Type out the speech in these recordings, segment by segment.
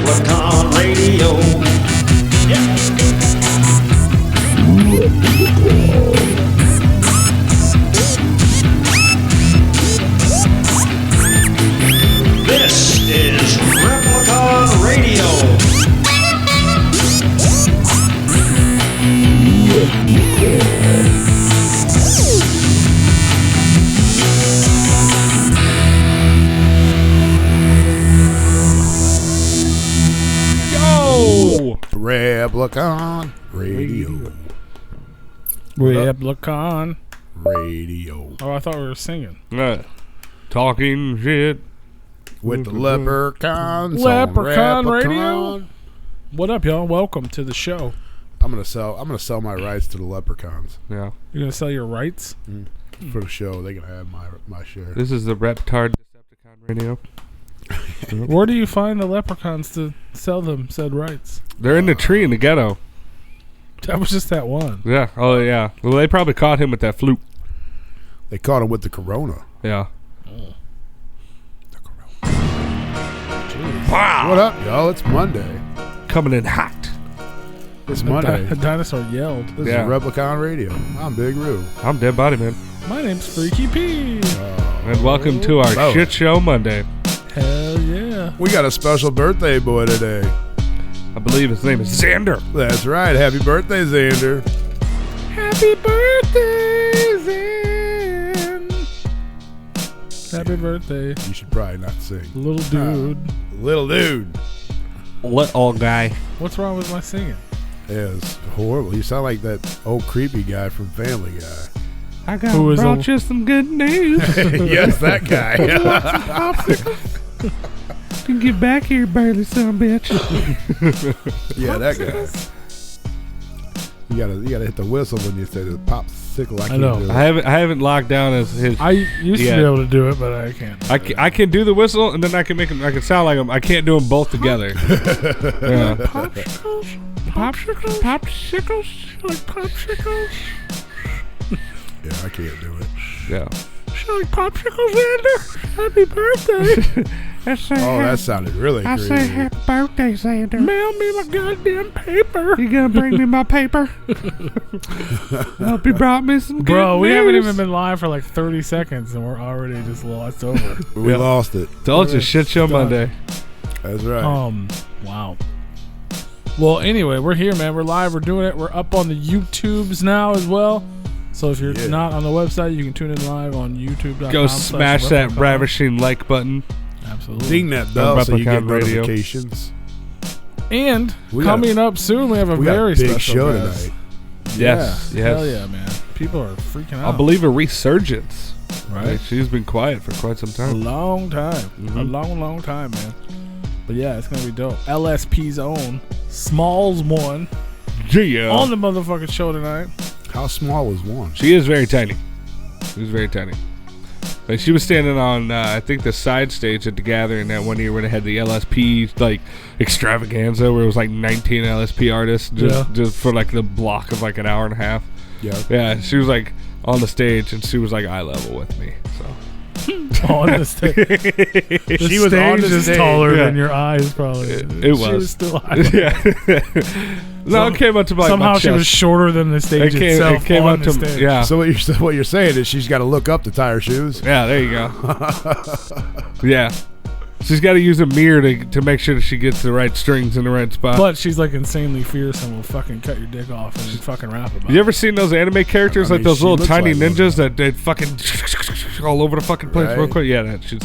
Replicon Radio. Yeah. This is Replicon Radio. Replicon Radio. Replicon Radio. Oh, I thought we were singing. Talking shit With the Leprechauns. Leprechaun on Radio. What up, y'all? Welcome to the show. I'm gonna sell my rights to the Leprechauns Yeah. You're gonna sell your rights? for the show. They can have my share. This is the Reptard Decepticon Radio. Where do you find the leprechauns to sell them said rights? They're in the tree in the ghetto. That was just that one. Yeah. Oh, yeah. Well, they probably caught him with that flute. They caught him with the corona. Yeah. The corona. Wow. What up, y'all? It's Monday. Coming in hot. It's Monday. A dinosaur yelled. This Yeah. is Replicon Radio. I'm Big Roo. I'm Dead Body Man. My name's Freaky P. And welcome to our Oh. Shit Show Monday. Hell yeah. We got a special birthday boy today. I believe his name is Xander. That's right. Happy birthday, Xander. Happy birthday, Zen. Happy birthday, You should probably not sing. little dude. Little dude. What old guy? What's wrong with my singing? Yeah, it's horrible. You sound like that old creepy guy from Family Guy. I got Who is brought old? you some good news. Yes, that guy. You get back here, barely son bitch. Yeah, that guy. You gotta hit the whistle when you say the popsicle. I know. Can't do it. I haven't locked down as his. I used to be able to do it, but I can't. I can do the whistle and then I can make him. I can sound like him. I can't do them both together. Yeah. Popsicles? Popsicles? Popsicles? Like popsicles? Yeah, I can't do it. Yeah. Like popsicles, Xander? Happy birthday. That sounded really creepy. birthday, Xander. Mail me my goddamn paper. You gonna bring me my paper? Hope you brought me some good Bro, we news. haven't even been live for like 30 seconds and we're already just lost over. We lost it. Told you, Shit Show Done. Monday. That's right. Wow. Well, anyway, we're here, man. We're live. We're doing it. We're up on the YouTubes now as well. So if you're not on the website, you can tune in live on YouTube.com. Go smash that Replicon. ravishing like button. Absolutely. Ding that bell so you get Replicon Radio. notifications. And We coming up soon, we have a We got very a big special show guest. tonight. Yes, Yeah. yes. Hell yeah, man. People are freaking out. I believe a resurgence. Right? Like, she's been quiet for quite some A time. long time. A long time, man. But yeah, it's going to be dope. LSP's own SMALLZ one Yeah. on the motherfucking show tonight. How small was one? She is very tiny. She was very tiny. Like she was standing on, I think, the side stage at the gathering that one year when they had the LSP like extravaganza, where it was like 19 LSP artists just for like the block of like an hour and a half. Yeah. Yeah, she was like on the stage and she was like eye level with me. So On the stage. The She was on the is stage. taller Yeah. than your eyes, probably. It She was. was still high. yeah. No, it came up to like Somehow my she was chest. shorter than the stage itself. It came on up the to stage. yeah. So what you're saying is she's got to look up to tie her shoes. Yeah, there you go. Yeah. She's got to use a mirror to make sure that she gets the right strings in the right spot. But she's like insanely fierce and will fucking cut your dick off and fucking rap about You it. ever seen those anime characters, I like mean, those she little looks tiny like ninjas one. that they fucking all over the fucking place real Right. quick? Yeah, she's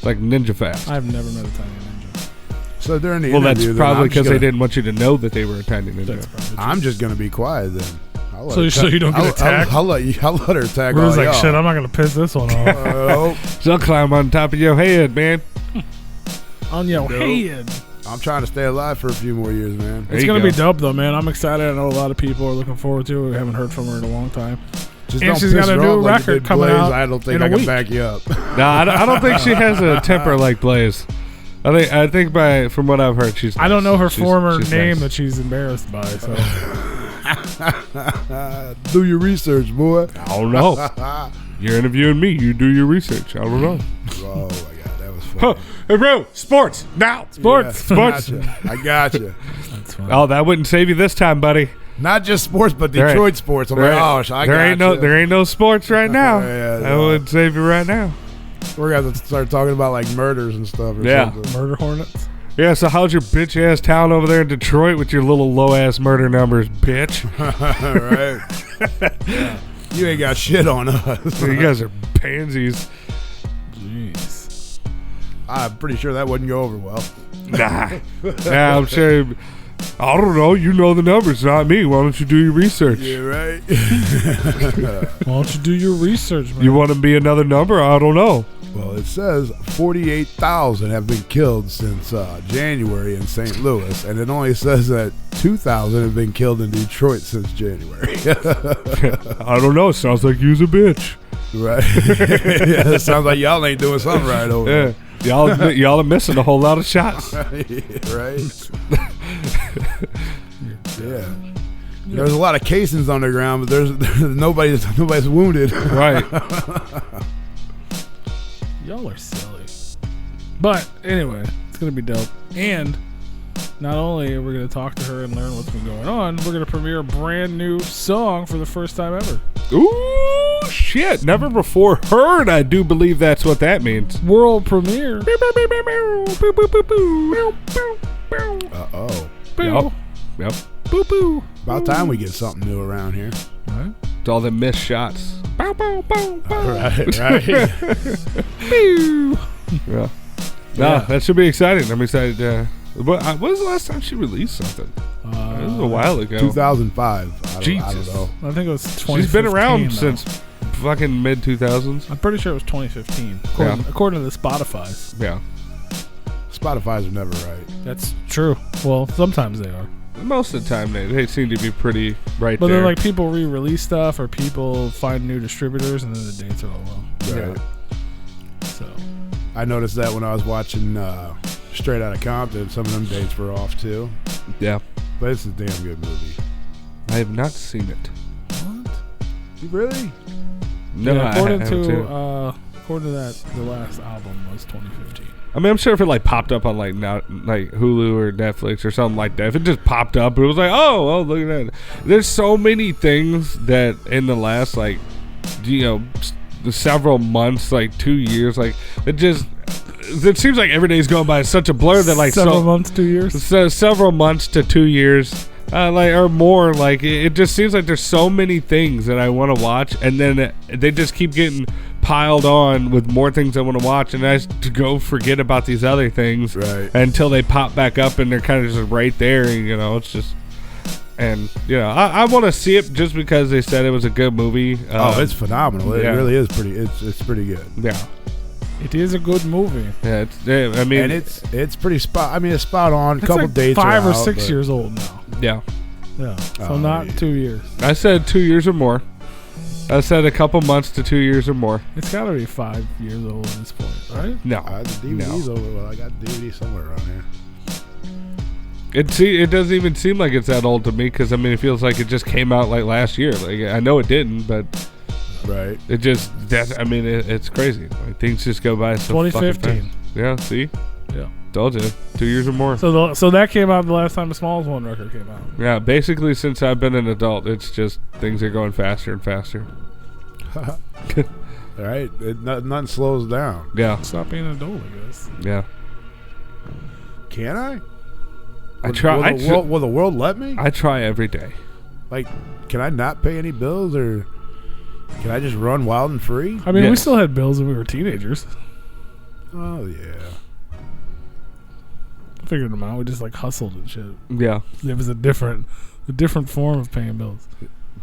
like ninja fast. I've never met a tiny ninja. So during the Well, that's interview, then probably I'm just because they gonna- didn't want you to know that they were a tiny ninja. That's probably true. I'm just gonna be quiet then. I'll let So her you don't get attacked? I'll let her attack Rue's all like, y'all. shit, I'm not going to piss this one off. Oh, She'll climb on top of your head, man. On your Nope. head. I'm trying to stay alive for a few more years, man. There It's you going to go. be dope, though, man. I'm excited. I know a lot of people are looking forward to it. We haven't heard from her in a long time. Just And don't she's piss got a her new off like you record did coming Blaze. out I don't think in I a can week. back you up. No, I don't think she has a temper like Blaze. I think from what I've heard, she's. I don't know her she's- former she's name nice. that she's embarrassed by. So Do your research, boy. I don't know. You're interviewing me. You do your research. I don't know. Oh my god, that was funny. Hey, bro, sports now. Sports. Yeah, Sports. I gotcha. That's fine. Oh, that wouldn't save you this time, buddy. Not just sports, but There Detroit ain't- sports. I'm There like, ain't- oh, I there ain't no sports right now. Yeah, That no. would save you right now. We're gonna have to start talking about like murders and stuff. Or Yeah. something. Murder hornets. Yeah, so how's your bitch ass town over there in Detroit with your little low ass murder numbers, bitch? Right. Yeah. You ain't got shit on us. You guys are pansies. Jeez. I'm pretty sure that wouldn't go over well. Nah. Yeah, I'm sure. I don't know. You know the numbers, not me. Why don't you do your research? Yeah, right. Why don't you do your research, man? You want to be another number? I don't know. Well, it says 48,000 have been killed since January in St. Louis, and it only says that 2,000 have been killed in Detroit since January. I don't know. Sounds like you's a bitch. Right? Yeah, it sounds like y'all ain't doing something right over Yeah. Y'all are missing a whole lot of shots. there. Right? Yeah. There's a lot of casings on the ground, but there's nobody's wounded. Right. Y'all are silly. But anyway, it's gonna be dope. And not only are we gonna talk to her and learn what's been going on, we're gonna premiere a brand new song for the first time ever. Ooh, shit. Never before heard. I do believe that's what that means. World premiere. Uh-oh. Yep. Yep. Boo boo. About time we get something new around here. Right. It's all the missed shots. Right, right. Yeah. No, that should be exciting. I'm excited. When was the last time she released something? It was a while ago. 2005. I Jesus. don't know. I think it was 2015. She's been around though. since fucking mid 2000s. I'm pretty sure it was 2015. According to the Spotify's. Yeah. Spotify's are never right. That's true. Well, sometimes they are. Most of the time they seem to be pretty right But there. then, like, people re-release stuff or people find new distributors, and then the dates are all wrong. Right. So, I noticed that when I was watching Straight Outta Compton, some of them dates were off too. Yeah. But it's a damn good movie. I have not seen it. what? Really? No, Yeah, I according haven't seen it. to that, the last album was 2015. I mean, I'm sure if it like popped up on like Hulu or Netflix or something like that, if it just popped up, it was like, oh, look at that. There's so many things that in the last several months, like 2 years, like it seems like every day's going by such a blur that like several months, 2 years. several months to 2 years. Or more, like it just seems like there's so many things that I want to watch, and then they just keep getting piled on with more things I want to watch, and I just go forget about these other things until they pop back up, and they're kind of just right there. It's just, and I want to see it just because they said it was a good movie. It's phenomenal. It really is pretty. It's pretty good. Yeah. It is a good movie. Yeah, I mean, and it's pretty spot. I mean, it's spot on. It's Couple like dates. 5 are or out, 6 but- years old now. yeah. Yeah. So Oh, not yeah. 2 years. I said 2 years or more. I said a couple months to 2 years or more. It's got to be 5 years old at this point, right? No, The DVD's over. Well, I got DVD somewhere around here. it doesn't even seem like it's that old to me, because I mean it feels like it just came out like last year. Like I know it didn't, but Right. it just it's crazy. Like things just go by so fucking 2015. fast. Yeah, see, Yeah. told you, 2 years or more. So that came out the last time the SMALLZ one record came out. Yeah, basically since I've been an adult, it's just things are going faster and faster. Right. Nothing slows down. Yeah, Stop being an adult, I guess. yeah. Can I? I try. Will the world let me? I try every day. Like, can I not pay any bills, or can I just run wild and free? I mean, we Yes. still had bills when we were teenagers. Oh yeah. Figured them out. We just like hustled and shit. Yeah, It was a different form of paying bills.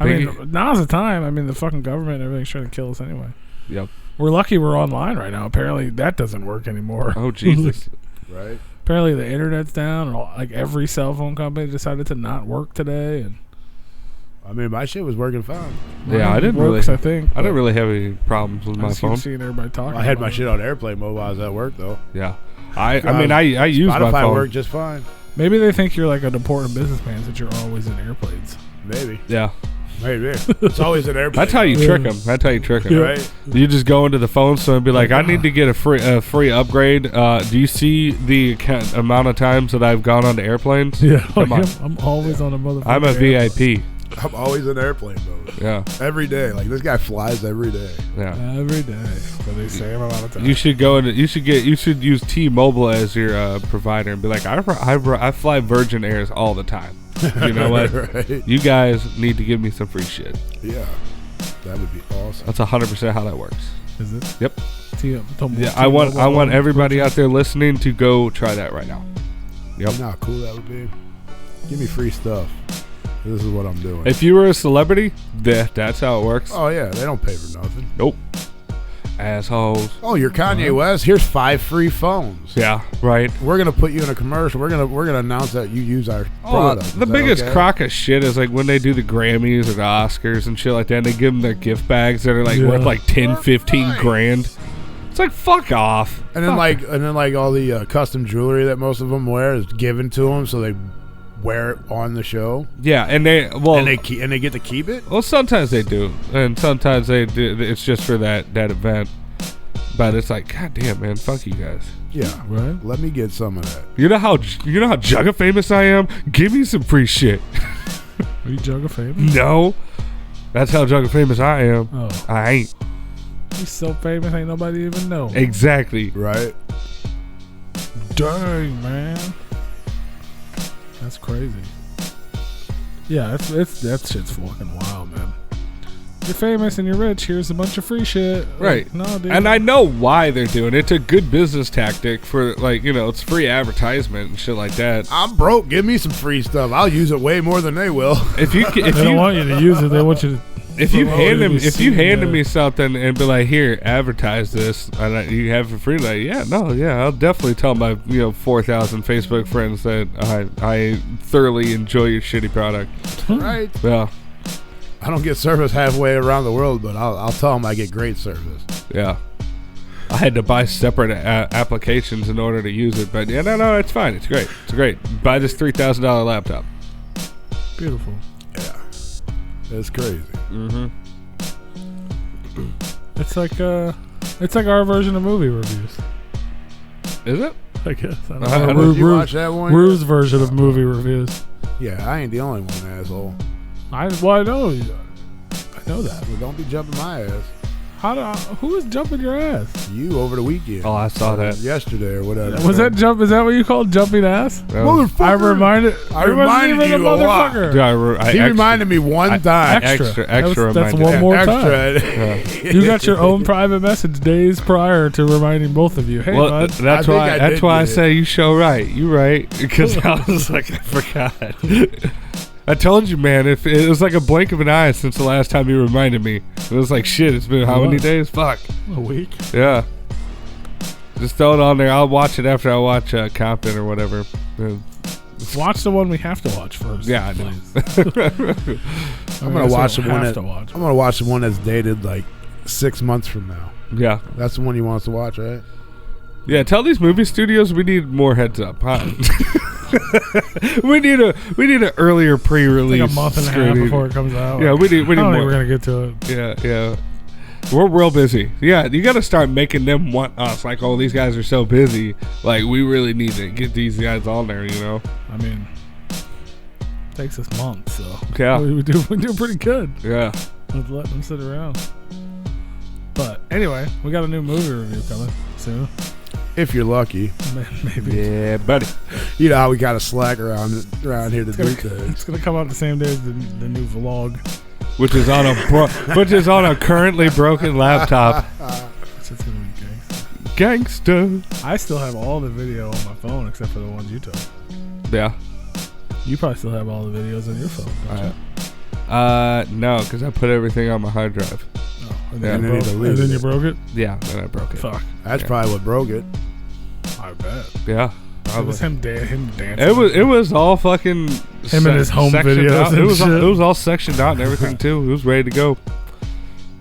I mean, now's the time. I mean, the fucking government and everything's trying to kill us anyway. yep. We're lucky we're online right now. Apparently that doesn't work anymore. Oh Jesus. Right. Apparently the internet's down, and like every cell phone company decided to not work today. And I mean, my shit was working fine. Yeah, I didn't works, really. I think. I didn't really have any problems with I my just keep phone. seeing everybody talking. I had about my it. shit on airplane mode while I was at work, though. Yeah, I mean I use my Spotify phone. worked just fine. Maybe they think you're like an important businessman since you're always in airplanes. Maybe. Yeah, Maybe. It's always an airplane. That's how you trick them. That's how you trick them. Right? You just go into the phone store and be like, I need to get a free upgrade. Do you see the amount of times that I've gone onto airplanes? Yeah, Come on. I'm always on a motherfucker. I'm a VIP. I'm always in airplane mode. Yeah. Every day. Like, this guy flies every day. Yeah. Every day for the same amount of time. You should go into. You should use T-Mobile as your provider and be like, I fly Virgin Airs all the time. You know what? Right? You guys need to give me some free shit. Yeah. That would be awesome. That's 100% how that works. Is it? Yep. Yeah, I want everybody out there listening to go try that right now. Yep. You know how cool that would be? Give me free stuff. This is what I'm doing. If you were a celebrity, that's how it works. Oh, yeah. They don't pay for nothing. Nope. Assholes. Oh, you're Kanye West. Here's 5 free phones. Yeah, right. We're gonna put you in a commercial. We're gonna announce that you use our product. The biggest crock of shit is like when they do the Grammys or the Oscars and shit like that. And they give them their gift bags that are like worth like 10, 15 grand. It's like, fuck off. And then like all the custom jewelry that most of them wear is given to them, so they wear it on the show. Yeah, and they get to keep it. Well, sometimes they do, and sometimes they do. It's just for that event. But it's like, god damn, man, fuck you guys. Yeah, right. Let me get some of that. You know how Jugga famous I am? Give me some free shit. Are you Jugga famous? No, that's how Jugga famous I am. Oh, I ain't. he's so famous, ain't nobody even know. Exactly. Right. Dang, man. That's crazy. Yeah, it's that shit's fucking wild, man. You're famous and you're rich. Here's a bunch of free shit. Right. Like, no, dude. And I know why they're doing it. It's a good business tactic for, like, you know, it's free advertisement and shit like that. I'm broke. Give me some free stuff. I'll use it way more than they will. If you they don't want you to use it. They want you to. If you handed me me something and be like, here, advertise this, and you have it for free, like, I'll definitely tell my 4,000 Facebook friends that I thoroughly enjoy your shitty product. Right. Yeah. I don't get service halfway around the world, but I'll tell them I get great service. Yeah. I had to buy separate applications in order to use it, but no, it's fine. It's great. It's great. Buy this $3,000 laptop. Beautiful. Yeah. It's crazy. Mm-hmm. It's like our version of movie reviews. Is it? I guess. I don't Uh-huh. know. Did you watch that one? Rue's version of movie reviews. Yeah, I ain't the only one, asshole. I know that. Well, don't be jumping my ass. Who is jumping your ass? You over the weekend. Oh, I saw that. Yesterday or whatever. Was that jump? Is that what you call jumping ass? Motherfucker. I reminded you a lot. motherfucker. He reminded me one time. Extra. Extra That's reminded. one more Extra. You got your own private message days prior to reminding both of you. Hey, Well, bud. that's why I say you show right. You right, because I was like, I forgot. I told you, man. If it was like a blink of an eye since the last time you reminded me. It was like, shit. It's been how many days? Fuck. A week. Yeah. Just throw it on there. I'll watch it after I watch Compton or whatever. Watch the one we have to watch first. Yeah, I know. I'm gonna watch the one. watch. I'm gonna watch the one that's dated like 6 months from now. Yeah. That's the one you want us to watch, right? Yeah. Tell these movie studios we need more heads up. Huh? we need an earlier pre-release. Like a month and a half before it comes out. Yeah, we need I don't more. think we're gonna get to it. Yeah. We're real busy. Yeah, you got to start making them want us. Like, oh, these guys are so busy. Like, we really need to get these guys on there. I mean, it takes us months, so Yeah. we do pretty good. Yeah. Let's let them sit around. But anyway, we got a new movie review coming soon. If you're lucky. Maybe. Yeah, buddy. You know how we got to slack around here to do things. It's gonna come out the same day as the new vlog. Which is on a currently broken laptop. It's just gonna be gangster. Gangsta. I still have all the video on my phone except for the ones you took. Yeah. You probably still have all the videos on your phone, don't you? No, because I put everything on my hard drive. Oh, and Yeah, then, and then you, you broke, and then you delete broke it? Yeah, then I broke it. Fuck. That's probably what broke it. I bet. Yeah. It was him dancing. It was all fucking him and his home sectioned videos out. and It was all sectioned out and everything too. It was ready to go.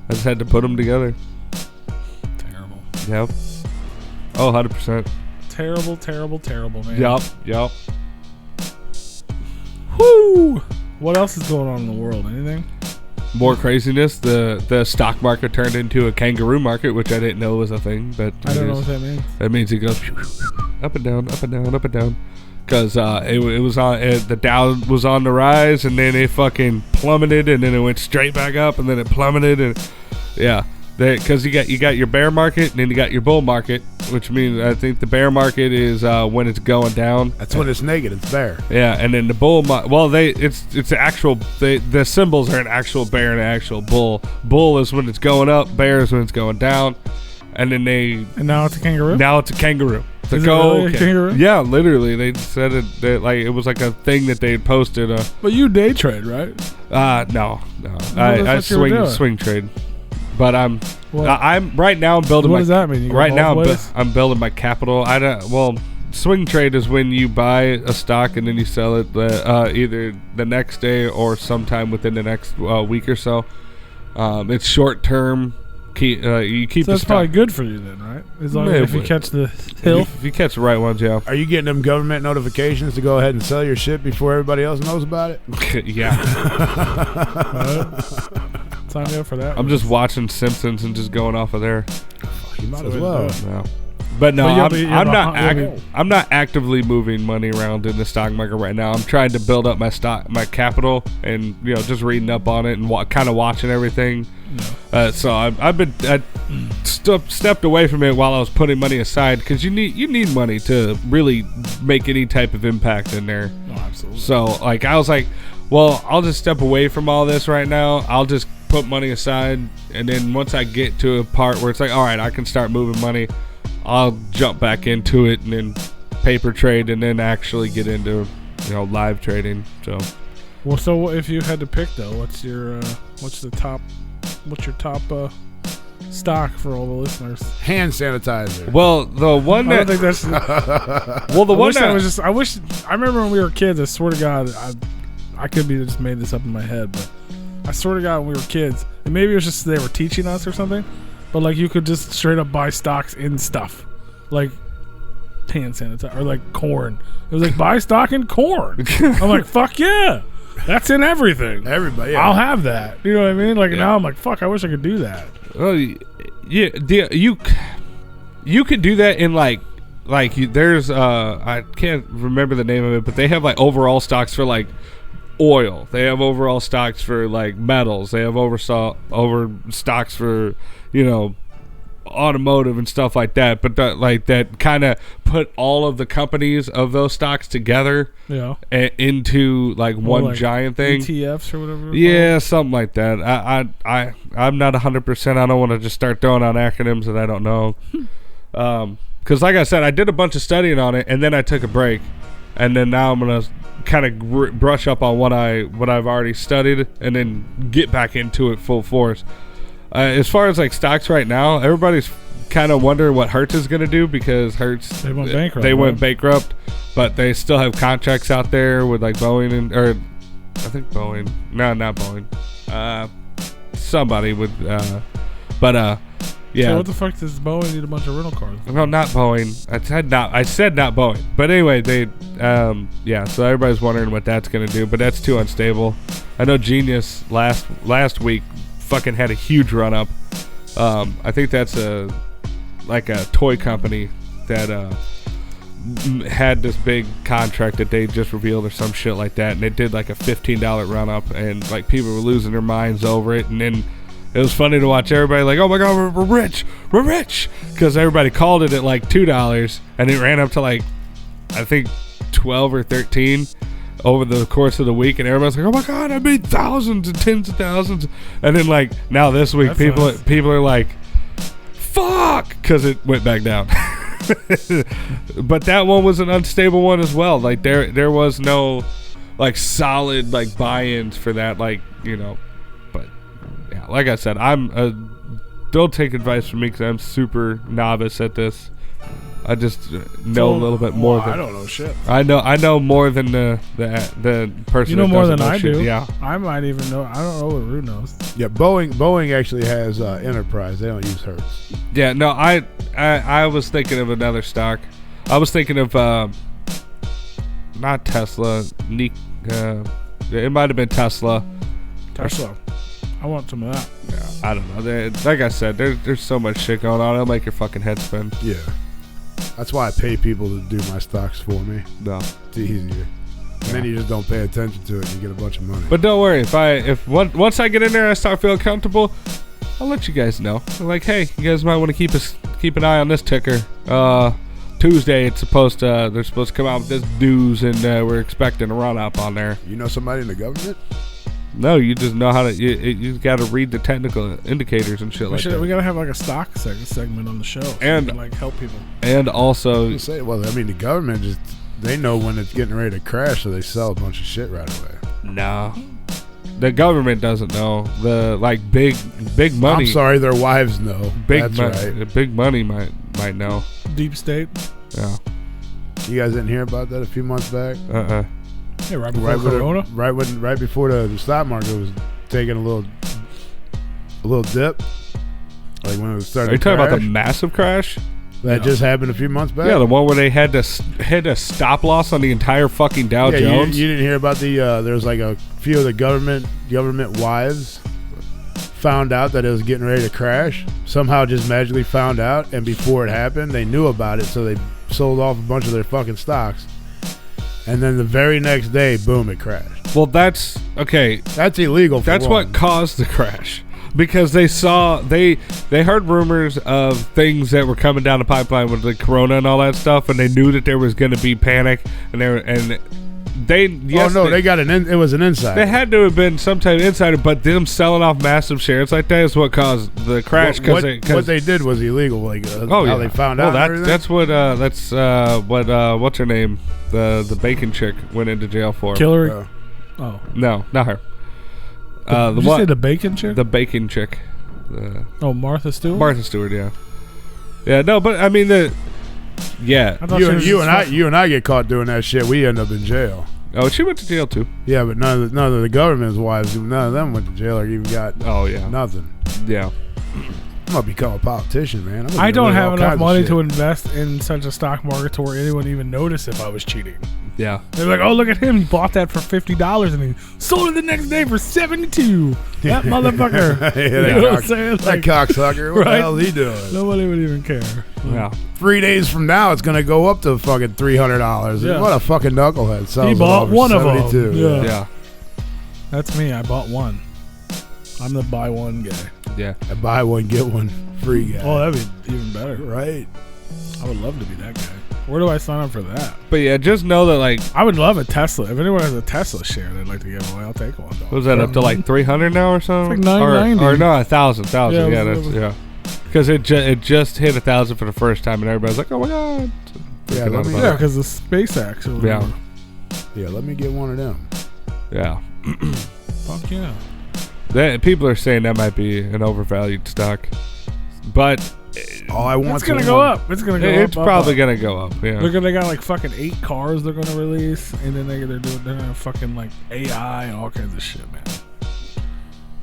I just had to put them together. Terrible. Yep. Oh, 100%. Terrible, man. Yep. Whoo! What else is going on in the world? Anything? more craziness, the stock market turned into a kangaroo market, which I didn't know was a thing. But I don't know what that means. That means it goes up and down, up and down, up and down. Because it was on the Dow was on the rise, and then it fucking plummeted, and then it went straight back up, and then it plummeted, and yeah. Because you got your bear market, and then you got your bull market, which means I think the bear market is when it's going down. That's when it's negative. It's bear. Yeah, and then the bull it's actual. The symbols are an actual bear and an actual bull. Bull is when it's going up. Bear is when it's going down. And then And now it's a kangaroo. Now it's a kangaroo. It's is it really a kangaroo? Yeah, literally, they said it like it was like a thing that they had posted. But you day trade, right? No. I swing trade. But I'm right now. I'm building. What does that mean? Right now, I'm building my capital. Swing trade is when you buy a stock and then you sell it either the next day or sometime within the next week or so. It's short term. You keep. So that's probably good for you then, right? As long as if you catch the hill. If you catch the right ones, yeah. Are you getting them government notifications to go ahead and sell your shit before everybody else knows about it? Yeah. Sign me up for that. I'm just watching Simpsons and just going off of there. You might as well. No. But no, I'm not actively moving money around in the stock market right now. I'm trying to build up my capital, and just reading up on it and kind of watching everything. No. So I stepped away from it while I was putting money aside, because you need money to really make any type of impact in there. Oh, absolutely. So like I was like, well, I'll just step away from all this right now. I'll just put money aside, and then once I get to a part where it's like, all right, I can start moving money, I'll jump back into it and then paper trade, and then actually get into live trading. So if you had to pick though, what's your top stock for all the listeners? Hand sanitizer. Well, the one I that don't think that's well, the one that I remember when we were kids, I swear to God, I could be just made this up in my head, but I swear to God, when we were kids, and maybe it was just they were teaching us or something, but like you could just straight up buy stocks in stuff, like hand sanitizer or like corn. It was like buy stock in corn. I'm like, fuck yeah, that's in everything. Everybody, yeah. I'll have that. You know what I mean? Like now I'm like, fuck, I wish I could do that. Well, yeah, you could do that in there's I can't remember the name of it, but they have like overall stocks for like oil. They have overall stocks for like metals. They have over stocks for automotive and stuff like that. But that kind of put all of the companies of those stocks together, into like one like giant thing. ETFs or whatever. Yeah, something like that. I'm not 100%. I don't want to just start throwing out acronyms that I don't know. Because like I said, I did a bunch of studying on it, and then I took a break, and then now I'm gonna kind of brush up on what I've already studied, and then get back into it full force. As far as like stocks right now, everybody's kind of wondering what Hertz is going to do, because Hertz they went bankrupt. Went bankrupt, but they still have contracts out there with like Boeing I think Boeing. No, not Boeing. Somebody with yeah. So what the fuck does Boeing need a bunch of rental cars? No, not Boeing. I said not Boeing. But anyway, they so everybody's wondering what that's going to do, but that's too unstable. I know Genius last week fucking had a huge run up. I think that's a toy company that had this big contract that they just revealed or some shit like that, and it did like a $15 run up, and like people were losing their minds over it. And then it was funny to watch everybody like, oh my god, we're rich, because everybody called it at like $2, and it ran up to like I think 12 or 13 over the course of the week, and everybody's like, oh my god, I made thousands and tens of thousands. And then like now this week, people are like, fuck, because it went back down. But that one was an unstable one as well. Like there was no like solid like buy-ins for that, like but yeah, like I said, don't take advice from me, because I'm super novice at this. I just know a little bit more than I don't know shit. I know more than the person. You know that more than I shit. do. Yeah, I might even know. I don't know what Rue knows. Yeah, Boeing actually has Enterprise. They don't use Hertz. Yeah, no, I was thinking of another stock. I was thinking of not Tesla. It might have been Tesla. I want some of that. Yeah, I don't know. Like I said, there's so much shit going on. It'll make your fucking head spin. Yeah. That's why I pay people to do my stocks for me. No. It's easier. And then you just don't pay attention to it and you get a bunch of money. But don't worry. Once I get in there and I start feeling comfortable, I'll let you guys know. Like, hey, you guys might want to keep an eye on this ticker. Tuesday, they're supposed to come out with this news, and we're expecting a run up on there. You know somebody in the government? No, you just know how to. You got to read the technical indicators and shit like that. We gotta have like a stock segment on the show, so And- we can, like help people. And also, Well, I mean, the government they know when it's getting ready to crash, so they sell a bunch of shit right away. no, the government doesn't know. The big money. I'm sorry, their wives know. That's right. The big money might know. Deep state. Yeah. You guys didn't hear about that a few months back? Hey, right before Corona. Right before the stock market was taking a little dip, like when it was starting. Are you to talking crash. about the massive crash? That just happened a few months back? Yeah, the one where they had to hit a stop loss on the entire fucking Dow Jones. You didn't hear about there's like a few of the government wives found out that it was getting ready to crash. Somehow just magically found out, and before it happened, they knew about it, so they sold off a bunch of their fucking stocks. And then the very next day, boom, it crashed. Well, that's okay. That's illegal. That's what caused the crash. Because they heard rumors of things that were coming down the pipeline with the corona and all that stuff, and they knew that there was going to be panic, it was an insider. They had to have been some type of insider, but them selling off massive shares like that is what caused the crash. What they did was illegal. Like how they found out. That's what what's her name? The bacon chick went into jail for. Hillary. Oh no, not her. Did you say the bacon chick? The bacon chick. Martha Stewart. Martha Stewart, yeah. Yeah, no, but I mean you and I get caught doing that shit. We end up in jail. Oh, she went to jail too. Yeah, but none of the government's wives, none of them went to jail or even got nothing. Yeah. I'm gonna become a politician, man. I don't have enough money to invest in such a stock market to where anyone even notice if I was cheating. Yeah. They're like, oh, look at him. He bought that for $50 and he sold it the next day for $72. That motherfucker. Yeah, you know what I'm saying? That cocksucker. What the hell is he doing? Nobody would even care. Yeah. 3 days from now, it's gonna go up to fucking $300. Yeah. What a fucking knucklehead. He bought one of them. Yeah. That's me. I bought one. I'm the buy one guy. Yeah. I buy one, get one free guy. Oh, that'd be even better. Right. I would love to be that guy. Where do I sign up for that? But yeah, just know that I would love a Tesla. If anyone has a Tesla share they'd like to give away, I'll take one. What was that, up to like 300 now or something? It's like 990. Or no, 1,000. Yeah, That's because it just hit 1,000 for the first time, and everybody's like, "Oh my god!" Yeah, because the SpaceX. Yeah. Yeah, let me get one of them. Yeah. Fuck yeah. People are saying that might be an overvalued stock, but it's gonna go up. It's gonna go up. It's probably gonna go up. Yeah. They got like fucking 8 cars they're gonna release, and then they're gonna fucking like AI and all kinds of shit, man.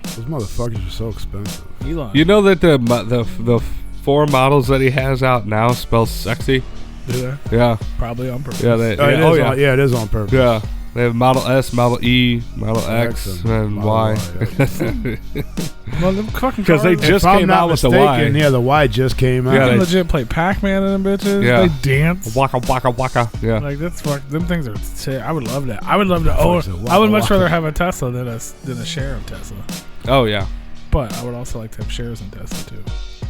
Those motherfuckers are so expensive. Elon. You know that the 4 models that he has out now spell sexy. Do they? Yeah. Probably on purpose. Yeah. It is on purpose. Yeah. They have Model S, Model E, Model X, and Y. Well, them fucking because they just came out with the Y. Yeah, the Y just came out. Yeah, they legit play Pac-Man in them bitches. Yeah. They dance. Waka waka waka. Yeah. Like that's them things are sick. I would love that. I would love to own. I would much rather have a Tesla than a share of Tesla. Oh yeah. But I would also like to have shares in Tesla too.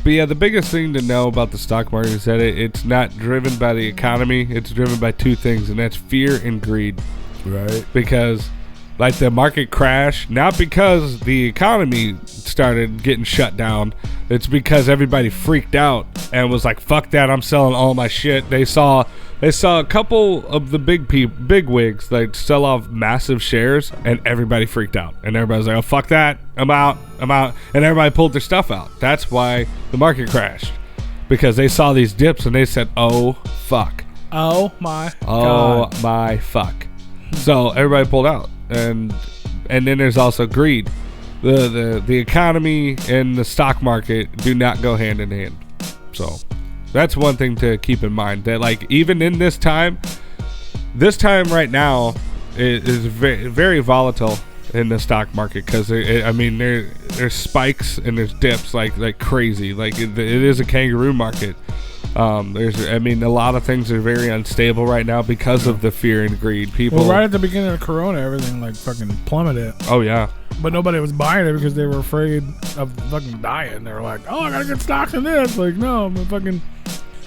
But yeah, the biggest thing to know about the stock market is that it's not driven by the economy. It's driven by 2 things, and that's fear and greed. Right. Because like the market crashed, not because the economy started getting shut down. It's because everybody freaked out and was like, fuck that, I'm selling all my shit. They saw a couple of the big wigs like sell off massive shares, and everybody freaked out. And everybody's like, oh, fuck that, I'm out. And everybody pulled their stuff out. That's why the market crashed. Because they saw these dips and they said, oh, fuck. Oh, my God. Oh, my fuck. So everybody pulled out, and then there's also greed. The economy and the stock market do not go hand in hand. So that's one thing to keep in mind. That like even in this time right now is very, very volatile. in the stock market because there's spikes and there's dips like crazy. Like it is a kangaroo market. A lot of things are very unstable right now because of the fear and greed. People. Well, right at the beginning of Corona, everything like fucking plummeted. Oh yeah. But nobody was buying it because they were afraid of fucking dying. They were like, "Oh, I gotta get stocks in this." Like, no,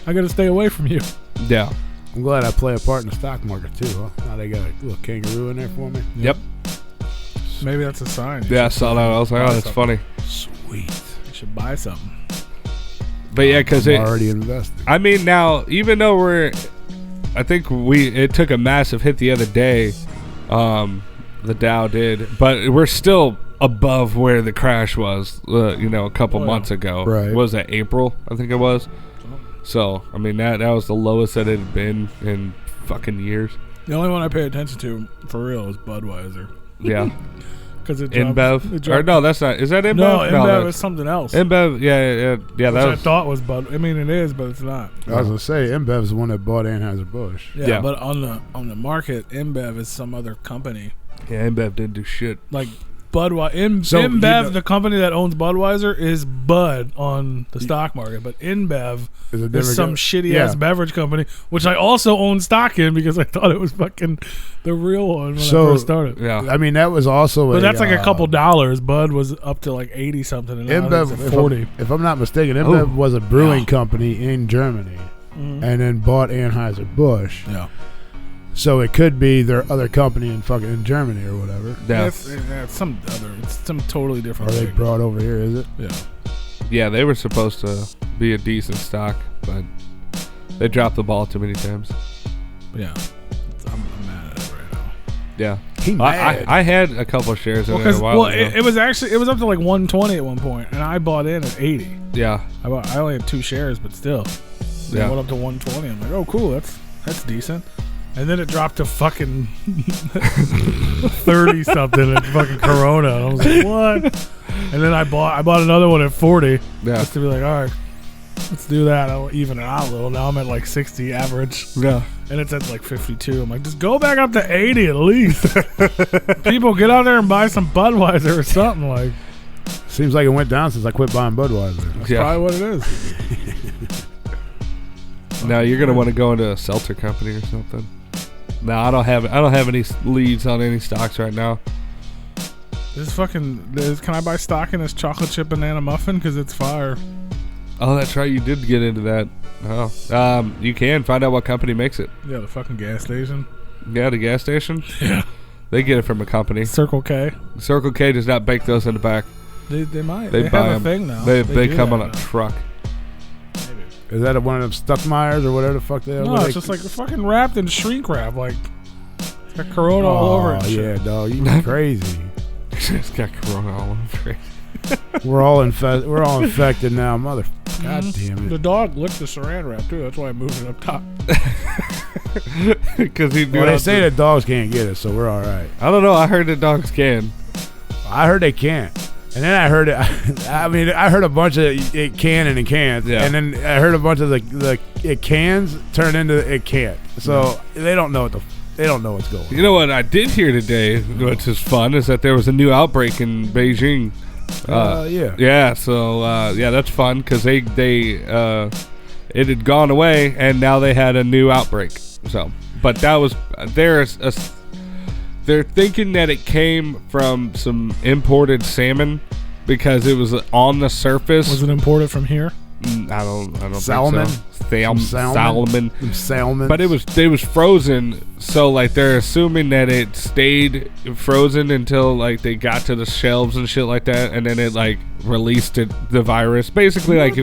I gotta stay away from you. Yeah. I'm glad I play a part in the stock market too. Huh? Now they got a little kangaroo in there for me. Yep. Maybe that's a sign. Yeah, I saw that. I was like, oh, that's funny. Sweet. You should buy something. But yeah, because I'm already invested. I mean, now even though it took a massive hit the other day, the Dow did, but we're still above where the crash was, a couple months ago. Right. What was that, April? I think it was. So I mean that was the lowest that it had been in fucking years. The only one I pay attention to for real is Budweiser. Yeah. Because it InBev? Or no, that's not. Is that InBev? No, InBev is something else. InBev, yeah. Which I thought was Bud. I mean, it is, but it's not. I was gonna say InBev is the one that bought Anheuser-Busch. Yeah, but on the market, InBev is some other company. Yeah, InBev didn't do shit. Like Budweiser. So, InBev, the company that owns Budweiser, is Bud on the stock market, but InBev is some shitty ass beverage company, which I also own stock in because I thought it was fucking the real one when I first started. Yeah, I mean that was also. But that's like a couple dollars. Bud was up to like 80 something, and InBev InBev, at 40. if I'm not mistaken, InBev was a brewing company in Germany, and then bought Anheuser-Busch. Yeah. So it could be their other company in Germany or whatever. Yeah. It's some totally different. Or they thing. brought over here, is it? Yeah. Yeah, they were supposed to be a decent stock, but they dropped the ball too many times. Yeah. I'm mad at it right now. Yeah. He mad. I had a couple shares in it a while ago. It was up to like 120 at one point, and I bought in at 80. Yeah. I only had 2 shares, but still. Yeah. It went up to 120. I'm like, oh, cool. That's decent. And then it dropped to fucking 30 something at fucking Corona. And I was like, what? And then I bought another one at 40. Yeah. Just to be like, all right, let's do that. I'll even it out a little. Now I'm at like 60 average. Yeah. And it's at like 52. I'm like, just go back up to 80 at least. People, get out there and buy some Budweiser or something. Like, seems like it went down since I quit buying Budweiser. that's probably what it is. Now you're gonna want to go into a seltzer company or something. No, I don't have any leads on any stocks right now. Can I buy stock in this chocolate chip banana muffin? Because it's fire. Oh, that's right. You did get into that. Oh, you can find out what company makes it. Yeah, the fucking gas station. Yeah, the gas station. Yeah. They get it from a company. Circle K. Circle K does not bake those in the back. They might. They buy have them. a thing now. They do come that on a now. truck. Is that one of them Stuckmeyers or whatever the fuck they are? No, it's just like fucking wrapped in shrink wrap. Like, it's got Corona all over it. Oh, and yeah, shit. dog. You crazy. It's got Corona all over it. We're all infected now, mother. God damn it. The dog licked the saran wrap, too. That's why I moved it up top. Because They say that dogs can't get it, so we're all right. I don't know. I heard that dogs can. I heard they can't. And then I heard it. I heard a bunch of it can and it can't. Yeah. And then I heard a bunch of the it cans turn into it can't. So they don't know what's going on. You know what I did hear today, which is fun, is that there was a new outbreak in Beijing. Yeah. Yeah. So that's fun because it had gone away and now they had a new outbreak. So, but that was they're thinking that it came from some imported salmon because it was on the surface. Was it imported from here? I don't Salmon? think so. Salmon. But it was frozen, so like they're assuming that it stayed frozen until like they got to the shelves and shit like that, and then it like released the virus. Basically, like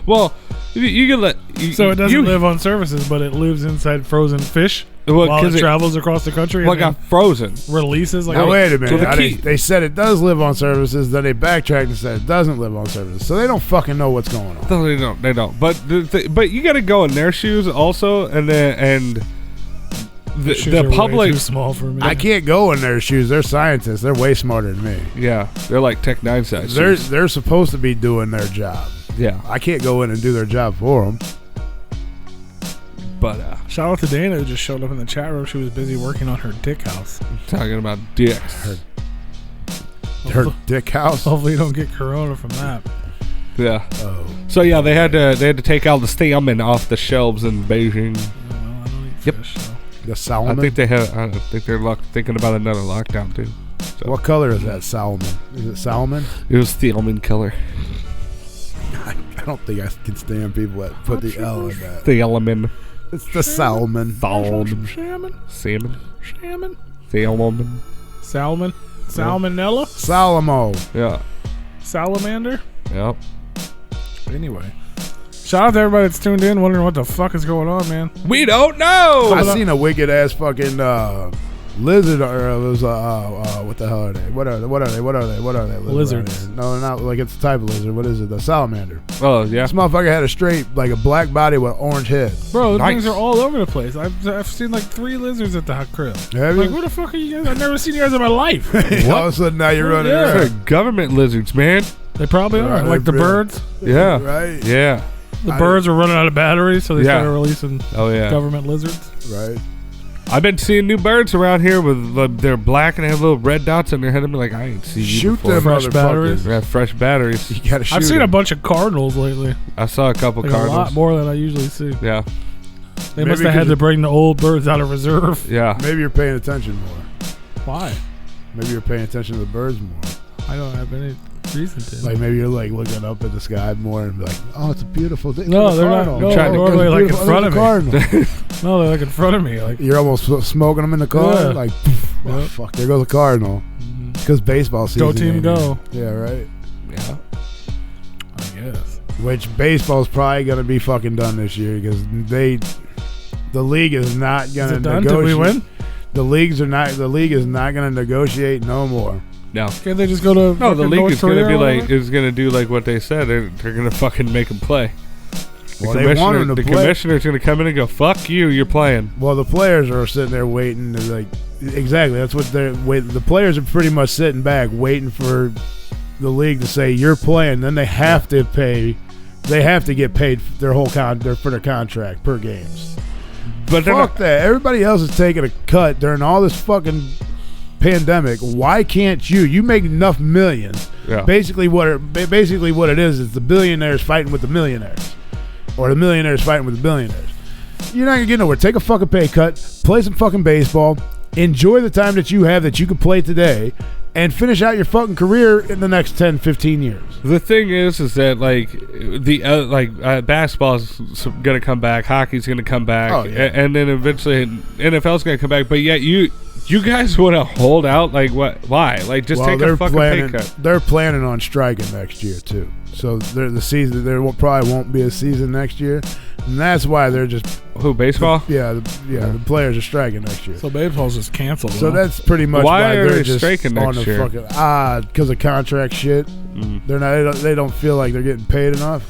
well, you can let. So it doesn't live on surfaces, but it lives inside frozen fish while it travels across the country. Well, and it got frozen. Releases like. Now, wait a minute. So They said it does live on surfaces, then they backtracked and said it doesn't live on surfaces. So they don't fucking know what's going on. No, they don't. But but you got to go in their shoes also, and the public. Way too small for me. I can't go in their shoes. They're scientists. They're way smarter than me. Yeah, they're like Tech 9 size. They're supposed to be doing their job. Yeah, I can't go in and do their job for them. but Shout out to Dana who just showed up in the chat room. She was busy working on her dick house. talking about dicks. Her dick house. Hopefully you don't get corona from that. Yeah. Oh. So yeah, they had to take all the salmon off the shelves in Beijing. Well, I don't eat Yep. fish, so. The salmon. I think they're thinking about another lockdown too. So. What color is that salmon? Is it salmon? It was salmon color. I don't think I can stand people that put the L in that. Salmon. It's the salmon. Salmon. Salmon? Salmon. Salmon? Salmon. Salmon? Salmonella? Salamo. Yeah. Salamander? Yep. Anyway. Shout out to everybody that's tuned in wondering what the fuck is going on, man. We don't know. I seen a wicked ass fucking lizard, or it was what the hell are they? What are they? Lizards. No, they're not. Like, it's a type of lizard. What is it? The salamander. Oh yeah. This motherfucker had a straight, like a black body with orange head. Bro, those Nice. things are all over the place. I've seen like 3 lizards at the hot crib. Have Like, you? who the fuck are you guys? I've never seen you guys in my life. All of a sudden now you're running Yeah. around. They're government lizards, man. They probably are. Right, Like the really. birds. Yeah. Right. Yeah. The birds were running out of batteries, so they Yeah. started releasing Oh yeah. government lizards. Right. I've been seeing new birds around here with they're black and they have little red dots on their head. I'm like, I ain't seen you Shoot before. them Fresh motherfuckers. batteries. They have fresh batteries. You gotta shoot I've seen a them. bunch of cardinals lately. I saw a couple Like cardinals. a lot more than I usually see. Yeah. They Maybe must have had 'cause to bring the old birds out of reserve. Yeah. Maybe you're paying attention more. Why? Maybe you're paying attention to the birds more. I don't have any reason to. Like, maybe you're like looking up at the sky more and be like, oh, it's a beautiful thing. No, Look at the they're not. cardinal. No, trying to- normally It's like in beautiful. front Look of at me. the cardinal. No, they're like in front of me. Like, You're almost smoking them in the car. Yeah. Like, poof, oh, Yep. fuck, there goes a cardinal. Because baseball season. Go team, ain't go. it? Yeah, right. Yeah. I guess. Which baseball's probably going to be fucking done this year because the league is not going Is to it done? negotiate. Did we win? The league is not going to negotiate no more. No. Can't they just go to No, the fucking league North is gonna Korea be or like whatever? is gonna do like what they said. They're gonna fucking make them play. Well, they want them to the play. commissioner's gonna come in and go, "Fuck you, you're playing." Well, the players are sitting there waiting to, like, exactly. That's what they're waiting. The players are pretty much sitting back waiting for the league to say you're playing. Then they have to pay. They have to get paid their whole for their contract per games. But they're Fuck not, that. Everybody else is taking a cut during all this fucking pandemic. Why can't you? You make enough millions. yeah. Basically, what it is the billionaires fighting with the millionaires, or the millionaires fighting with the billionaires. You're not gonna get nowhere. Take a fucking pay cut. Play some fucking baseball. Enjoy the time that you have that you can play today, and finish out your fucking career in the next 10, 15 years. The thing is that like basketball's gonna come back, hockey's gonna come back, Oh, yeah. and then eventually NFL's gonna come back. But yet you guys want to hold out? Like what? Why? Like just take a fucking pay cut. They're planning on striking next year too. So the season probably won't be a season next year, and that's why they're just Who baseball? the players are striking next year. So baseball's just canceled. So huh? that's pretty much Why why are they're they just striking on next the year? fucking because of contract shit. They're not. They don't feel like they're getting paid enough,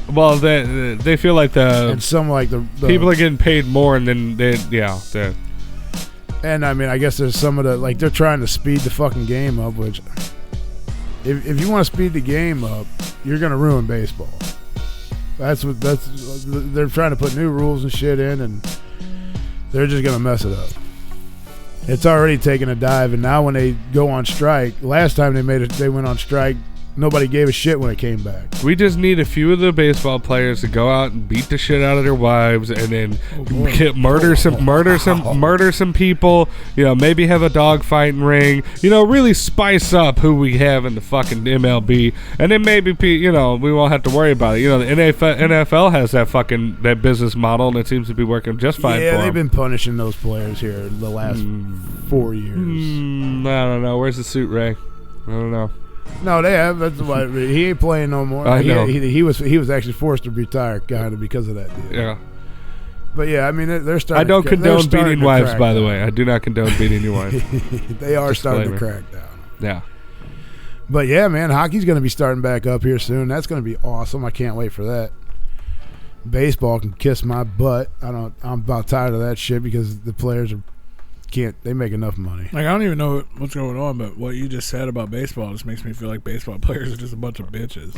Well, they feel like and some like the people are getting paid more, and then they And I mean, I guess there's some of the like they're trying to speed the fucking game up. Which, if you want to speed the game up, you're gonna ruin baseball. They're trying to put new rules and shit in, and they're just gonna mess it up. It's already taken a dive, and now when they go on strike, last time they went on strike, nobody gave a shit when it came back. We just need a few of the baseball players to go out and beat the shit out of their wives, and then murder some people. You know, maybe have a dog fighting ring. You know, really spice up who we have in the fucking MLB, and then maybe we won't have to worry about it. You know, the NFL has that business model, and it seems to be working just fine for Yeah, them. they've been punishing those players here the last 4 years. I don't know. Where's the suit, Ray? I don't know. No, they have. That's why he ain't playing no more. I know. He was actually forced to retire, kind of because of that deal. Yeah. But yeah, I mean they're starting. I don't they're condone starting beating to wives, crack by the down. way. I do not condone beating your wife. They are starting to Disclaimer. crack down. Yeah. But yeah, man, hockey's going to be starting back up here soon. That's going to be awesome. I can't wait for that. Baseball can kiss my butt. I'm about tired of that shit because the players they make enough money. Like, I don't even know what's going on, but what you just said about baseball just makes me feel like baseball players are just a bunch of bitches.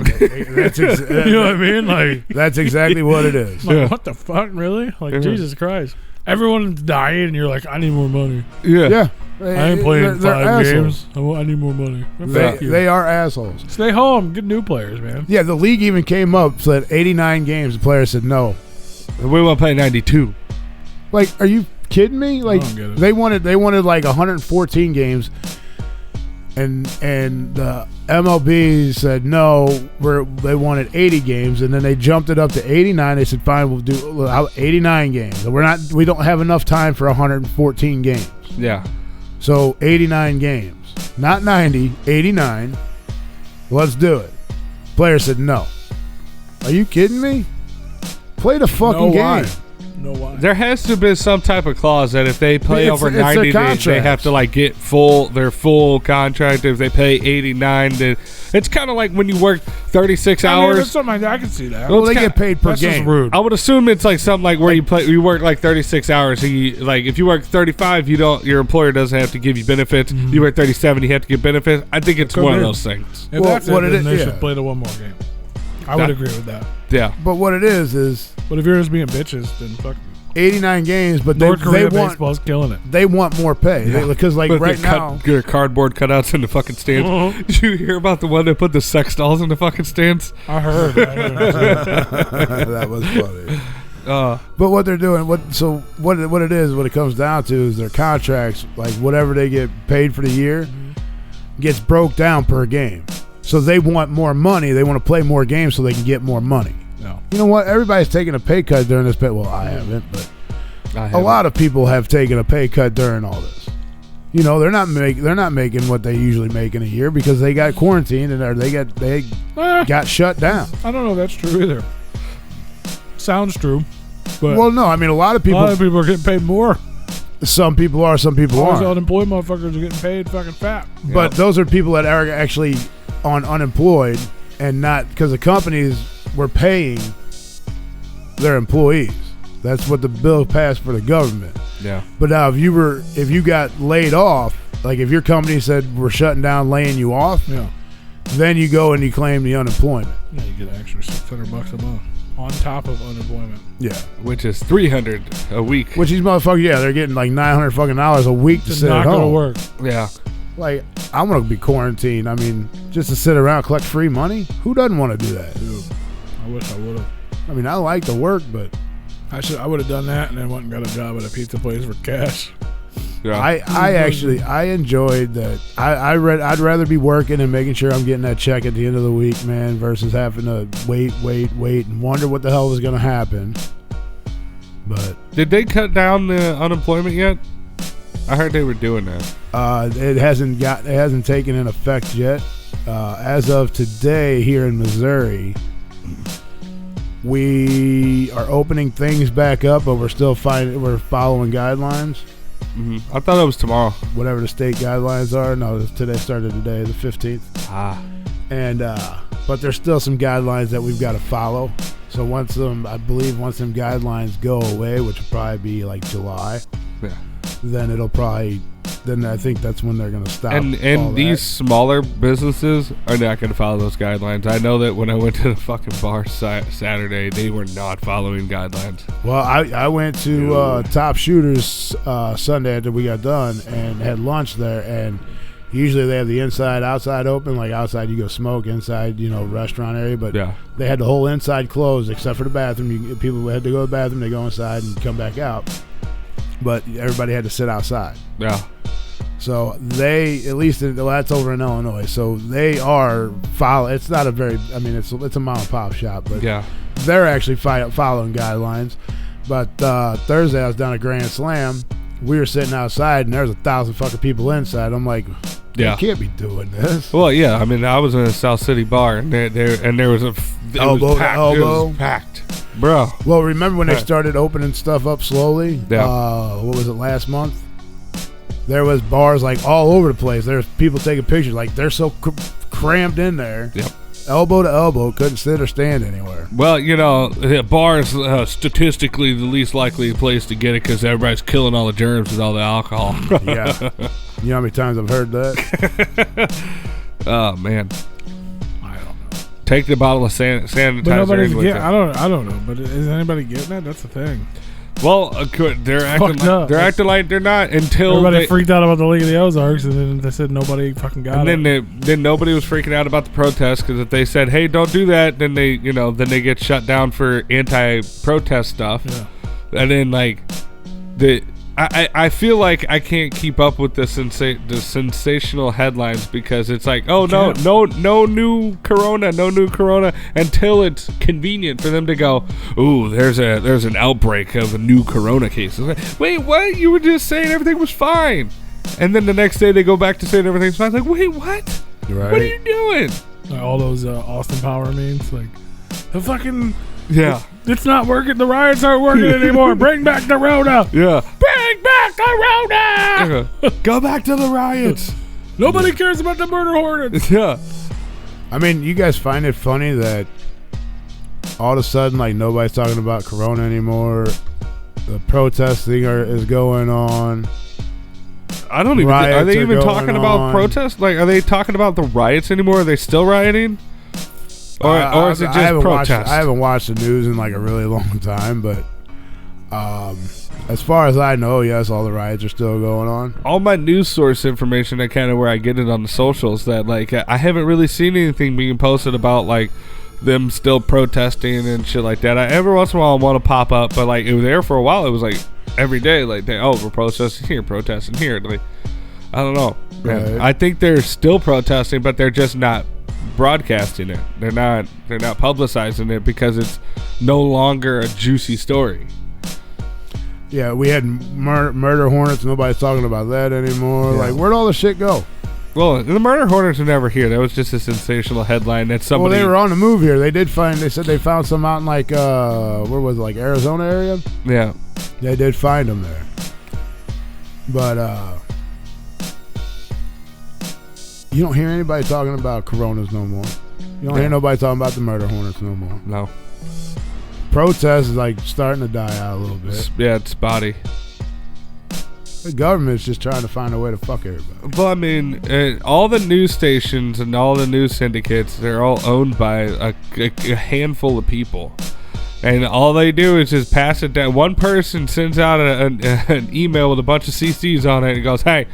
You know what I mean? Like, That's exactly what it is. like what the fuck, really? Like, Yeah. Jesus Christ. Everyone's dying, and you're like, I need more money. Yeah. Yeah, I ain't playing They're 5 assholes. games. I need more money. They, they are assholes. Stay home. Get new players, man. Yeah, the league even came up, said 89 games. The player said no. We want to play 92. Like, are you kidding me? Like, don't get it. they wanted like 114 games, and the MLB said no. They wanted 80 games, and then they jumped it up to 89. They said fine, we'll do 89 games. We don't have enough time for 114 games. Yeah. So 89 games, not 90, 89. Let's do it. Player said no. Are you kidding me? Play the fucking game. No why. There has to have been some type of clause that if they play over It's their 90, they contracts. have to like get their full contract. If they pay 89, then it's kind of like when you work 36 I mean, hours. that's something I can see that. Well, it's they kinda- get paid per That's just game. rude. I would assume it's like something like where you work like 36 hours. Like if you work 35, your employer doesn't have to give you benefits. You work 37, you have to get benefits. I think it's Could one of be. those things. If Well, that's what it, it then is- they yeah. should play the one more game. I would agree with that. Yeah. But what it is But if you're just being bitches, then fuck. 89 games, but North they Korea want baseball's killing it. they want more pay Yeah. because like But right they now. get their cardboard cutouts in the fucking stands. Did you hear about the one that put the sex dolls in the fucking stands? I heard. That was funny. But what they're doing, what it is, what it comes down to is their contracts, like whatever they get paid for the year, gets broke down per game. So they want more money. They want to play more games so they can get more money. No. You know what? Everybody's taking a pay cut during this. Well, I haven't, but a lot of people have taken a pay cut during all this. You know, they're not making what they usually make in a year because they got quarantined and they got shut down. I don't know if that's true either. Sounds true. But Well, no, I mean a lot of a people. lot of people are getting paid more. Some people are, some people All those aren't. unemployed motherfuckers are getting paid fucking fat. But those are people that are actually on unemployed and not because the companies were paying their employees. That's what the bill passed for the government. Yeah. But now if you got laid off, like if your company said we're shutting down, laying you off, Yeah. then you go and you claim the unemployment. Yeah, you get an extra $600 a month on top of unemployment. Yeah. Which is $300 a week. Which these motherfuckers, they're getting like $900 fucking dollars a week to It's sit not at going to home. work. Yeah. Like, I want to be quarantined. I mean, just to sit around collect free money? Who doesn't want to do that? Dude, I wish I would have. I mean, I like to work, but I would have done that and then went and got a job at a pizza place for cash. Yeah. I enjoyed that. I'd rather be working and making sure I'm getting that check at the end of the week, man, versus having to wait and wonder what the hell is going to happen. But Did they cut down the unemployment yet? I heard they were doing that. it hasn't taken in effect yet. As of today, here in Missouri, we are opening things back up, but we're following guidelines. I thought it was tomorrow. Whatever the state guidelines are. No, today started today, the 15th. And but there's still some guidelines that we've got to follow. So once them guidelines go away, which will probably be like July, Yeah. then I think that's when they're going to stop. all And these that. smaller businesses are not going to follow those guidelines. I know that when I went to the fucking bar Saturday, they were not following guidelines. Well, I went to Top Shooters Sunday after we got done and had lunch there, and usually they have the inside outside open. Like outside you go smoke, inside restaurant area, but Yeah. they had the whole inside closed except for the bathroom. People had to go to the bathroom, they go inside and come back out, but everybody had to sit outside. Yeah. So they, at least that's over in Illinois, so they are following. It's not a very, I mean, it's a mom and pop shop, but Yeah. they're actually following guidelines. But Thursday I was down at Grand Slam. We were sitting outside and there's 1,000 fucking people inside. I'm like, Yeah. you can't be doing this. Well, yeah. I mean, I was in a South City bar, and there was it Elbow was to packed. elbow. It was packed, bro. Well, remember when they started opening stuff up slowly? Yeah. What was it, last month? There was bars like all over the place. There's people taking pictures. Like they're so crammed in there. Yep. Elbow to elbow, couldn't sit or stand anywhere. Well, bars statistically the least likely place to get it because everybody's killing all the germs with all the alcohol. Yeah. You know how many times I've heard that? Oh man. I don't know. Take the bottle of sanitizer. But nobody's in with getting. you. I don't know. But is anybody getting it? That's the thing. Well, they're acting like they're not until everybody freaked out about the League of the Ozarks, and then they said nobody fucking got it. And then nobody was freaking out about the protests because if they said, "Hey, don't do that," then they get shut down for anti-protest stuff. Yeah. And then I feel like I can't keep up with the sensational headlines because it's like, oh no new corona until it's convenient for them to go, ooh, there's an outbreak of a new corona case. It's like, wait, what? You were just saying everything was fine, and then the next day they go back to saying everything's fine. Like, wait, what? Right. What are you doing? Like all those Austin Power memes, like the fucking it's not working. The riots aren't working anymore. Bring back the Rona. Yeah. Bring back the Rona. Go back to the riots. Nobody cares about the murder hornets. Yeah. I mean, you guys find it funny that all of a sudden, like, nobody's talking about Corona anymore. The protesting is going on. I don't even. Are they even talking about protests? Like, are they talking about the riots anymore? Are they still rioting? Or is it just protest? I haven't watched the news in like a really long time, but as far as I know, yes, all the riots are still going on. All my news source information, I kind of where I get it on the socials, that like I haven't really seen anything being posted about like them still protesting and shit like that. Every once in a while I want to pop up, but like it was there for a while. It was like every day, like we're protesting here. Like, I don't know. Right. I think they're still protesting, but they're just not broadcasting it. They're not publicizing it because it's no longer a juicy story. Yeah, we had murder hornets. Nobody's talking about that anymore. Yeah. Like, where'd all the shit go? Well, the murder hornets are never here. That was just a sensational headline that somebody. Well, they were on the move here. They said they found some out in like where was it, like Arizona area? Yeah, they did find them there. But you don't hear anybody talking about coronas no more. You don't hear nobody talking about the murder hornets no more. No. Protest is like starting to die out a little bit. Yeah, it's spotty. The government's just trying to find a way to fuck everybody. Well, I mean, all the news stations and all the news syndicates, they're all owned by a handful of people. And all they do is just pass it down. One person sends out an email with a bunch of CCs on it and goes, hey,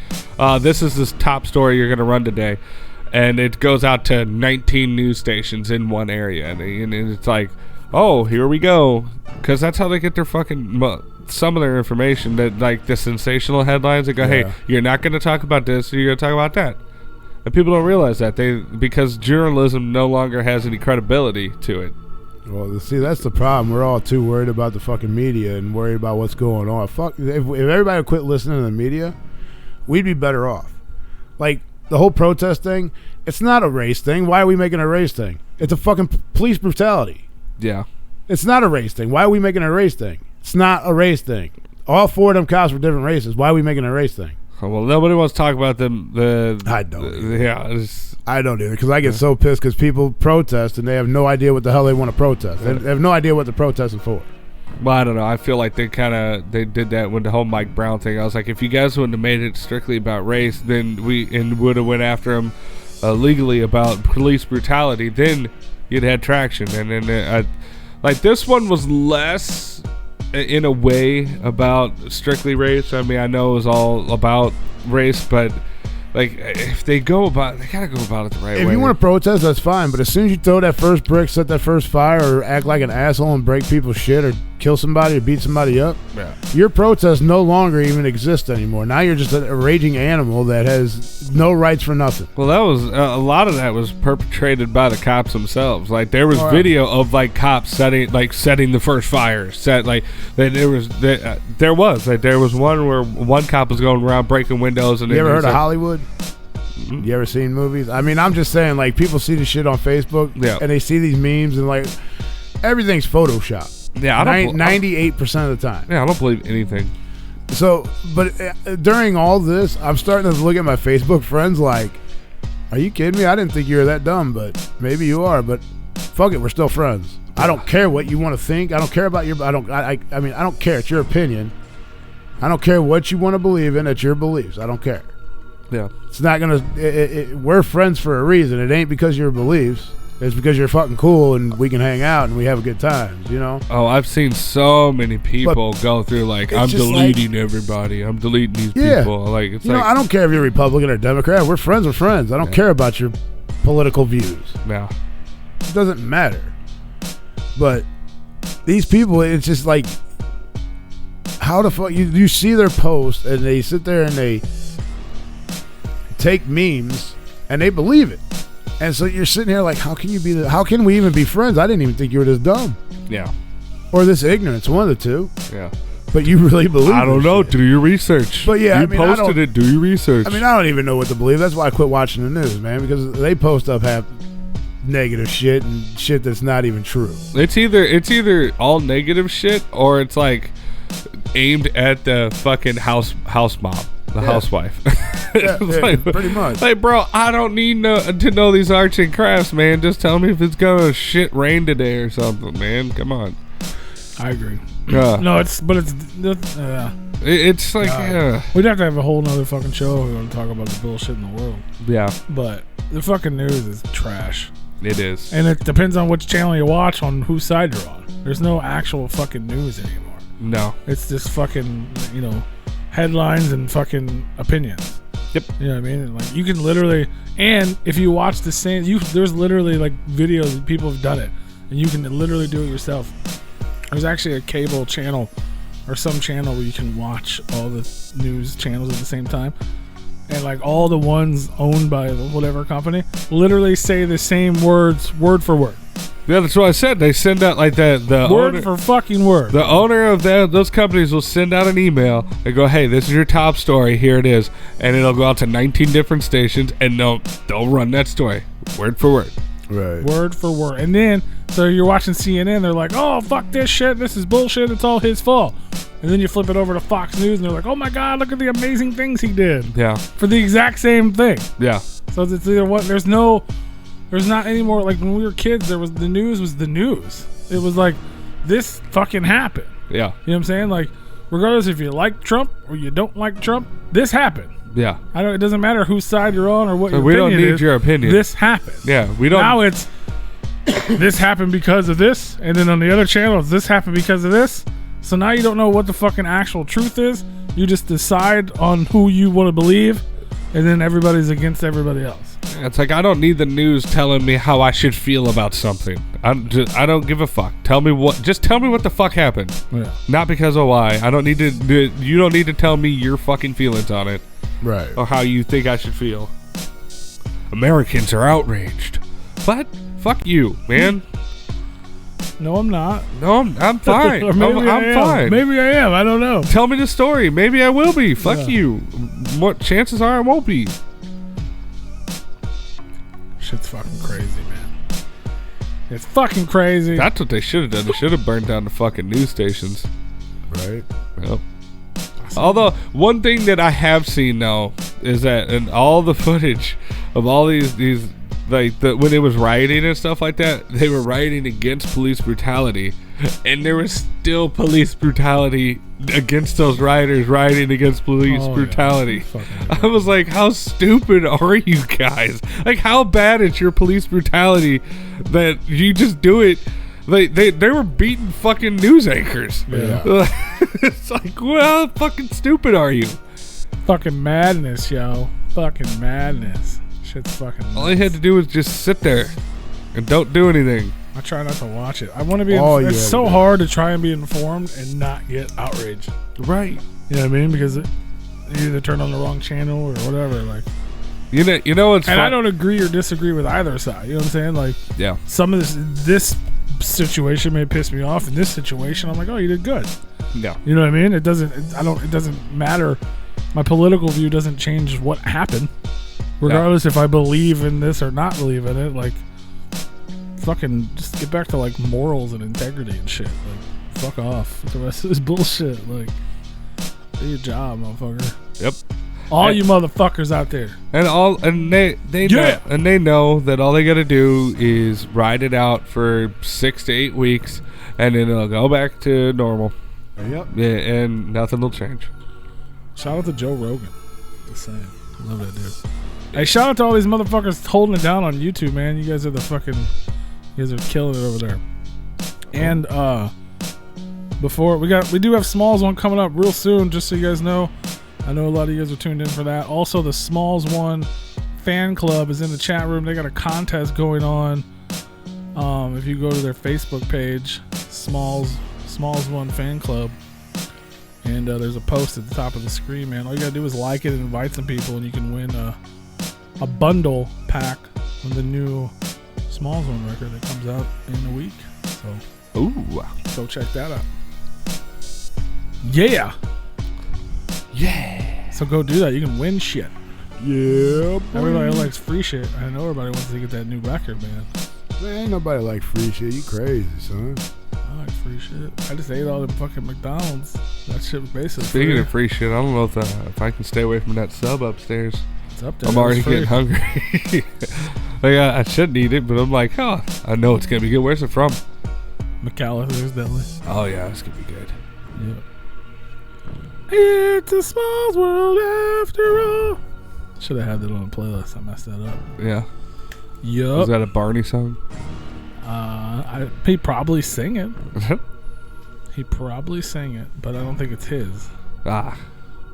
this is this top story you're going to run today. And it goes out to 19 news stations in one area. And it's like, oh, here we go. Because that's how they get their fucking, some of their information. That like the sensational headlines. They go, hey, you're not going to talk about this, you're going to talk about that. And people don't realize that. Because journalism no longer has any credibility to it. Well, see, that's the problem. We're all too worried about the fucking media and worried about what's going on. Fuck, if everybody would quit listening to the media, we'd be better off. Like, the whole protest thing, it's not a race thing. Why are we making a race thing? It's a fucking police brutality. Yeah. It's not a race thing. Why are we making a race thing? It's not a race thing. All four of them cops were different races. Why are we making a race thing? Well, nobody wants to talk about them. I don't. Yeah. I don't either, because I get so pissed because people protest and they have no idea what the hell they want to protest. They have no idea what the protest is for. Well, I don't know. I feel like they did that with the whole Mike Brown thing. I was like, if you guys wouldn't have made it strictly about race, then would have went after him legally about police brutality, then you'd had traction. And then like this one was less in a way about strictly race. I mean, I know it was all about race, but like if they gotta go about it the right way. If you want to protest, that's fine, but as soon as you throw that first brick, set that first fire, or act like an asshole and break people's shit, or kill somebody or beat somebody up, your protest no longer even exists anymore. Now you're just a raging animal that has no rights for nothing. Well, that was a lot of that was perpetrated by the cops themselves. Like there was video of like cops setting the first fire. There was one where one cop was going around breaking windows. And you ever heard of Hollywood? Mm-hmm. You ever seen movies? I mean, I'm just saying, like, people see this shit on Facebook, and they see these memes, and like everything's Photoshop. Yeah, 98% of the time. Yeah, I don't believe anything. So, but during all this, I'm starting to look at my Facebook friends like, are you kidding me? I didn't think you were that dumb, but maybe you are. But fuck it, we're still friends. I don't care what you want to think. I don't care about your. I mean, I don't care. It's your opinion. I don't care what you want to believe in. It's your beliefs. I don't care. Yeah, it's not gonna. We're friends for a reason. It ain't because of your beliefs. It's because you're fucking cool and we can hang out and we have a good time, you know? Oh, I've seen so many people go through like, I'm deleting everybody. I'm deleting these people. Like, it's I don't care if you're Republican or Democrat. We're friends. We're friends. I don't care about your political views. No. It doesn't matter. But these people, it's just like, how the fuck you see their post and they sit there and they take memes and they believe it. And so you're sitting here like, how can we even be friends? I didn't even think you were this dumb. Yeah. Or this ignorant. One of the two. Yeah. But you really believe I don't know. shit. Do your research. But yeah, you posted it. Do your research. I mean, I don't even know what to believe. That's why I quit watching the news, man, because they post up half negative shit and shit that's not even true. It's either all negative shit or it's like aimed at the fucking house mom. The housewife. Like, pretty much. Like, bro, I don't need to know these arts and crafts, man. Just tell me if it's gonna shit rain today or something, man. Come on. I agree. No, it's like we'd have to have a whole nother fucking show if we want to talk about the bullshit in the world. Yeah. But the fucking news is trash. It is. And it depends on which channel you watch on whose side you're on. There's no actual fucking news anymore. No. It's just fucking, headlines and fucking opinions. Yep. You know what I mean? And like you can literally, and if you watch the same, there's literally like videos that people have done it, and you can literally do it yourself. There's actually a cable channel or some channel where you can watch all the news channels at the same time, and like all the ones owned by whatever company literally say the same words word for word. Yeah, that's what I said. They send out like the word owner, for fucking word. The owner of those companies will send out an email and go, "Hey, this is your top story. Here it is," and it'll go out to 19 different stations, and they'll run that story word for word. Right. Word for word. And then, so you're watching CNN, they're like, oh, fuck this shit. This is bullshit. It's all his fault. And then you flip it over to Fox News, and they're like, oh my God, look at the amazing things he did. Yeah. For the exact same thing. Yeah. So it's either what, there's not anymore. Like when we were kids, the news was the news. It was like, this fucking happened. Yeah. You know what I'm saying? Like, regardless if you like Trump or you don't like Trump, this happened. Yeah. It doesn't matter whose side you're on or what your we opinion don't need is. your opinion. This happened. Yeah, we don't. Now it's this happened because of this, and then on the other channel, this happened because of this. So now you don't know what the fucking actual truth is. You just decide on who you want to believe, and then everybody's against everybody else. It's like I don't need the news telling me how I should feel about something. I don't give a fuck. Just tell me what the fuck happened. Yeah. Not because of why. I don't need to. You don't need to tell me your fucking feelings on it. Right. Or how you think I should feel. Americans are outraged. What? Fuck you, man. No, I'm not. No, I'm fine. Or maybe I'm fine. Maybe I am. I don't know. Tell me the story. Maybe I will be. Fuck you. What chances are I won't be? Shit's fucking crazy, man. It's fucking crazy. That's what they should have done. They should have burned down the fucking news stations. Right. Yep. Although one thing that I have seen now is that in all the footage of all these like when it was rioting and stuff like that, they were rioting against police brutality, and there was still police brutality against those rioters rioting against police brutality. Yeah. I was like, how stupid are you guys? Like, how bad is your police brutality that you just do it? They were beating fucking news anchors. Yeah. It's like, well, how fucking stupid are you? Fucking madness, yo. Fucking madness. Shit's fucking nuts. All they had to do was just sit there and don't do anything. I try not to watch it. I want to be. It's so hard to try and be informed and not get outraged. Right. You know what I mean? Because you either turn on the wrong channel or whatever. Like, you know what's and I don't agree or disagree with either side. You know what I'm saying? Like, yeah. Some of this situation may piss me off. In this situation, I'm like, oh, you did good. Yeah. You know what I mean? It doesn't matter. My political view doesn't change what happened, regardless if I believe in this or not believe in it. Like, fucking just get back to like morals and integrity and shit. Like, fuck off with the rest of this bullshit. Like, do your job, motherfucker. Yep. All you motherfuckers out there. And they know that all they got to do is ride it out for 6 to 8 weeks, and then it'll go back to normal. Yep. Yeah, and nothing will change. Shout out to Joe Rogan. Just saying. Love that dude. Hey, shout out to all these motherfuckers holding it down on YouTube, man. You guys are killing it over there. And before we do have SMALLZ one coming up real soon, just so you guys know. I know a lot of you guys are tuned in for that. Also, the SMALLZ one fan club is in the chat room. They got a contest going on. If you go to their Facebook page, SMALLZ one fan club, and there's a post at the top of the screen, man. All you gotta do is like it and invite some people, and you can win a bundle pack of the new SMALLZ one record that comes out in a week. So, Ooh. go check that out. Yeah. So go do that. You can win shit. Yeah, boy. Everybody likes free shit. I know everybody wants to get that new record, man. Man, ain't nobody like free shit. You crazy, son. I like free shit. I just ate all the fucking McDonald's. That shit was basically Speaking free. of free shit, I don't know if I can stay away from that sub upstairs. It's up there. I'm already getting hungry. Like I shouldn't eat it, but I'm like, oh, I know it's gonna be good. Where's it from? McAllister's Deli. Oh yeah, it's gonna be good. Yeah. It's a small world after all. Should have had that on the playlist. I messed that up. Yeah. Yup. Is that a Barney song? He probably sang it. He probably sang it, but I don't think it's his. Ah.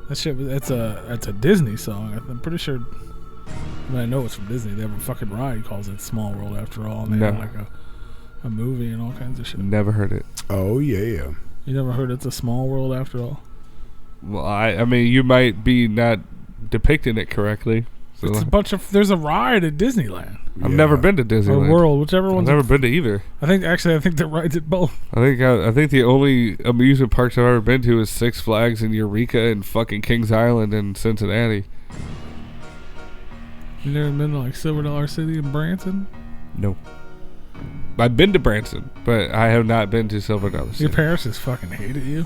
That shit. It's a Disney song. I'm pretty sure. I mean, I know it's from Disney. They have a fucking ride calls it Small World After All, and they have like a movie and all kinds of shit. Never heard it. Oh yeah. You never heard It's a Small World After All? Well, I mean, you might be not depicting it correctly. So It's a bunch of. There's a ride at Disneyland I've never been to Disneyland. or World, whichever I've one's. never been to either. I think the rides at both. I think the only amusement parks I've ever been to is Six Flags in Eureka and fucking Kings Island in Cincinnati. You never been to like Silver Dollar City in Branson? No. I've been to Branson, but I have not been to Silver Dollar City. Your parents just fucking hated you.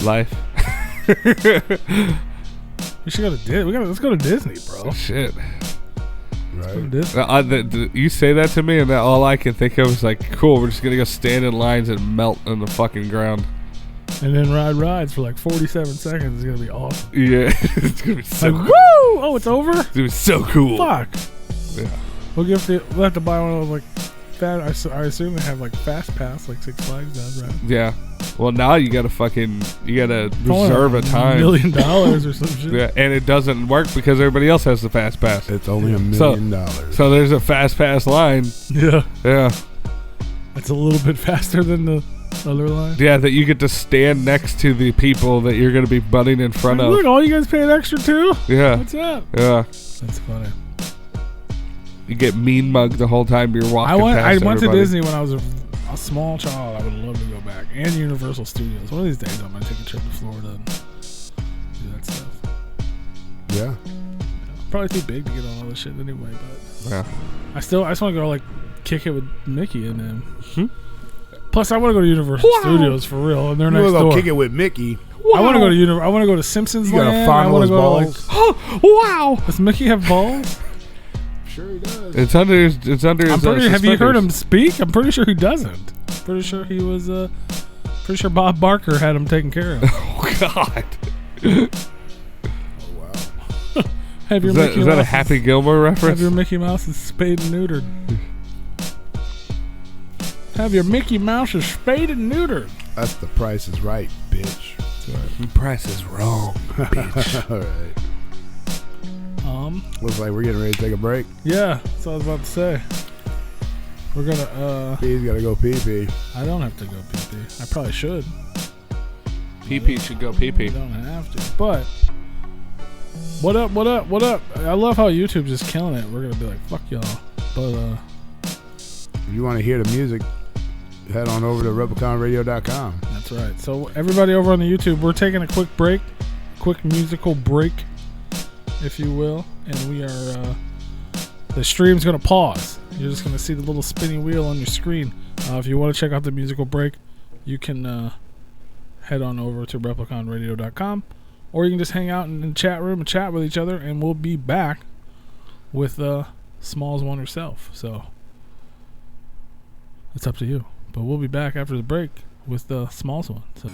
Life. We should go to let's go to Disney, bro. Shit. Right. Disney. You say that to me, and all I can think of is like, cool, we're just gonna go stand in lines and melt on the fucking ground. And then ride rides for like 47 seconds. It's gonna be awesome. Yeah, it's gonna be so. Like, Cool. woo! Oh, it's over. It's gonna be so cool. Fuck. Yeah. We'll have to buy one of those like fast. I assume they have like fast pass like Six Flags does, right? Yeah. Well, now you gotta reserve a time. $1 million or some shit. Yeah, and it doesn't work because everybody else has the fast pass. It's only $1 million. So there's a fast pass line. Yeah. Yeah. It's a little bit faster than the other line. Yeah, that you get to stand next to the people that you're gonna be butting in front of. Look, all you guys paying extra too? Yeah. What's up? Yeah. That's funny. You get mean mugged the whole time you're walking I past went to everybody. Disney when I was a small child. I would love to go back. And Universal Studios. One of these days I'm going to take a trip to Florida and do that stuff. Yeah. Probably too big to get on all this shit anyway, but Yeah. I just want to go like kick it with Mickey and them. Plus I want to go to Universal Studios for real, and they're You next want to door. go kick it with Mickey? I want to go to I want to go to Simpsons You gotta Land. I fondle want to his go to balls. like. Oh, wow! Does Mickey have balls? Sure he does. It's under his. Have you heard him speak? I'm pretty sure he doesn't. Pretty sure he was. Pretty sure Bob Barker had him taken care of. Oh God. Oh wow. Have your Is that a Happy Gilmore reference? Have your Mickey Mouse's spayed and neutered. Have your Mickey Mouse's spayed and neutered. That's the Price is Right, bitch. That's right. The price is wrong, bitch. All right. Looks like we're getting ready to take a break. Yeah, that's what I was about to say. We're gonna. He's got to go pee-pee. I don't have to go pee-pee. I probably should. PP should go PP. I don't have to. But what up? What up? What up? I love how YouTube's just killing it. We're gonna be like, fuck y'all. But If you want to hear the music, head on over to Repliconradio.com. that's right. So everybody over on the YouTube, we're taking a quick break, quick musical break, if you will, and we are. The stream's gonna pause. You're just gonna see the little spinning wheel on your screen. If you want to check out the musical break, you can head on over to Repliconradio.com, or you can just hang out in the chat room and chat with each other, and we'll be back with SMALLZ one herself. So it's up to you. But we'll be back after the break with the SMALLZ one. So.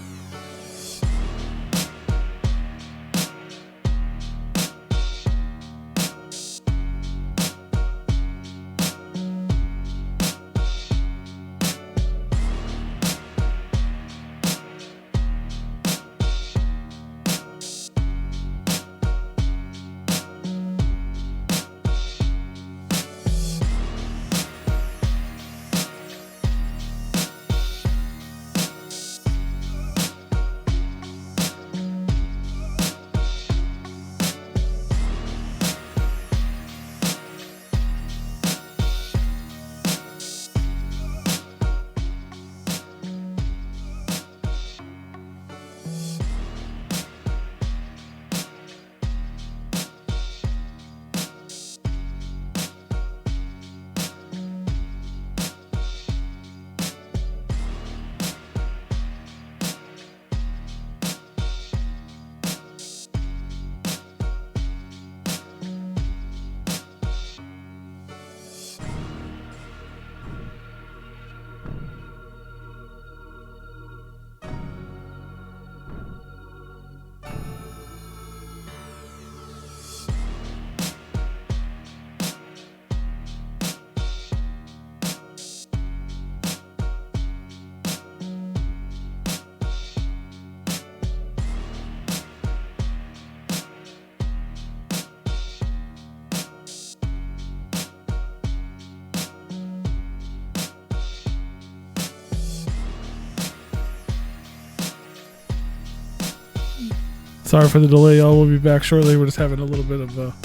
Sorry for the delay, y'all. We'll be back shortly. We're just having a little bit of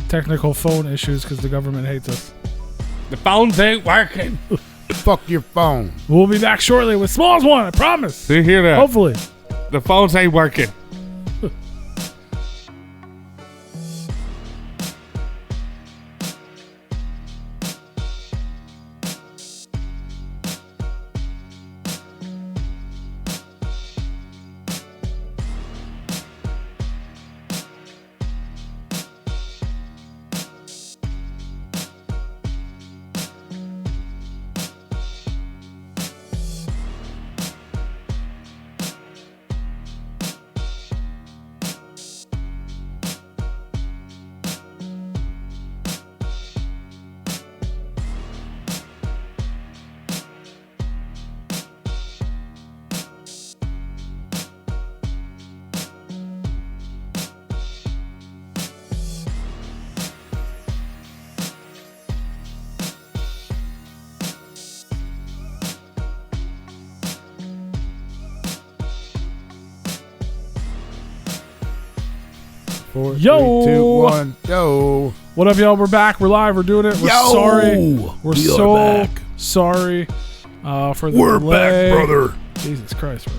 technical phone issues because the government hates us. The phones ain't working. Fuck your phone. We'll be back shortly with SMALLZ one, I promise. Do you hear that? Hopefully. The phones ain't working. Four, Yo! 3, 2, 1. Yo! What up, y'all? We're back. We're live. We're doing it. We're Yo! sorry. We're We are so back. sorry for the We're delay. back, brother. Jesus Christ, bro.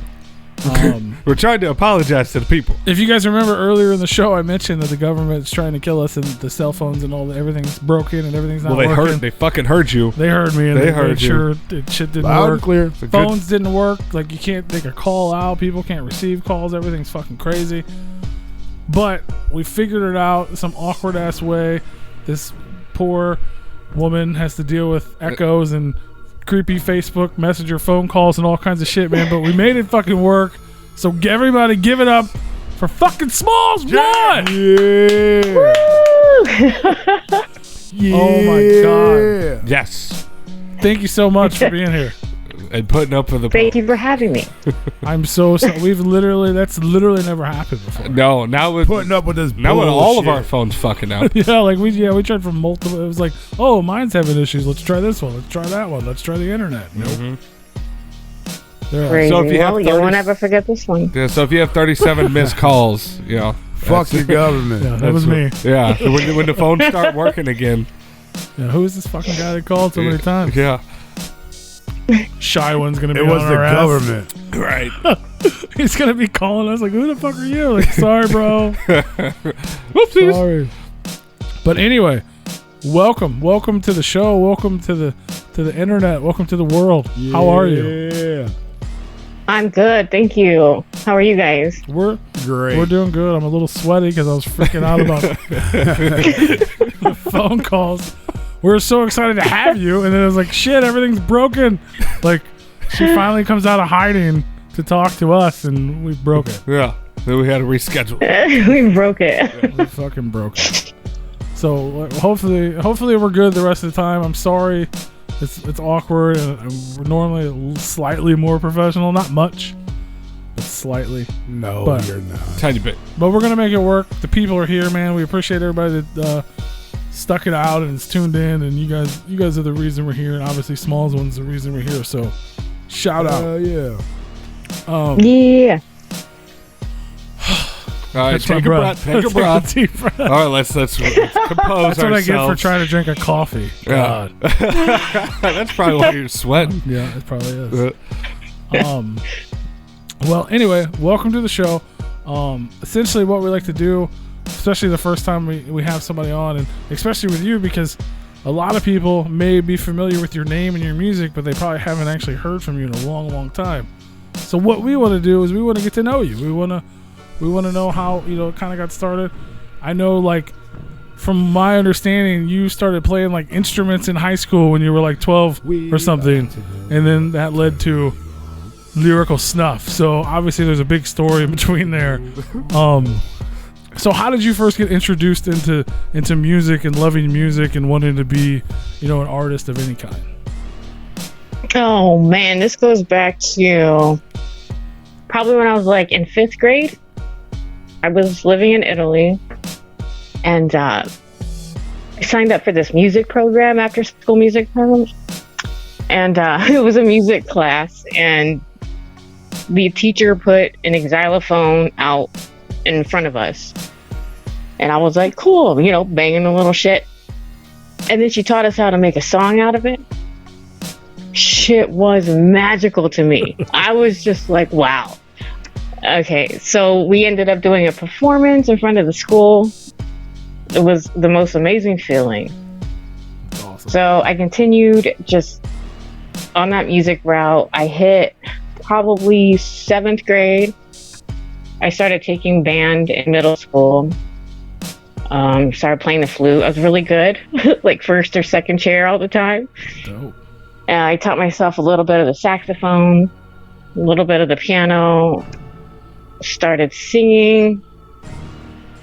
We're trying to apologize to the people. If you guys remember earlier in the show, I mentioned that the government's trying to kill us and the cell phones and all everything's broken and everything's not Well, they working. They fucking heard you. They heard me and They they heard made you. sure that shit didn't Loud and work. clear. Phones didn't work. Like you can't make a call out. People can't receive calls. Everything's fucking crazy. But we figured it out some awkward ass way. This poor woman has to deal with echoes and creepy Facebook Messenger phone calls and all kinds of shit, man. But we made it fucking work. So everybody give it up for fucking SMALLZ one. Yeah. Oh my god. Yes. Thank you so much for being here. And putting up with the Thank you for having me. I'm so sorry. That's literally never happened before. No, now with Putting up with this now with all of bullshit. our phones fucking out. Yeah, like we tried from multiple. It was like, oh, mine's having issues. Let's try this one. Let's try that one. Let's try the internet. Nope. There are- Crazy. So if you have well, you 30 won't ever forget this one. Yeah, so if you have 37 missed calls, you know, Fuck the government. Yeah, that was me. yeah. When the phones start working again. Yeah, who is this fucking guy that called so many times? Yeah. Shy one's gonna be It was on the our ass. government. Right. He's gonna be calling us like, who the fuck are you? Like, sorry, bro. Whoopsies. Sorry. But anyway, welcome to the show. Welcome to the internet. Welcome to the world. How are you? Yeah. I'm good, thank you. How are you guys? We're Great. doing good. I'm a little sweaty because I was freaking out about the phone calls. We were so excited to have you, and then it was like, shit, everything's broken. Like, she finally comes out of hiding to talk to us, and we broke it. Yeah. Then we had to reschedule. We broke it. We fucking broke it. So hopefully we're good the rest of the time. I'm sorry. It's awkward, and we're normally slightly more professional. Not much, but slightly. No, But- you're not. Tiny bit. But we're gonna make it work. The people are here, man. We appreciate everybody that stuck it out and is tuned in. And you guys are the reason we're here. And obviously, SMALLZ one's the reason we're here. So, shout out. Yeah. Yeah. All right, That's my take a breath. Take a Let's breath. deep breath. All right, let's compose That's ourselves. what I get for trying to drink a coffee. Yeah. God. That's probably why you're sweating. Yeah, it probably is. Well, anyway, welcome to the show. Essentially, what we like to do, especially the first time we have somebody on, and especially with you, because a lot of people may be familiar with your name and your music, but they probably haven't actually heard from you in a long, long time. So what we want to do is we want to get to know you. We want to know how it kind of got started. I know, like, from my understanding, you started playing like instruments in high school when you were like 12 or something, and then that led to lyrical snuff. So obviously there's a big story in between there. So how did you first get introduced into music and loving music and wanting to be, an artist of any kind? Oh man, this goes back to probably when I was like in 5th grade. I was living in Italy, and I signed up for this music program, after school music program, and it was a music class, and the teacher put an xylophone out in front of us. And I was like, cool, banging a little shit. And then she taught us how to make a song out of it. Shit was magical to me. I was just like, wow. Okay, so we ended up doing a performance in front of the school. It was the most amazing feeling. Awesome. So I continued just on that music route. I hit probably 7th grade. I started taking band in middle school. Started playing the flute. I was really good, like first or second chair all the time. Dope. And I taught myself a little bit of the saxophone, a little bit of the piano, started singing,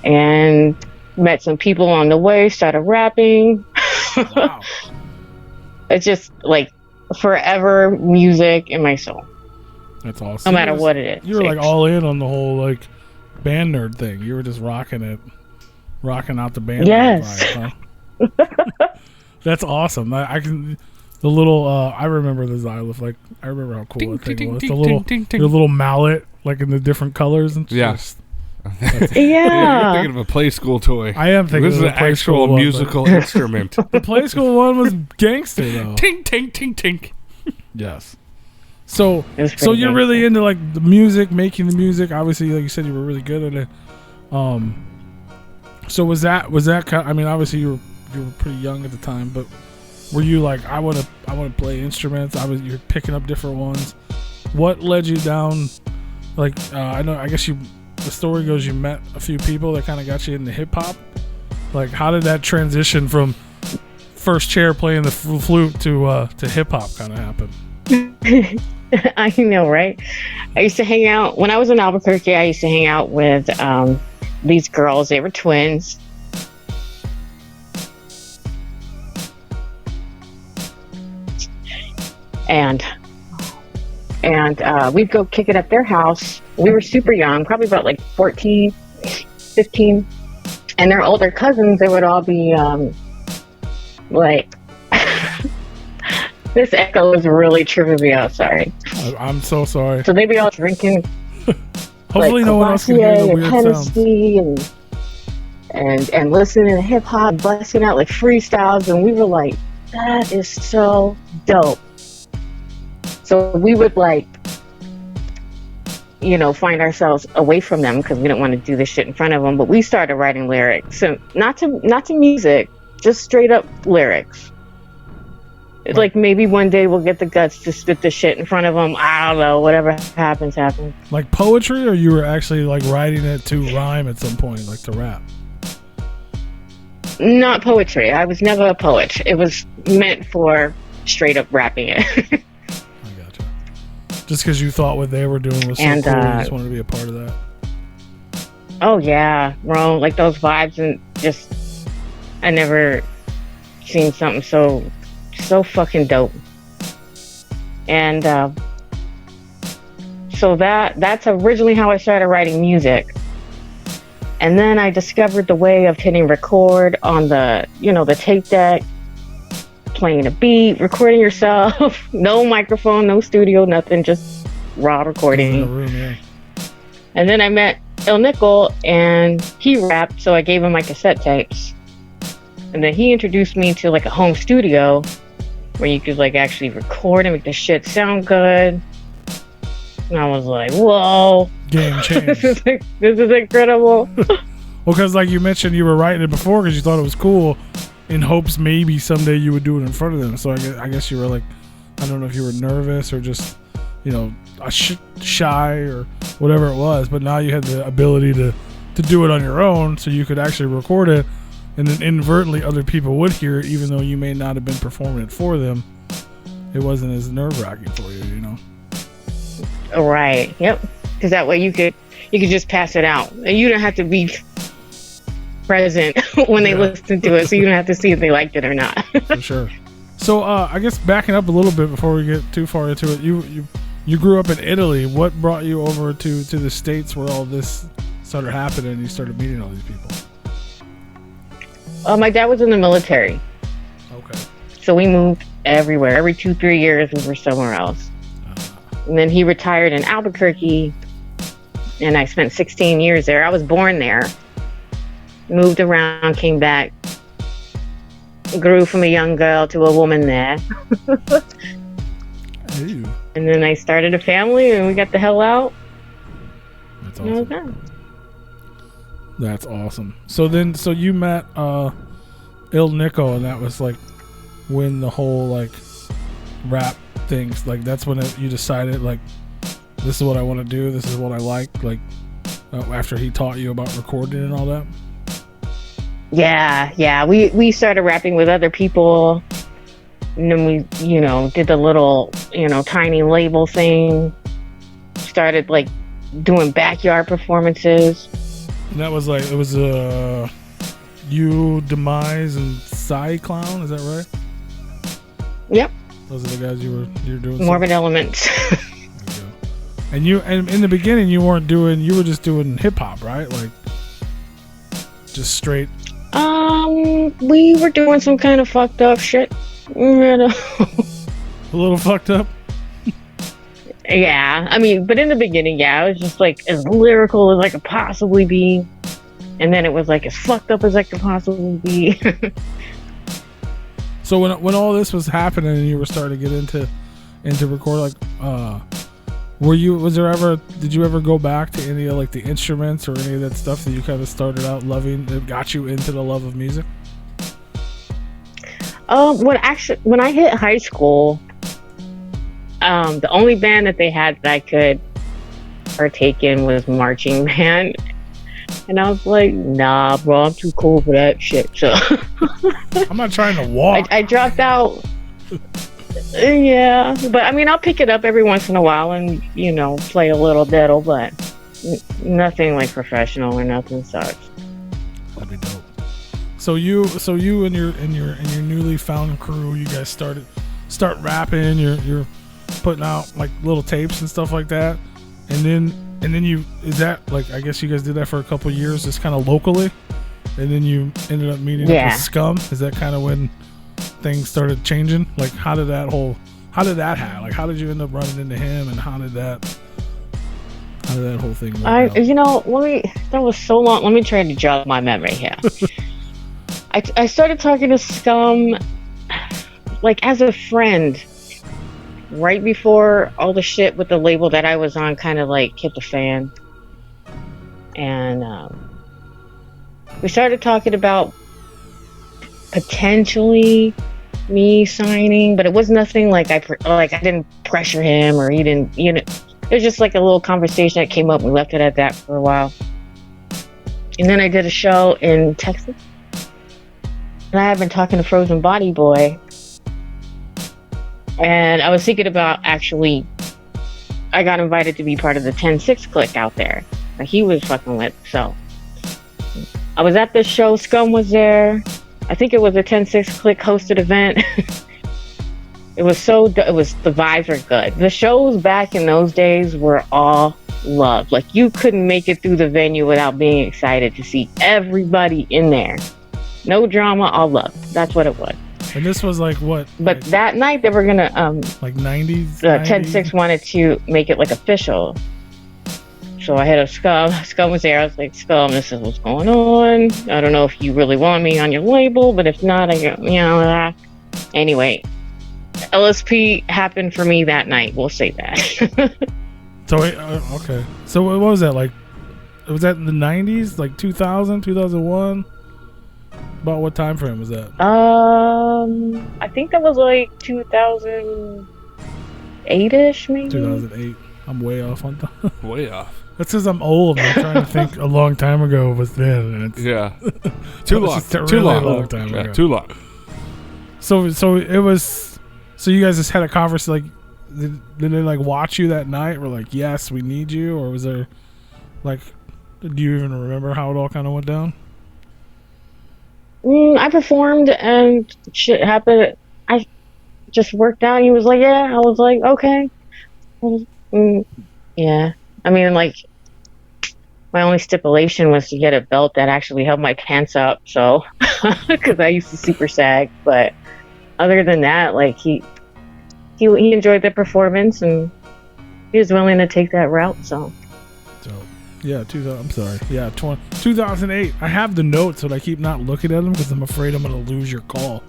and met some people on the way, started rapping. Wow. It's just like forever music in my soul. That's awesome. No matter what it is. You were like all in on the whole like band nerd thing. You were just rocking out the band. Yes. Vibe, huh? That's awesome. I can. The little, I remember the xylophone. Like, I remember how cool that thing was. Your little mallet, like in the different colors and Yes. Yeah. You're thinking of a play school toy. I am thinking this of is the an play school actual one, musical instrument. The play school one was gangster though. Tink, tink, tink, tink. Yes. So It was you're pretty really into like the music, making the music. Obviously, like you said, you were really good at it. So was that kind? I mean, obviously you were pretty young at the time, but were you like, I want to play instruments? You're picking up different ones. What led you down? Like, I guess the story goes you met a few people that kind of got you into hip hop. Like, how did that transition from first chair playing the flute to hip hop kind of happen? I know, right? I used to hang out when I was in Albuquerque. I used to hang out with these girls. They were twins. And we'd go kick it at their house. We were super young, probably about like 14, 15. And their older cousins, they would all be like... This echo is really tripping me out, sorry. I'm so sorry. So they'd be all drinking... Hopefully like no one else can hear the and weird Hennessy sounds. and listening to hip hop, busting out like freestyles, and we were like, that is so dope. So we would like, find ourselves away from them because we didn't want to do this shit in front of them. But we started writing lyrics, so not to music, just straight up lyrics. It's like maybe one day we'll get the guts to spit the shit in front of them. I don't know. Whatever happens. Like poetry, or you were actually like writing it to rhyme at some point, like to rap? Not poetry. I was never a poet. It was meant for straight up rapping it. I gotcha. Just because you thought what they were doing was so cool, you just wanted to be a part of that. Oh yeah, bro. Like those vibes, and just I never seen something so fucking dope. And so that's originally how I started writing music. And then I discovered the way of hitting record on the tape deck, playing a beat, recording yourself. No microphone, no studio, nothing, just raw recording. In the room, yeah. And then I met Il Nickel, and he rapped, so I gave him my cassette tapes. And then he introduced me to like a home studio where you could like actually record and make the shit sound good. And I was like, whoa. Game changed. This is incredible. Well, because like you mentioned, you were writing it before because you thought it was cool in hopes maybe someday you would do it in front of them. So I guess you were like, I don't know if you were nervous or just, shy or whatever it was. But now you had the ability to do it on your own, so you could actually record it. And then inadvertently other people would hear it, even though you may not have been performing it for them. It wasn't as nerve-wracking for you, Right. Yep. Because that way you could just pass it out. And you don't have to be present when they listen to it, so you don't have to see if they liked it or not. For sure. So I guess backing up a little bit before we get too far into it, you grew up in Italy. What brought you over to the States where all this started happening and you started meeting all these people? My dad was in the military. Okay. So we moved everywhere. Every 2-3 years we were somewhere else. And then he retired in Albuquerque. and I spent 16 years there. I was born there, moved around, came back, grew from a young girl to a woman there. Ew. And then I started a family, and we got the hell out. That's And awesome. okay. That's awesome. So you met Il Nico, and that was like when the whole like rap things, like that's when you decided like this is what I want to do, this is what I like after he taught you about recording and all that. Yeah. We started rapping with other people, and then we, did the little, tiny label thing. Started like doing backyard performances. And that was like, it was you, Demise, and Psy Clown, is that right? Yep. Those are the guys you were doing. Morbid Elements. And and in the beginning you were just doing hip hop, right? Like just straight. We were doing some kind of fucked up shit. A little fucked up. Yeah, I mean, but in the beginning, yeah, it was just like as lyrical as I could possibly be, and then it was like as fucked up as I could possibly be. So when all this was happening and you were starting to get into record, like, did you ever go back to any of like the instruments or any of that stuff that you kind of started out loving that got you into the love of music? When I hit high school, the only band that they had that I could partake in was marching band. And I was like, nah, bro, I'm too cool for that shit. So I'm not trying to walk. I dropped out. Yeah, but I mean, I'll pick it up every once in a while and, play a little diddle, but nothing like professional or nothing such. That'd be dope. So you and your newly found crew, you guys start rapping, you're putting out like little tapes and stuff like that, and then is that like, I guess you guys did that for a couple years just kind of locally, and then you ended up meeting up with Scum. Is that kind of when things started changing? Like how did that happen? Like how did you end up running into him, and how did that whole thing work out? That was so long. Let me try to jog my memory here. I started talking to Scum like as a friend right before all the shit with the label that I was on kind of like hit the fan. And we started talking about potentially me signing, but it was nothing like I didn't pressure him or he didn't, it was just like a little conversation that came up. We left it at that for a while. And then I did a show in Texas. And I had been talking to Frozen Body Boy. And I was thinking about I got invited to be part of the 10-6 clique out there. He was fucking lit. So I was at this show. Scum was there. I think it was a 10-6 clique hosted event. The vibes were good. The shows back in those days were all love. Like you couldn't make it through the venue without being excited to see everybody in there. No drama, all love. That's what it was. And this was like what? But like, that night they were gonna like 90s. 10-6 wanted to make it like official. So I had a Scum. Scum was there. I was like, Scum, this is what's going on. I don't know if you really want me on your label, but if not, Anyway, LSP happened for me that night. We'll say that. So okay. So what was that like? Was that in the 90s, like 2000, 2001? About what time frame was that? I think that was like 2008-ish, maybe. 2008. I'm way off on time. Way off. That's because I'm old. I'm trying to think a long time ago was then. And it's, Yeah. Too long. Long time ago. Too long. So it was. So you guys just had a conversation. Like, did they like watch you that night? We're like, yes, we need you, or was there like? Do you even remember how it all kind of went down? I performed and shit happened. I just worked out. He was like, yeah. I was like, okay. Yeah. I mean, like, my only stipulation was to get a belt that actually held my pants up. So, because I used to super sag. But other than that, like, he enjoyed the performance and he was willing to take that route. So. Yeah, 2000. I'm sorry. Yeah, 2008. I have the notes, but I keep not looking at them because I'm afraid I'm gonna lose your call.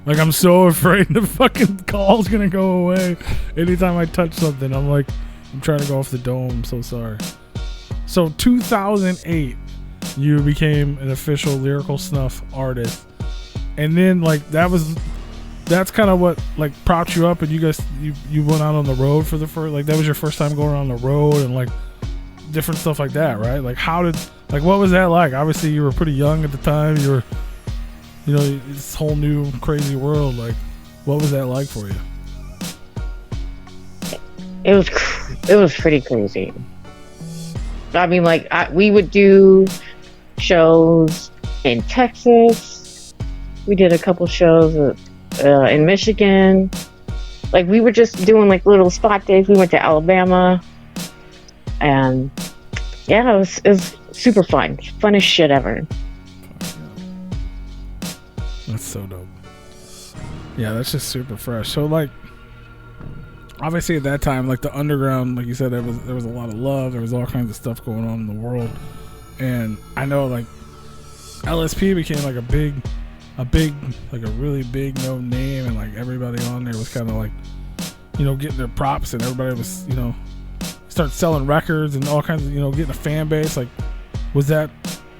Like, I'm so afraid the fucking call's gonna go away anytime I touch something. I'm like, I'm trying to go off the dome. I'm so sorry. So 2008, you became an official Lyrical Snuff artist, and then like that's kind of what like propped you up, and you guys you went out on the road for the first, like that was your first time going on the road and like different stuff like that, right? Like what was that like? Obviously you were pretty young at the time. You were, this whole new crazy world. Like, what was that like for you? It was pretty crazy. I mean, like we would do shows in Texas. We did a couple shows in Michigan. Like, we were just doing like little spot days. We went to Alabama, and yeah, it was super fun. Funnest shit ever. That's so dope. Yeah, that's just super fresh. So like, obviously at that time, like the underground, like you said, there was a lot of love. There was all kinds of stuff going on in the world, and I know like LSP became like a really big known name, and like everybody on there was kind of like, getting their props, and everybody was, start selling records and all kinds of, getting a fan base. Like, was that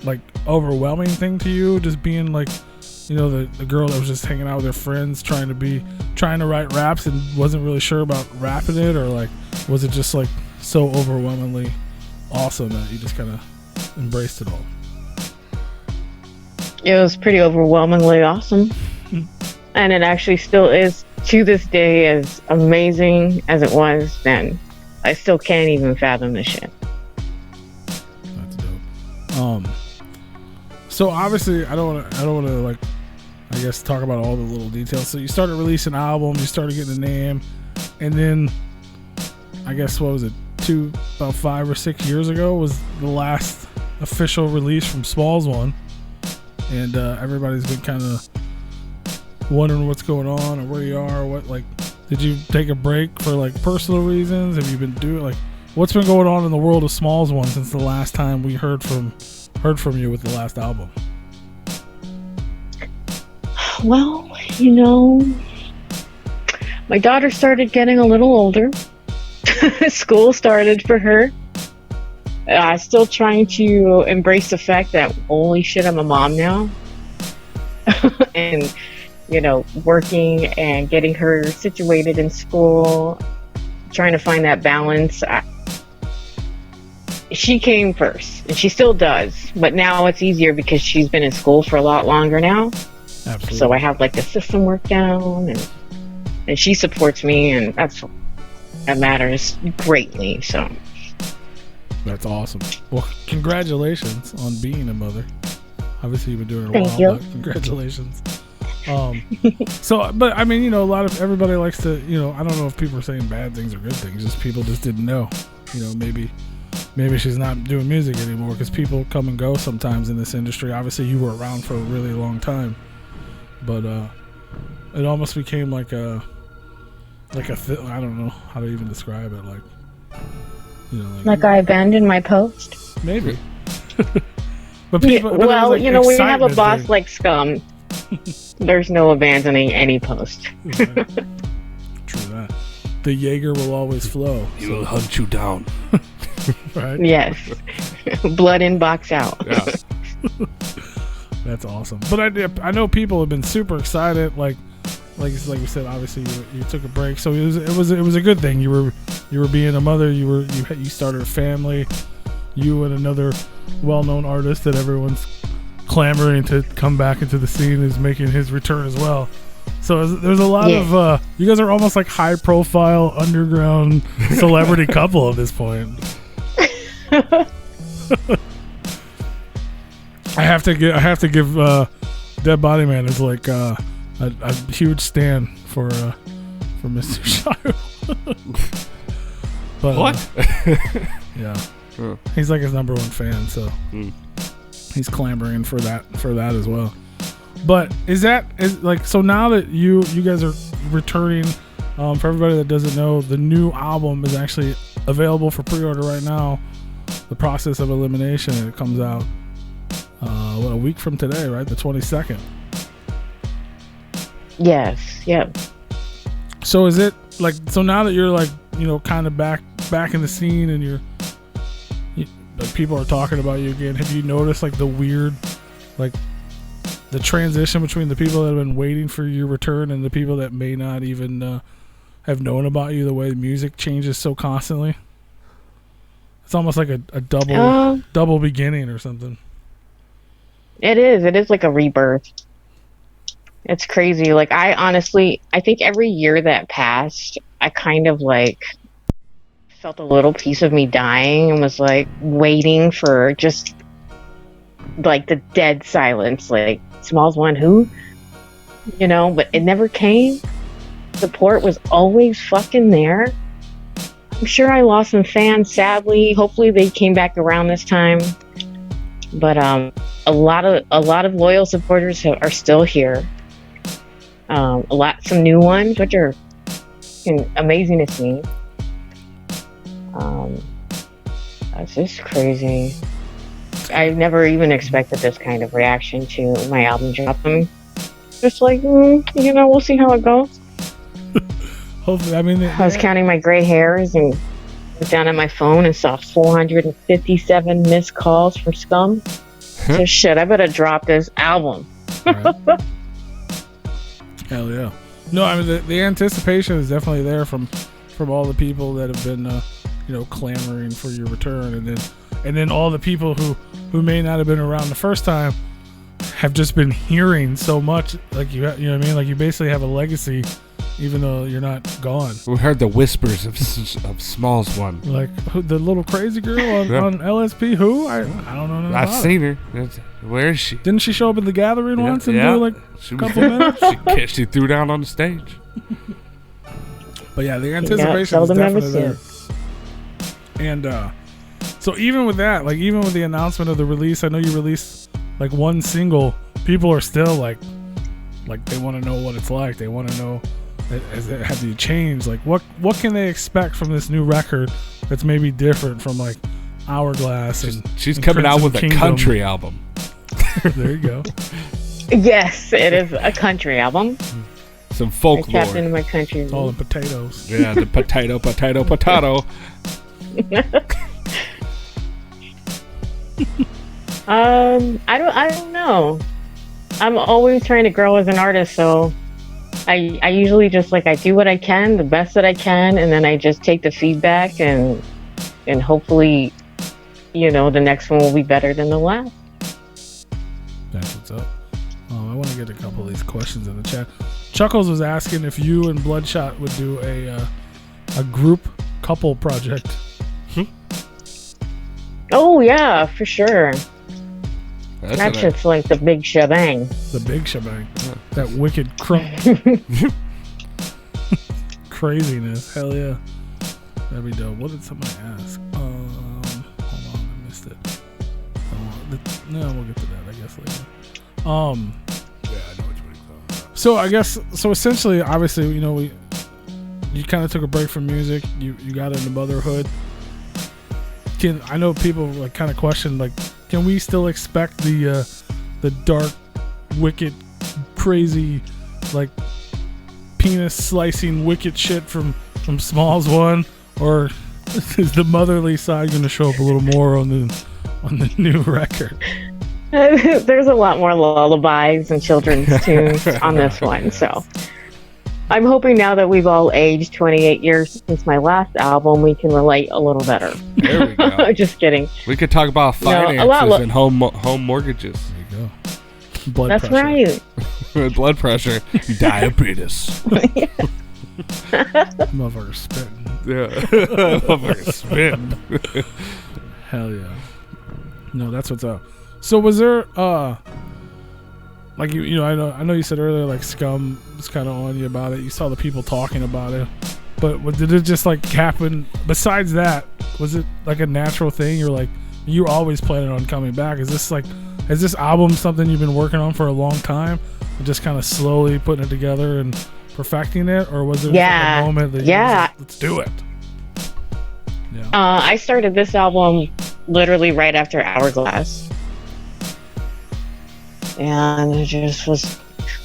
like overwhelming thing to you, just being like, the girl that was just hanging out with her friends trying to write raps and wasn't really sure about rapping it, or like was it just like so overwhelmingly awesome that you just kind of embraced it all? It was pretty overwhelmingly awesome. And it actually still is to this day, as amazing as it was then. I still can't even fathom the shit. That's dope. So obviously I don't want to like, I guess, talk about all the little details. So you started releasing albums, you started getting a name, and then I guess, what was it, about 5 or 6 years ago was the last official release from SMALLZ one. And everybody's been kind of wondering what's going on or where you are. What, like, did you take a break for like personal reasons? Have you been doing, like, what's been going on in the world of SMALLZ one since the last time we heard from you with the last album? Well, my daughter started getting a little older. School started for her. Still trying to embrace the fact that, holy shit, I'm a mom now. And, working and getting her situated in school, trying to find that balance. She came first, and she still does, but now it's easier because she's been in school for a lot longer now. Absolutely. So I have like the system worked down, and she supports me, and that matters greatly. So that's awesome. Well, congratulations on being a mother. Obviously you've been doing it a Thank while, you. but congratulations. So, but I mean, everybody likes to, I don't know if people are saying bad things or good things, just people just didn't know, maybe she's not doing music anymore, because people come and go sometimes in this industry. Obviously you were around for a really long time, but it almost became like I don't know how to even describe it, like I abandoned my post. maybe. But people, Yeah, but well, like when you have a excitement boss there. like Scum, there's no abandoning any post. True that. The Jaeger will always flow. He will hunt you down. Right? Yes. Blood in, box out. Yeah. That's awesome. But I know people have been super excited. Like we said, obviously you took a break, so it was a good thing. You were being a mother. You started a family. You and another well-known artist that everyone's clamoring to come back into the scene is making his return as well. So there's a lot of you guys are almost like high-profile underground celebrity couple at this point. I have to give Dead Body Man is like a huge stand for Mr. Shire. But What? yeah. Huh. He's like his number one fan, so he's clamoring for that as well. But is like, so now that you guys are returning, for everybody that doesn't know, the new album is actually available for pre-order right now. The Process of Elimination, and it comes out a week from today, right? The 22nd. Yes. Yep. So is it like, so now that you're like, you know, kind of back in the scene, and like people are talking about you again, have you noticed like the weird, like the transition between the people that have been waiting for your return and the people that may not even have known about you, the way music changes so constantly? It's almost like a double beginning or something. It is like a rebirth. It's crazy. Like, I think every year that passed, I kind of like felt a little piece of me dying and was like waiting for just like the dead silence. Like, SMALLZ won who? You know, but it never came. Support was always fucking there. I'm sure I lost some fans, sadly. Hopefully they came back around this time. But a lot of loyal supporters are still here. Some new ones, which are amazing to see. That's just crazy. I never even expected this kind of reaction to my album dropping. Just like, you know, we'll see how it goes. Hopefully, I mean, I was counting my gray hairs and went down on my phone and saw 457 missed calls from Scum. So shit, I better drop this album. Right. Hell yeah! No, I mean the anticipation is definitely there from all the people that have been, you know, clamoring for your return, and then all the people who may not have been around the first time have just been hearing so much. Like you know what I mean? Like you basically have a legacy, even though you're not gone. We heard the whispers of SMALLZ one. Like the little crazy girl on LSP. Who? I don't know. Nothing I've about seen her. Where is she? Didn't she show up at the gathering once and do like a couple minutes? She threw down on the stage. But yeah, the anticipation is definitely there. And so even with that, like even with the announcement of the release, I know you released like one single. People are still like they want to know what it's like. They want to know, have you changed? Like what can they expect from this new record that's maybe different from like Hourglass? She's and coming Crimson out with Kingdom. a country album. There you go. Yes, it is a country album. Some folklore. I tapped into my country. It's all the potatoes. Yeah, the potato. I don't know. I'm always trying to grow as an artist, so I usually just like I do what I can, the best that I can, and then I just take the feedback and hopefully, you know, the next one will be better than the last. That's what's up. I want to get a couple of these questions in the chat. Chuckles was asking if you and Bloodshot would do a group couple project. Oh yeah, for sure. That's just like the big shebang. The big shebang. Yeah. That wicked crunk. Craziness. Hell yeah. That'd be dope. What did somebody ask? Hold on, I missed it. No, we'll get to that, I guess, later. Yeah, I know what you're talking about. So I guess, so essentially, obviously, you know, you kind of took a break from music. You got into motherhood. I know people like kind of question, like, can we still expect the dark, wicked, crazy, like penis slicing wicked shit from SMALLZ one, or is the motherly side going to show up a little more on the new record? There's a lot more lullabies and children's tunes on this one, so I'm hoping now that we've all aged 28 years since my last album, we can relate a little better. There we go. Just kidding. We could talk about finances and home mortgages. There you go. Blood That's pressure. right. Blood pressure. Diabetes. Motherfucker spitting. Yeah. Motherfucker spitting. Hell yeah. No, that's what's up. So was there like you know, I know you said earlier like Scum was kind of on you about it. You saw the people talking about it, but did it just like happen? Besides that, was it like a natural thing? You're like, you always planning on coming back. Is this album something you've been working on for a long time, and just kind of slowly putting it together and perfecting it, or was it like a moment that you were like, let's do it? Yeah. I started this album literally right after Hourglass. And it just was,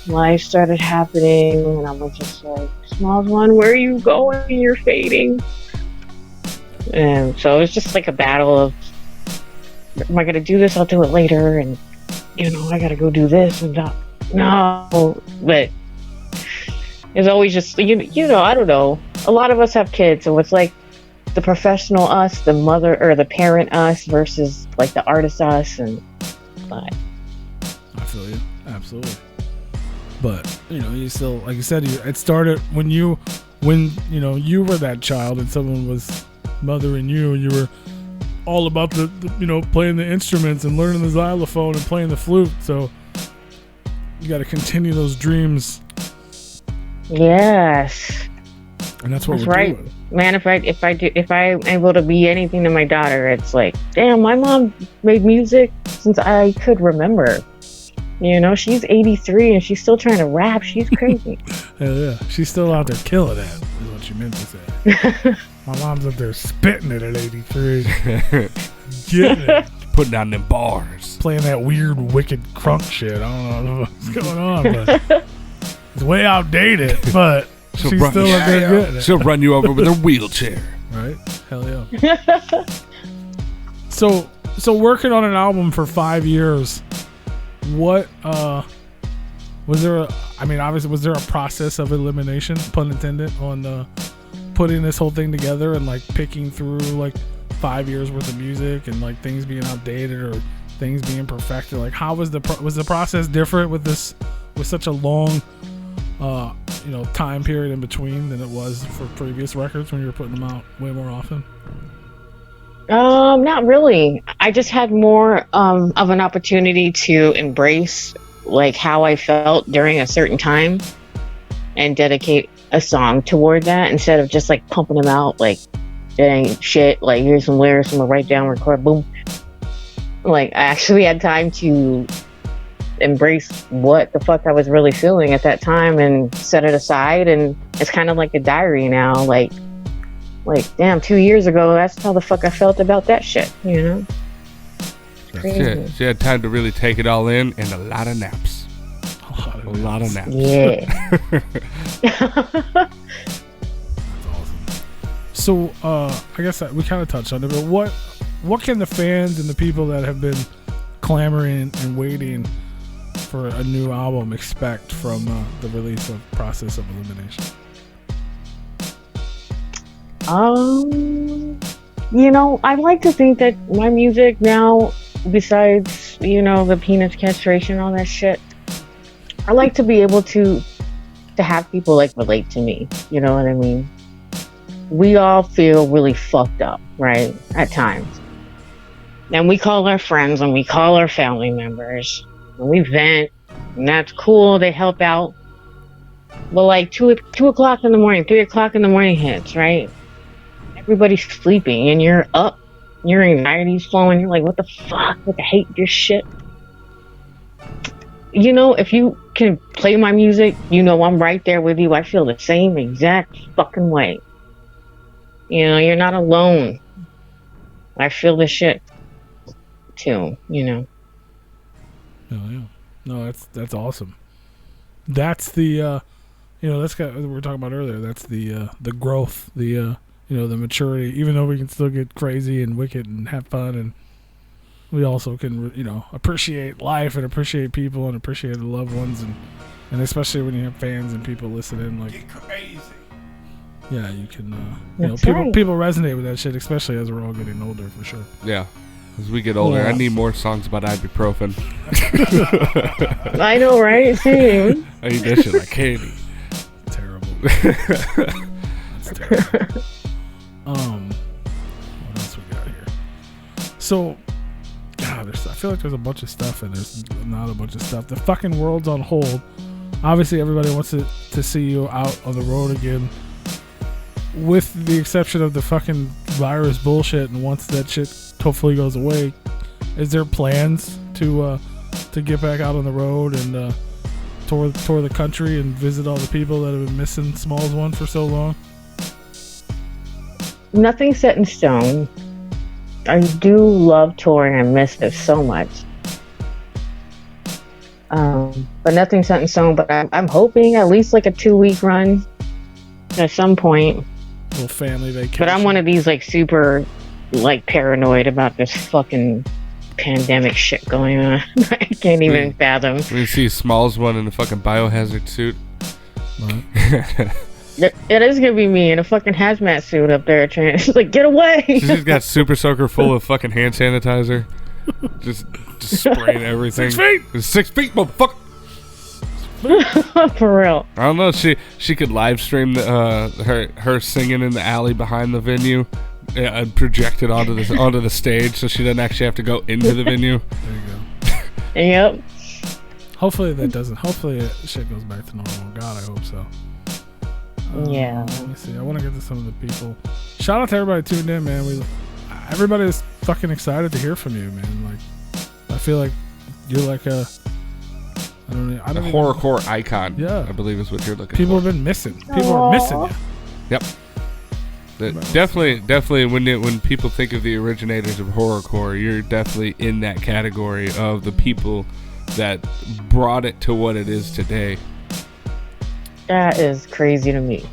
life started happening, and I was just like, SMALLZ one, where are you going? You're fading. And so it was just like a battle of, am I going to do this? I'll do it later. And, I got to go do this. And no. But it's always just, I don't know. A lot of us have kids, so it's like the professional us, the mother or the parent us versus like the artist us. But I feel you. Absolutely. But, you still, like you said, it started when you were that child and someone was mothering you, and you were all about the playing the instruments and learning the xylophone and playing the flute. So you got to continue those dreams. yes. And that's what That's we're right. doing. Man, if I'm able to be anything to my daughter, it's like, damn, my mom made music since I could remember. She's 83 and she's still trying to rap. She's crazy. Hell yeah. She's still out there killing it, is what you meant to say. My mom's up there spitting it at 83. Getting it. Putting down them bars. Playing that weird, wicked crunk shit. I don't know what's going on, but it's way outdated, but she's still up there getting it. She'll run you over with her wheelchair. Right? Hell yeah. So working on an album for 5 years, what was there obviously was there a process of elimination, pun intended, on putting this whole thing together and like picking through like 5 years worth of music and like things being outdated or things being perfected? Like, how was the process different with such a long time period in between than it was for previous records when you were putting them out way more often? Not really. I just had more of an opportunity to embrace like how I felt during a certain time and dedicate a song toward that instead of just like pumping them out like dang shit, like here's some lyrics, I'm gonna write down, record, boom. Like I actually had time to embrace what the fuck I was really feeling at that time and set it aside, and it's kind of like a diary now, like damn, 2 years ago that's how the fuck I felt about that shit, Crazy. She had time to really take it all in, and a lot of naps. A lot of naps. Yeah. That's awesome. So I guess we kind of touched on it, but what can the fans and the people that have been clamoring and waiting for a new album expect from the release of Process of Elimination? I like to think that my music now, besides, the penis castration, all that shit, I like to be able to have people like relate to me. You know what I mean? We all feel really fucked up, right? At times. And we call our friends and we call our family members and we vent, and that's cool. They help out. But like 2 o'clock in the morning, 3 o'clock in the morning hits, right? Everybody's sleeping and you're up, your anxiety's flowing, you're like, what the fuck? Like, I hate this shit. If you can play my music, I'm right there with you. I feel the same exact fucking way. You're not alone. I feel the shit too, Oh yeah. No, that's awesome. That's the that's what we were talking about earlier. That's the growth, the maturity. Even though we can still get crazy and wicked and have fun, and we also can appreciate life and appreciate people and appreciate the loved ones, and especially when you have fans and people listening, like Get crazy. yeah, you can That's people right. people resonate with that shit, especially as we're all getting older, for sure. Yeah. As we get older, Yeah. I need more songs about ibuprofen. I know, right? Same. I eat that shit like candy. Terrible. That's terrible. What else we got here? So, God, I feel like there's a bunch of stuff and there's not a bunch of stuff. The fucking world's on hold. Obviously, everybody wants to see you out on the road again, with the exception of the fucking virus bullshit. And once that shit hopefully goes away, is there plans to get back out on the road and tour the country and visit all the people that have been missing SMALLZ one for so long? nothing set in stone. I do love touring. I miss it so much. But nothing set in stone. But I'm hoping at least like a 2-week run at some point. Little family vacation. But I'm one of these like super like paranoid about this fucking pandemic shit going on. I can't even fathom. We see SMALLZ one in the fucking biohazard suit. It is gonna be me in a fucking hazmat suit up there trying to like get away. She's got Super Soaker full of fucking hand sanitizer. just spraying everything. 6 feet! It's 6 feet, motherfucker. For real. I don't know. She could live stream her singing in the alley behind the venue, and project it onto the stage, so she doesn't actually have to go into the venue. There you go. Yep. Hopefully that doesn't. Hopefully shit goes back to normal. God, I hope so. Yeah. Let me see. I want to get to some of the people. Shout out to everybody tuned in, man. Everybody's fucking excited to hear from you, man. Like, I feel like you're like a horrorcore icon. Yeah, I believe is what you're looking People for. have been missing. People are missing you. Yep. Definitely. When people think of the originators of horrorcore, you're definitely in that category of the people that brought it to what it is today. That is crazy to me.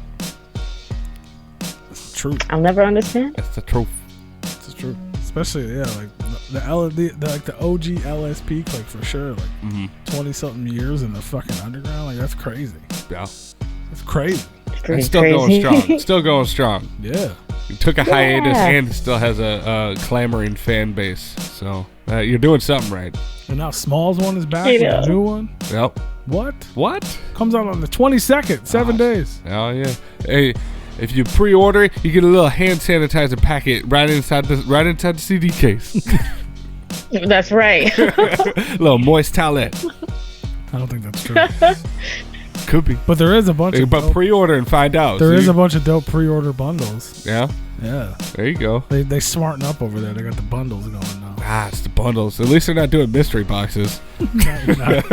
It's the truth. I'll never understand. That's the truth. It's the truth. Especially, yeah, like the OG LSP, like for sure, like 20 something years in the fucking underground, like that's crazy. Yeah. It's crazy. It's still going strong. Still going strong. Yeah. You took a hiatus and still has a clamoring fan base. So you're doing something right. And now SMALLZ one is back with a new one. Yep. What? Comes out on the 22nd, 7 days. Oh yeah. Hey, if you pre-order it, you get a little hand sanitizer packet right inside the CD case. That's right. Little moist towelette. I don't think that's true. Could be. But there is a bunch of But pre-order and find out. There is a bunch of dope pre-order bundles. Yeah? Yeah. There you go. They smarten up over there. They got the bundles going now. It's the bundles. At least they're not doing mystery boxes. Not yet.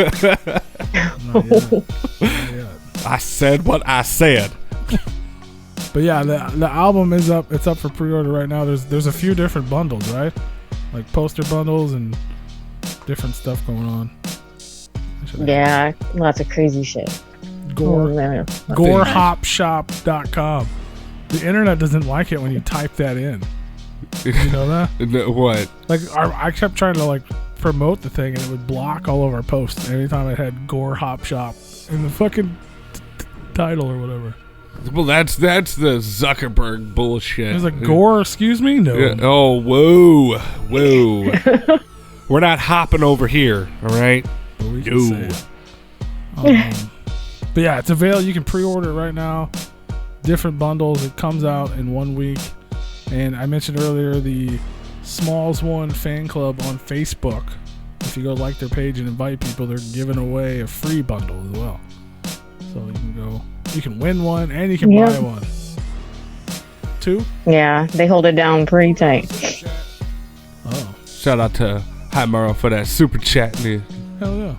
I said what I said. But yeah, the album is up. It's up for pre-order right now. There's a few different bundles, right? Like poster bundles and different stuff going on. Yeah, lots of crazy shit. Gorehopshop.com. The internet doesn't like it when you type that in. Did you know that? What? Like I kept trying to like promote the thing and it would block all of our posts anytime it had Gore Hop Shop in the fucking title or whatever. Well, that's the Zuckerberg bullshit. It was like Gore, excuse me? No. Yeah. Oh, whoa. We're not hopping over here, all right? But we can say it. But yeah, it's available. You can pre-order it right now. Different bundles. It comes out in 1 week. And I mentioned earlier the SMALLZ One fan club on Facebook. If you go like their page and invite people, they're giving away a free bundle as well. So you can go. You can win one and you can buy one. 2? Yeah, they hold it down pretty tight. Oh. Shout out to Hi Maro for that super chat. Hell yeah.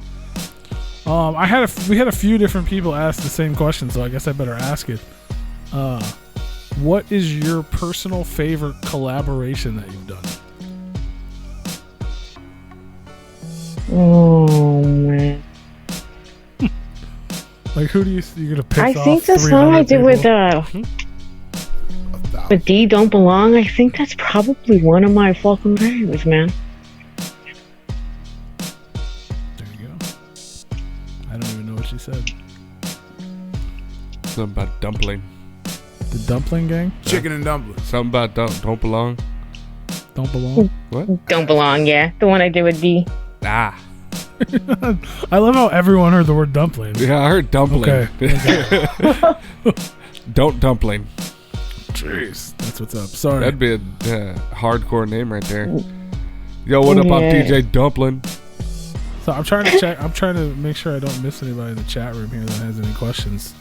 We had a few different people ask the same question, so I guess I better ask it. What is your personal favorite collaboration that you've done? Oh man. Like who do you gonna piss off? I think the song I did with D Don't Belong, I think that's probably one of my fucking favorites, man. There you go. I don't even know what she said. Something about dumpling. The Dumpling Gang? Chicken and dumplings. Something about don't belong. Don't Belong? What? Don't Belong, yeah. The one I did with D. Ah. I love how everyone heard the word dumpling. Yeah, I heard dumpling. Okay. Don't dumpling. Jeez, that's what's up. Sorry. That'd be a hardcore name right there. Yo, what up? I'm DJ Dumpling. So I'm trying to check. I'm trying to make sure I don't miss anybody in the chat room here that has any questions.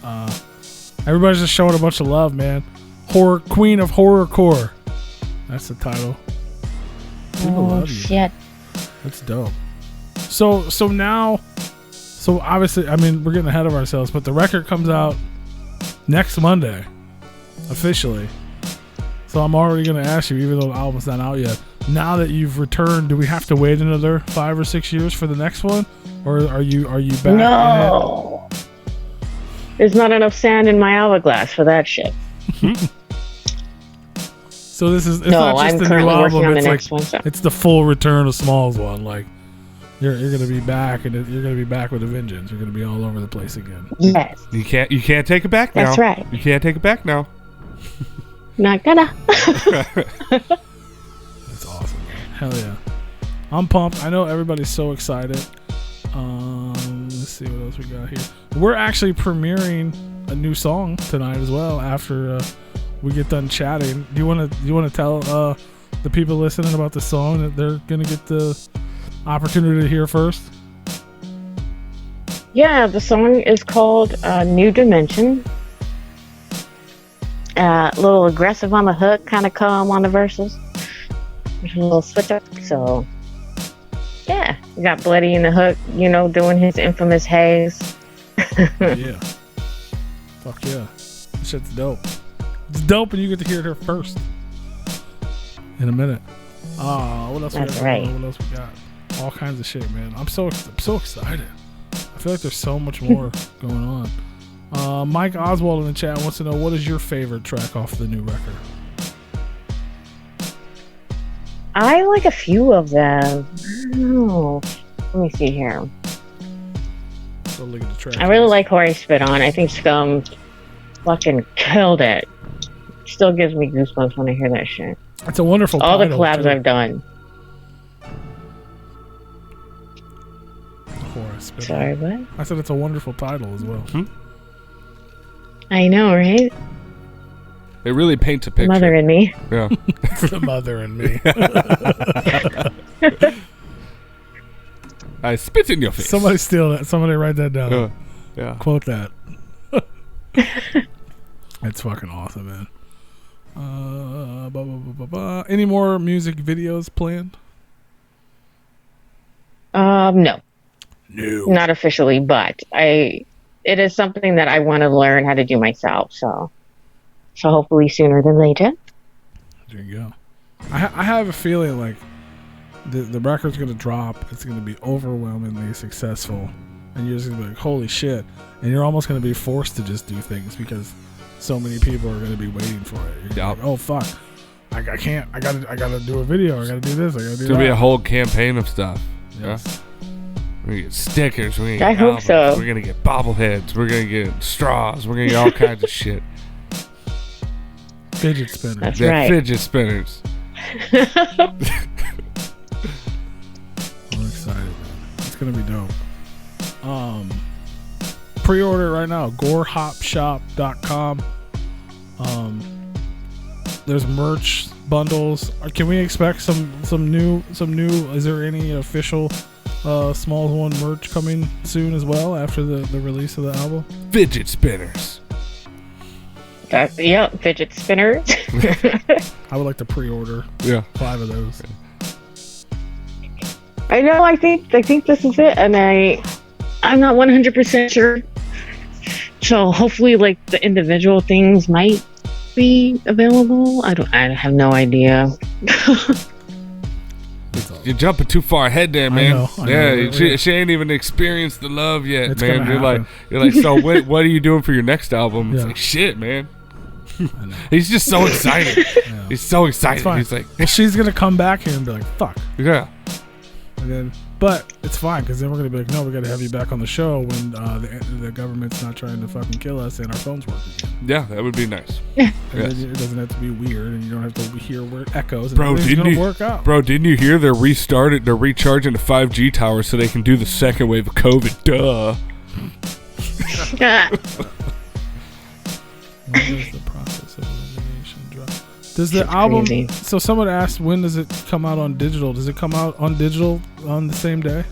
Everybody's just showing a bunch of love, man. Horror Queen of Horrorcore. That's the title. People love you. Shit. That's dope. So obviously, I mean, we're getting ahead of ourselves, but the record comes out next Monday, officially. So I'm already going to ask you, even though the album's not out yet, now that you've returned, do we have to wait another 5 or 6 years for the next one? Or are you back in No. There's not enough sand in my hourglass for that shit. it? So it's No, not just I'm the new currently album, working on the it's next one. So. it's the full return of SMALLZ one. Like, you're going to be back, and you're going to be back with a vengeance. You're going to be all over the place again. Yes. You can't take it back now. That's right. You can't take it back now. Not gonna. That's awesome. Hell yeah. I'm pumped. I know everybody's so excited. Let's see what else we got here. We're actually premiering a new song tonight as well after we get done chatting. Do you want to tell the people listening about the song that they're going to get the opportunity to hear first? Yeah, the song is called New Dimension. A little aggressive on the hook, kind of calm on the verses. There's a little switch up. So, yeah, we got Bloody in the hook, doing his infamous haze. Yeah. Fuck yeah. This shit's dope. It's dope, and you get to hear it here first. In a minute. What else That's we got? right. What else we got? All kinds of shit, man. I'm so excited. I feel like there's so much more going on. Mike Oswald in the chat wants to know, what is your favorite track off the new record? I like a few of them. I don't know. Let me see here. Go look at the track. I really like Hori Spit On. I think Scum fucking killed it. Still gives me goosebumps when I hear that shit. It's a wonderful All the title, collabs too. I've done. Sorry, what? I said it's a wonderful title as well. I know, right? It really paints a picture. Mother in me. Yeah. It's the mother and me. I spit in your face. Somebody steal that. Somebody write that down. Yeah. Quote that. It's fucking awesome, man. Any more music videos planned? No. No. Not officially, but it is something that I want to learn how to do myself. So hopefully sooner than later. There you go. I have a feeling like the record's going to drop. It's going to be overwhelmingly successful. And you're just going to be like, holy shit. And you're almost going to be forced to just do things because so many people are going to be waiting for it. You're Yep. like, oh, fuck. I can't. I gotta do a video. I gotta do this. I gotta do It's that. going to be a whole campaign of stuff. Yes. Yeah. We're going to get stickers. We're going to I get hope albums, so. We're going to get bobbleheads. We're going to get straws. We're going to get all kinds of shit. Fidget spinner. That's That right. fidget spinners. I'm excited, man. It's gonna be dope. Pre-order right now, gorehopshop.com. There's merch bundles. Can we expect some new? Is there any official SMALLZ One merch coming soon as well after the release of the album? Fidget spinners. Yep, fidget spinners. I would like to pre-order Yeah. 5 of those. I know. I think this is it, and I'm not 100% sure. So hopefully, like the individual things might be available. I have no idea. You're jumping too far ahead there, man. I know. She ain't even experienced the love yet, It's man. gonna You're like, so what are you doing for your next album? It's Yeah. like, shit, man. I know. He's just so excited. Yeah. He's so excited. fine. He's like, Well, she's gonna come back here and be like, "Fuck." yeah. And then, but it's fine because then we're gonna be like, no, we gotta have you back on the show when the government's not trying to fucking kill us and our phones work again. Yeah, that would be nice. And Yes. then it doesn't have to be weird, and you don't have to hear where it echoes. And Bro, everything's didn't gonna you, work out. Bro, didn't you hear they're recharging the 5G towers so they can do the second wave of COVID? Duh. When does the process of elimination drop? Does the album? crazy. So someone asked, when does it come out on digital? Does it come out on digital on the same day?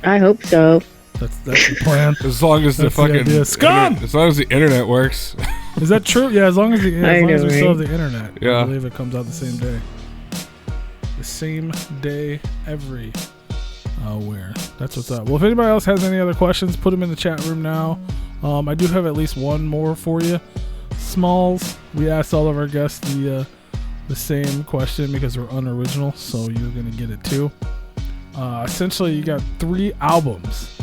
I hope so. That's the plan. As long as the That's the fucking idea. Scum! as long as the internet works. Is that true? Yeah, as long as we I know, still have right? the internet. Yeah. I believe it comes out the same day. The same day every where. That's what's up. Well, if anybody else has any other questions, put them in the chat room now. I do have at least one more for you. SMALLZ. We asked all of our guests the same question because we're unoriginal, so you're gonna get it too. Essentially, you got 3 albums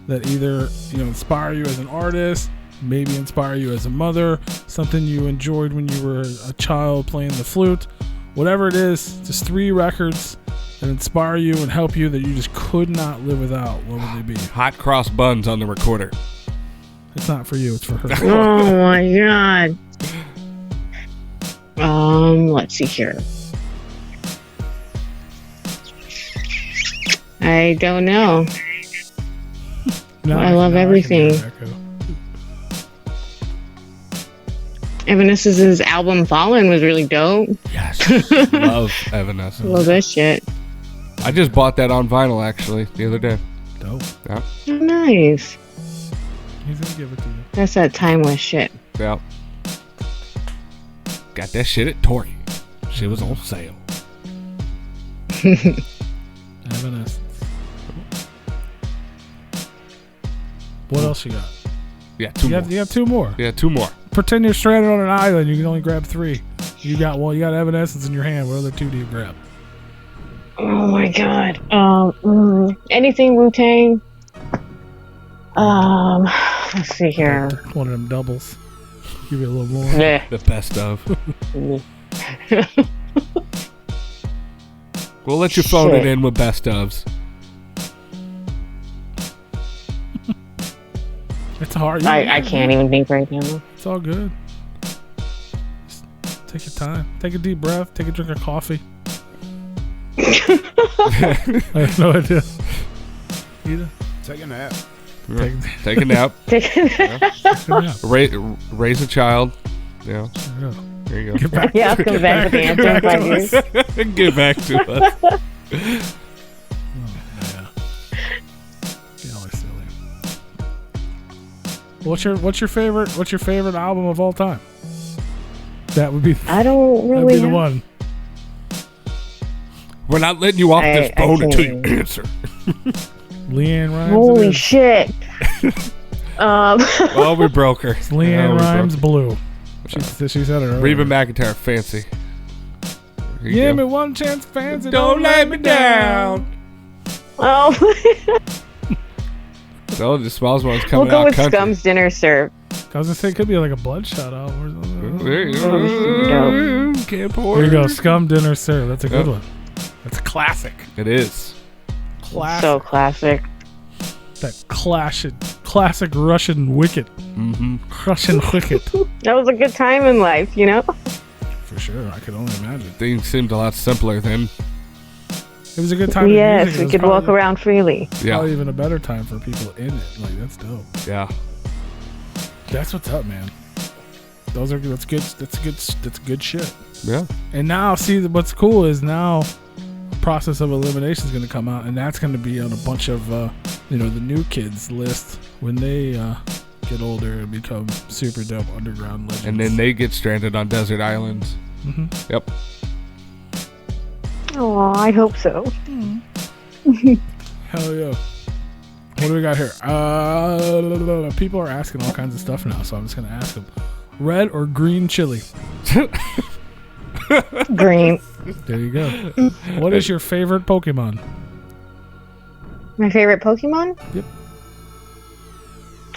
that either inspire you as an artist, maybe inspire you as a mother, something you enjoyed when you were a child playing the flute, whatever it is. Just 3 records that inspire you and help you that you just could not live without. What would they be? Hot cross buns on the recorder. It's not for you, it's for her. Oh my god. Let's see here. I don't know. I love everything. Evanescence's album Fallen was really dope. Yes. Love Evanescence. Love that shit. I just bought that on vinyl actually the other day. Dope. Yeah. Oh, nice. He's gonna give it to you. That's that timeless shit. Yeah. Got that shit at Tory. Shit was on sale. Evanescence. What else you got? Yeah, 2 more. You got 2 more. Yeah, 2 more. Pretend you're stranded on an island. You can only grab 3. You got Evanescence in your hand. What other 2 do you grab? Oh my god. Anything Wu-Tang. Let's see here. One of them doubles. Give you a little more. Bleh. The best of. We'll let you phone it in with best ofs. It's hard. I can't even think right now. It's all good. Just take your time. Take a deep breath. Take a drink of coffee. I have no idea. Either. Take a nap. Take a nap. Take a nap. Raise a child. Yeah. There you go. Get back. Yeah, I'll come back with the answer in 5 years. Get back to us. Oh, yeah. You're always silly. What's your favorite album of all time? That would be. I don't really. That'd be the one. We're not letting you off this phone until you answer. Leanne Rhymes. Holy shit. Well, we broke her. It's Leanne Rhymes Blue. She said it earlier. Reba McEntire, Fancy. Give me one chance, Fancy. Don't let me down. Oh. So the SMALLZ one's We'll coming go out with country. Scum's Dinner Serve. I was gonna say it could be like a Bloodshot album or something. There you Oh, go. Can't pour. There you go. Scum Dinner Serve. That's a good one. That's a classic. It is. Classic. So classic. That classic Russian wicket. Mm-hmm. Russian wicket. That was a good time in life, you know? For sure. I could only imagine. Things seemed a lot simpler then. It was a good time in Yes, music. It we was could walk probably- around freely. Yeah. Probably even a better time for people in it. Like, that's dope. Yeah. That's what's up, man. That's good shit. Yeah. And now, see, what's cool is now Process of Elimination is going to come out, and that's going to be on a bunch of, the new kids list when they get older and become super dope underground legends. And then they get stranded on desert islands. Mm-hmm. Yep. Oh, I hope so. Hell yeah. What do we got here? People are asking all kinds of stuff now, so I'm just going to ask them. Red or green chili? Green. There you go. What is your favorite Pokemon? My favorite Pokemon? Yep.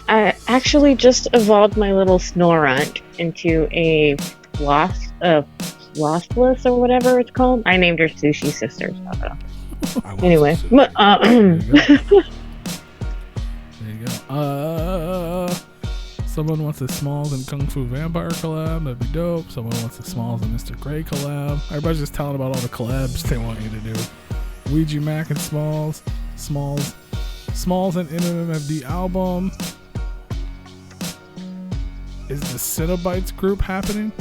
I actually just evolved my little Snorunt into a Flossless or whatever it's called. I named her Sushi Sister. Anyway. There you go. Someone wants a SMALLZ and Kung Fu Vampire collab. That'd be dope. Someone wants a SMALLZ and Mr. Grey collab. Everybody's just telling about all the collabs they want you to do. Ouija Mac and SMALLZ. SMALLZ and MMFD album. Is the Cenobites group happening?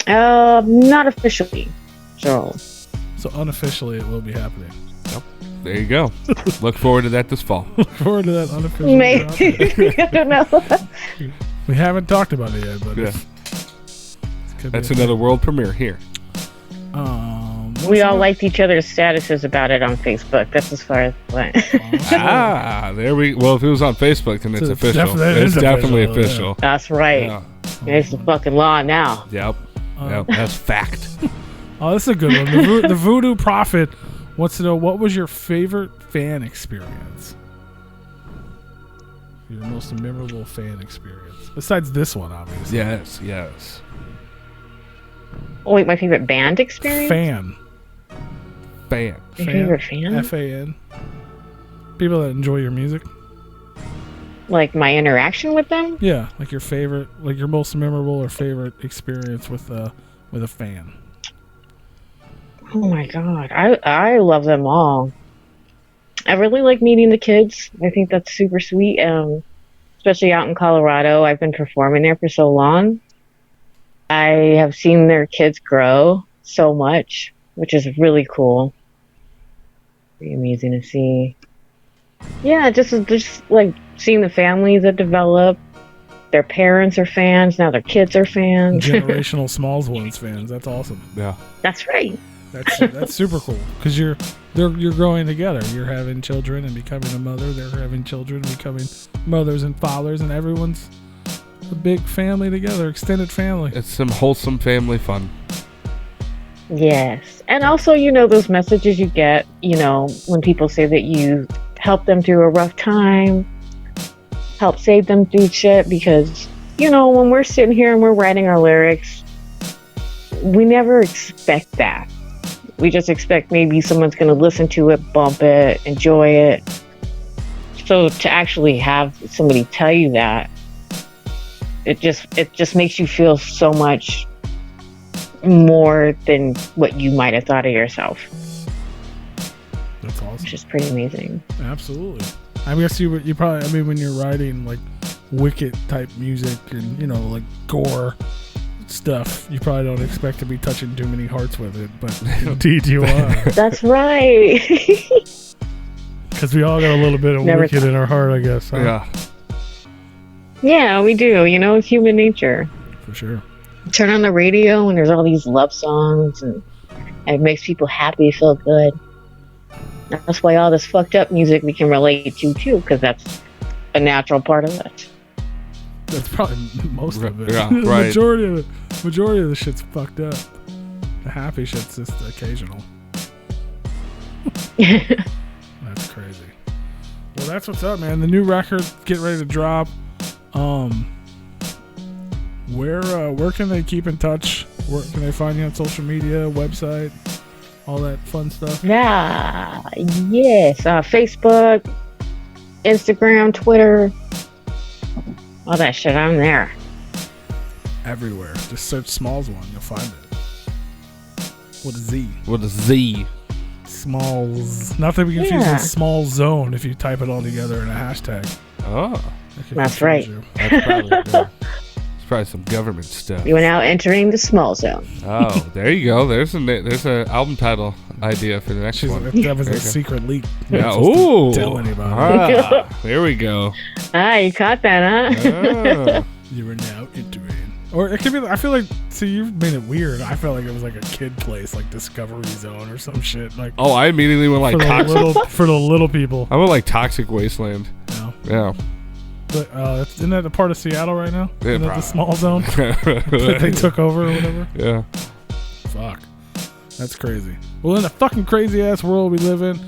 Not officially. So unofficially it will be happening. There you go. Look forward to that this fall. Look forward to that unofficial. maybe. I don't know. We haven't talked about it yet, but Yeah. could That's be a another world premiere here. What We all liked each other's statuses about it on Facebook. That's as far as it went. Well, if it was on Facebook, then it's So official. it It's is definitely official, yeah. official. That's right. Yeah. It's the fucking law now. Yep. Yep. That's fact. Oh, this is a good one. The Voodoo Prophet wants to know, what was your favorite fan experience? Your most memorable fan experience. Besides this one, obviously. Yes. Yes. Oh, wait, my favorite band experience? Fan. Fan. My favorite fan? F-A-N. People that enjoy your music. Like my interaction with them? Yeah, like your favorite, like your most memorable or favorite experience with a fan. Oh my god, I love them all. I really like meeting the kids. I think that's super sweet. Especially out in Colorado, I've been performing there for so long. I have seen their kids grow so much, which is really cool. Pretty amazing to see. Yeah, just like seeing the families that develop. Their parents are fans. Now their kids are fans. Generational Smalls Ones fans. That's awesome. Yeah. That's right. That's super cool because you're growing together. You're having children and becoming a mother. They're having children and becoming mothers and fathers, and everyone's a big family together, extended family. It's some wholesome family fun. Yes. And also, those messages you get, when people say that you help them through a rough time, help save them through shit, because, when we're sitting here and we're writing our lyrics, we never expect that. We just expect maybe someone's going to listen to it, bump it, enjoy it. So to actually have somebody tell you that, it just makes you feel so much more than what you might have thought of yourself. That's awesome. Which is pretty amazing. Absolutely. I guess you probably, when you're writing like Wicked type music and like gore stuff, you probably don't expect to be touching too many hearts with it, but indeed you are. That's right. Because we all got a little bit of Never Wicked thought. in our heart, I guess. Huh? Yeah. Yeah, we do. It's human nature. For sure. Turn on the radio and there's all these love songs and it makes people happy, feel good. That's why all this fucked up music we can relate to too, because that's a natural part of it. That's probably most of it. Yeah, The right. majority of the shit's fucked up. The happy shit's just occasional. That's crazy. Well, that's what's up, man. The new record getting ready to drop. Where can they keep in touch? Where can they find you on social media, website, all that fun stuff? Yeah, yes. Facebook, Instagram, Twitter, all that shit. I'm there. Everywhere. Just search SMALLZ One. You'll find it. With a Z. With a Z. SMALLZ. Not to be confused Yeah. with Small Zone if you type it all together in a hashtag. Oh. That could That's confuse right. you. That's probably, yeah. It's probably some government stuff. You are now entering the small zone. Oh, there you go. There's a album title idea for the next She's one. like, that was There a you go. secret leak. Yeah. Not supposed to Ooh. tell anybody. There we go. You caught that, huh? Ah. You are now entering. Or it could be, I feel like, see, you've made it weird. I felt like it was like a kid place, like Discovery Zone or some shit. Like, Oh, I immediately went like for, the toxic. for the little people. I went like Toxic Wasteland. You know? Yeah. But, isn't that a part of Seattle right now? Yeah, Isn't that the probably. small zone that they took over or whatever? Yeah. Fuck. That's crazy. Well, in the fucking crazy ass world we live in,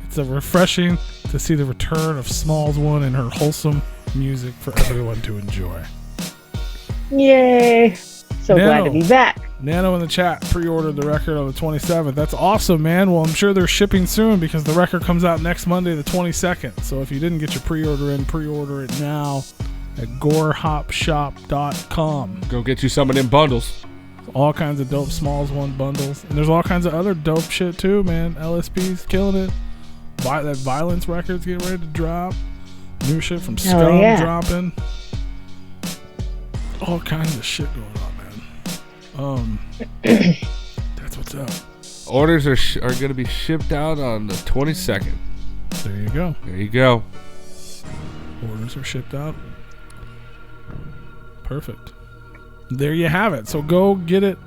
it's a refreshing to see the return of SMALLZ One and her wholesome music for everyone to enjoy. Yay. So glad Nano. to be back. Nano in the chat pre-ordered the record on the 27th. That's awesome, man. Well, I'm sure they're shipping soon because the record comes out next Monday, the 22nd. So if you didn't get your pre-order in, pre-order it now at gorehopshop.com. Go get you some of them bundles. All kinds of dope SMALLZ One bundles. And there's all kinds of other dope shit too, man. LSP's killing it. That Violence record's getting ready to drop. New shit from Hell Scum yeah. dropping. All kinds of shit going on, man. That's what's up. Orders are going to be shipped out on the 22nd. There you go. There you go. Orders are shipped out. Perfect. There you have it. So go get it.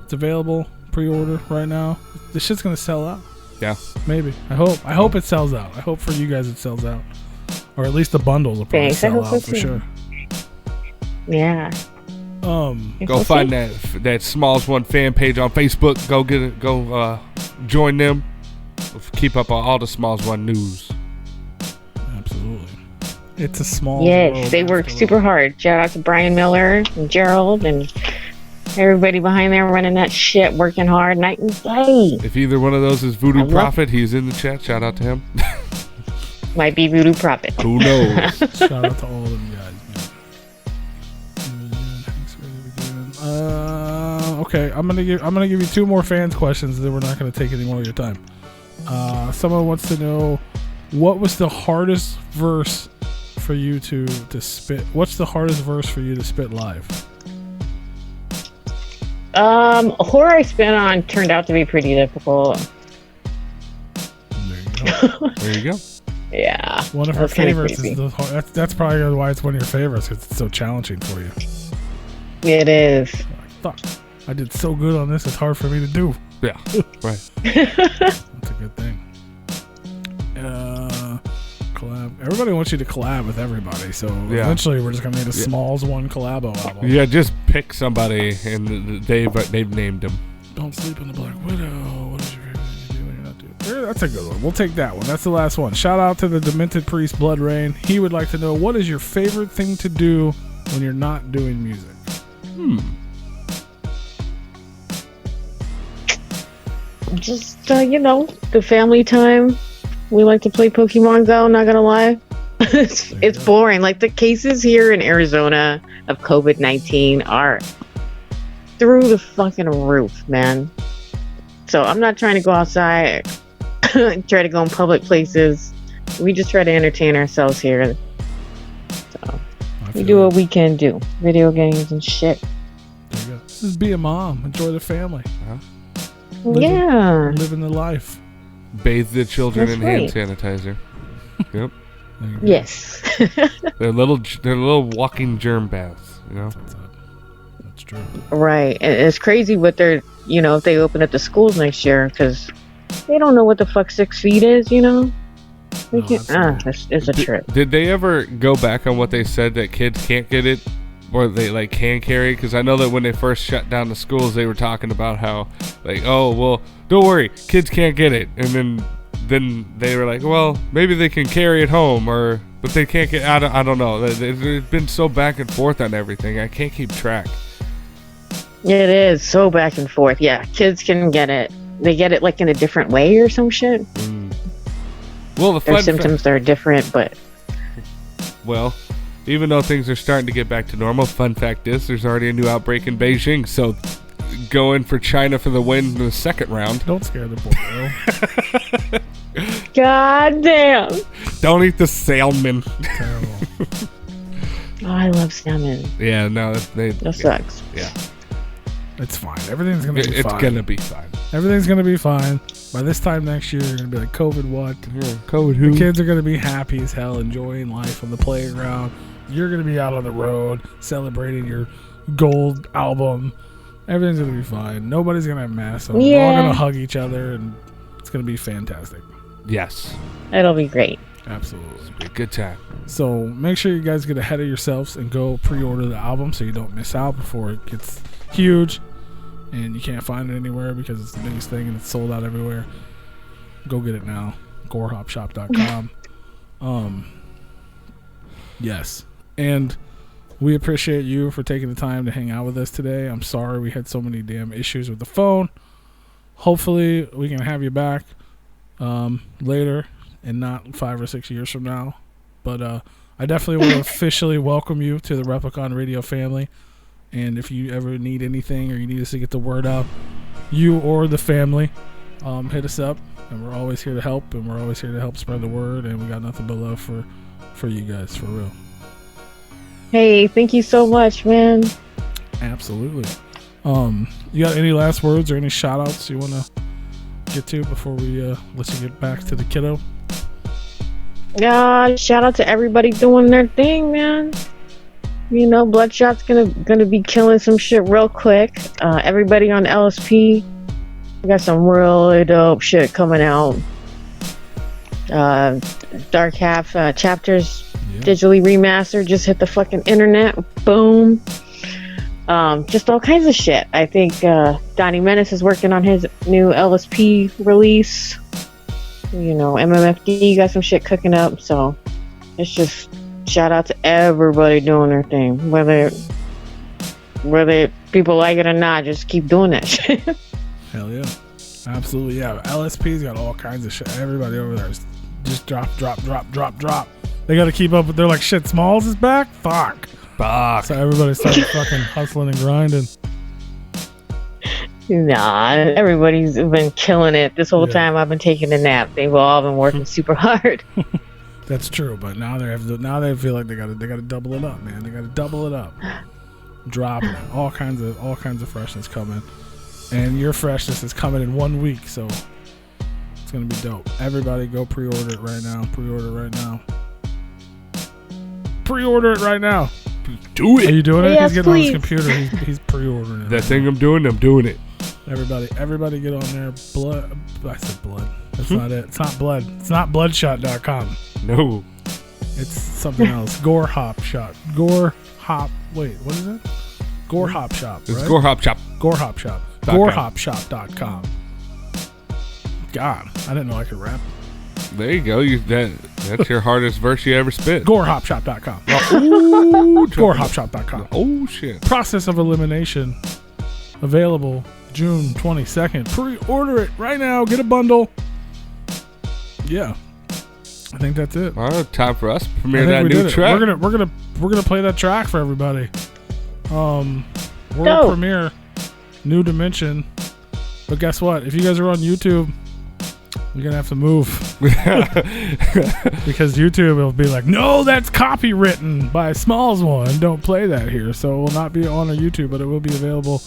It's available. Pre-order right now. this shit's gonna sell out. Yeah. Maybe. I hope it sells out. I hope for you guys it sells out, or at least the bundles will probably Thanks, I sell hope so out for too. sure. Yeah. Go find that SMALLZ One fan page on Facebook. Go get it. Go join them. Keep up on all the SMALLZ One news. Absolutely. It's a small. Yes, world they work after super all. hard. Shout out to Brian Miller and Gerald and everybody behind there running that shit, working hard night and day. If either one of those is Voodoo love Prophet, he's in the chat. Shout out to him. Might be Voodoo Prophet. Who knows? Shout out to all of them guys, man. Okay, I'm gonna give you 2 more fans questions, then we're not gonna take any more of your time. Someone wants to know, what was the hardest verse for you to spit? What's the hardest verse for you to spit live? Horror I spent on turned out to be pretty difficult. There you go. There you go. Yeah. One of her That's kinda favorites crazy. is that's probably why it's one of your favorites, because it's so challenging for you. It is. Fuck, I did so good on this, it's hard for me to do. Yeah. Right. That's a good thing. Collab. Everybody wants you to collab with everybody, so Yeah. eventually we're just gonna need a SMALLZ One collabo album. Yeah. Just pick somebody, and they've named him. Don't sleep in the Black Widow. What is your favorite thing to do when you're not doing? That's a good one. We'll take that one. That's the last one. Shout out to the Demented Priest Blood Rain. He would like to know, what is your favorite thing to do when you're not doing music? Just, the family time. We like to play Pokemon Go, not gonna lie. it's boring. Like, the cases here in Arizona of COVID-19 are through the fucking roof, man. So I'm not trying to go outside, try to go in public places. We just try to entertain ourselves here. So we do what we can do. Video games and shit. There you go. This is be a mom. Enjoy the family. Yeah. Living the life. Bathe the children That's in hand sanitizer. Yep. There you go. Yes. They're little walking germ baths. You know. That's true. Right. And it's crazy what they're, if they open up the schools next year, because they don't know what the fuck 6 feet is, They No, can't, it's a trip. Did they ever go back on what they said that kids can't get it, or they can carry? Because I know that when they first shut down the schools, they were talking about how oh well, don't worry, kids can't get it, and then they were like, well, maybe they can carry it home, but they can't get. I don't know. It's been so back and forth on everything. I can't keep track. It is so back and forth. Yeah, kids can get it. They get it like in a different way or some shit. Well, the Their fun symptoms are different, but well, even though things are starting to get back to normal, fun fact is there's already a new outbreak in Beijing. So going for China for the win in the second round. Don't scare the boy, bro. god damn. Don't eat the salmon. Terrible. Oh, I love salmon. Yeah, no, That sucks. Yeah, It's fine. Everything's gonna be it's fine. gonna be fine. Everything's gonna be fine. By this time next year, you're gonna be like, COVID what? Code The kids are gonna be happy as hell, enjoying life on the playground. You're gonna be out on the road celebrating your gold album. Everything's gonna be fine. Nobody's gonna have masks on. We're all Yeah. gonna hug each other, and it's gonna be fantastic. Yes, It'll be great. Absolutely. be a good time. So make sure you guys get ahead of yourselves and go pre-order the album so you don't miss out before it gets huge and you can't find it anywhere because it's the biggest thing and it's sold out everywhere. Go get it now. gorehopshop.com. Yes. And we appreciate you for taking the time to hang out with us today. I'm sorry we had so many damn issues with the phone. Hopefully we can have you back later and not 5 or 6 years from now. But I definitely want to officially welcome you to the Replicon Radio family. And if you ever need anything or you need us to get the word out, you or the family, hit us up. And we're always here to help. And we're always here to help spread the word. And we got nothing but love for you guys, for real. Hey, thank you so much, man. Absolutely. You got any last words or any shout outs you want to get to before we let you get back to the kiddo? Shout out to everybody doing their thing, man. Bloodshot's gonna be killing some shit real quick. Everybody on LSP, We got some really dope shit coming out. Dark Half chapters digitally remastered just hit the fucking internet. Boom. Just all kinds of shit. I think Donnie Menace is working on his new LSP release. You know, MMFD got some shit cooking up. So it's just shout out to everybody doing their thing. Whether people like it or not, just keep doing that shit. Hell yeah. Absolutely, yeah. LSP's got all kinds of shit. Everybody over there is just drop. They got to keep up. They're like, shit, SMALLZ is back? Fuck. So everybody started fucking hustling and grinding. Nah, everybody's been killing it. This whole time I've been taking a nap. They've all been working super hard. That's true, but now they feel like they gotta double it up, man. They gotta double it up. Dropping it. All kinds of freshness coming. And your freshness is coming in 1 week, so it's gonna be dope. Everybody go pre-order it right now. Pre-order it right now. Do it. Are you doing it? Yes, He's getting please. on his computer. He's pre-ordering it. That thing I'm doing it. Everybody get on there. Blood. I said blood. That's not it. It's not blood. It's not bloodshot.com. No. It's something else. Gore Hop Shop. Gore Hop. Wait, what is it? Gore Hop Shop. It's right? Gore Hop Shop. Gore Hop Shop. GoreHopShop.com. God, I didn't know I could rap. There you go. That's your hardest verse you ever spit. GoreHopShop.com. Ooh, GoreHopShop.com. Oh shit. Process of Elimination. Available June 22nd. Pre-order it right now. Get a bundle. Yeah. I think that's it. All right, time for us to premiere I think that we new did it. track. We're gonna play that track for everybody. World Dope. premiere, New Dimension. But guess what? If you guys are on YouTube, you're gonna have to move because YouTube will be like, no, that's copywritten by SMALLZ. Don't play that here. So it will not be on our YouTube, but it will be available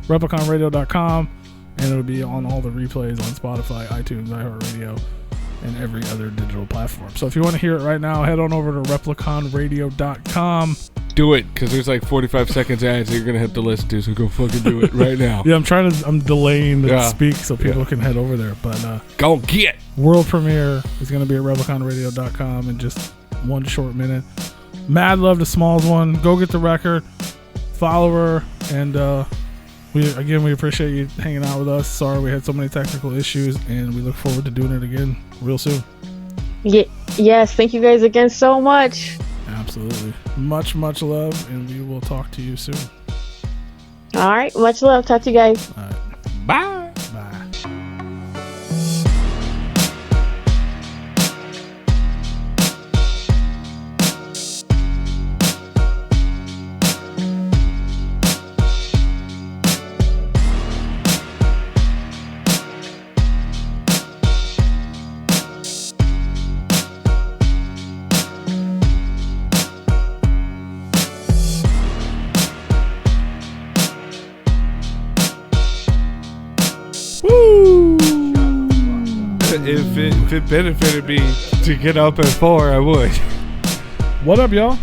repliconradio.com, and it'll be on all the replays on Spotify, iTunes, iHeartRadio, and every other digital platform. So if you want to hear it right now, head on over to repliconradio.com. Do it, because there's like 45 seconds ads that you're going to have to listen to, so go fucking do it right now. Yeah, I'm delaying the speak so people can head over there. But Go get. world premiere is going to be at repliconradio.com in just 1 short minute. Mad love to SMALLZ. Go get the record. Follow her. And we appreciate you hanging out with us. Sorry we had so many technical issues, and we look forward to doing it again real soon. Yes, thank you guys again so much. Absolutely. Much love, and we will talk to you soon. All right, much love. Talk to you guys. All right. Bye. Bye. If it benefited me to get up at 4, I would. What up, y'all?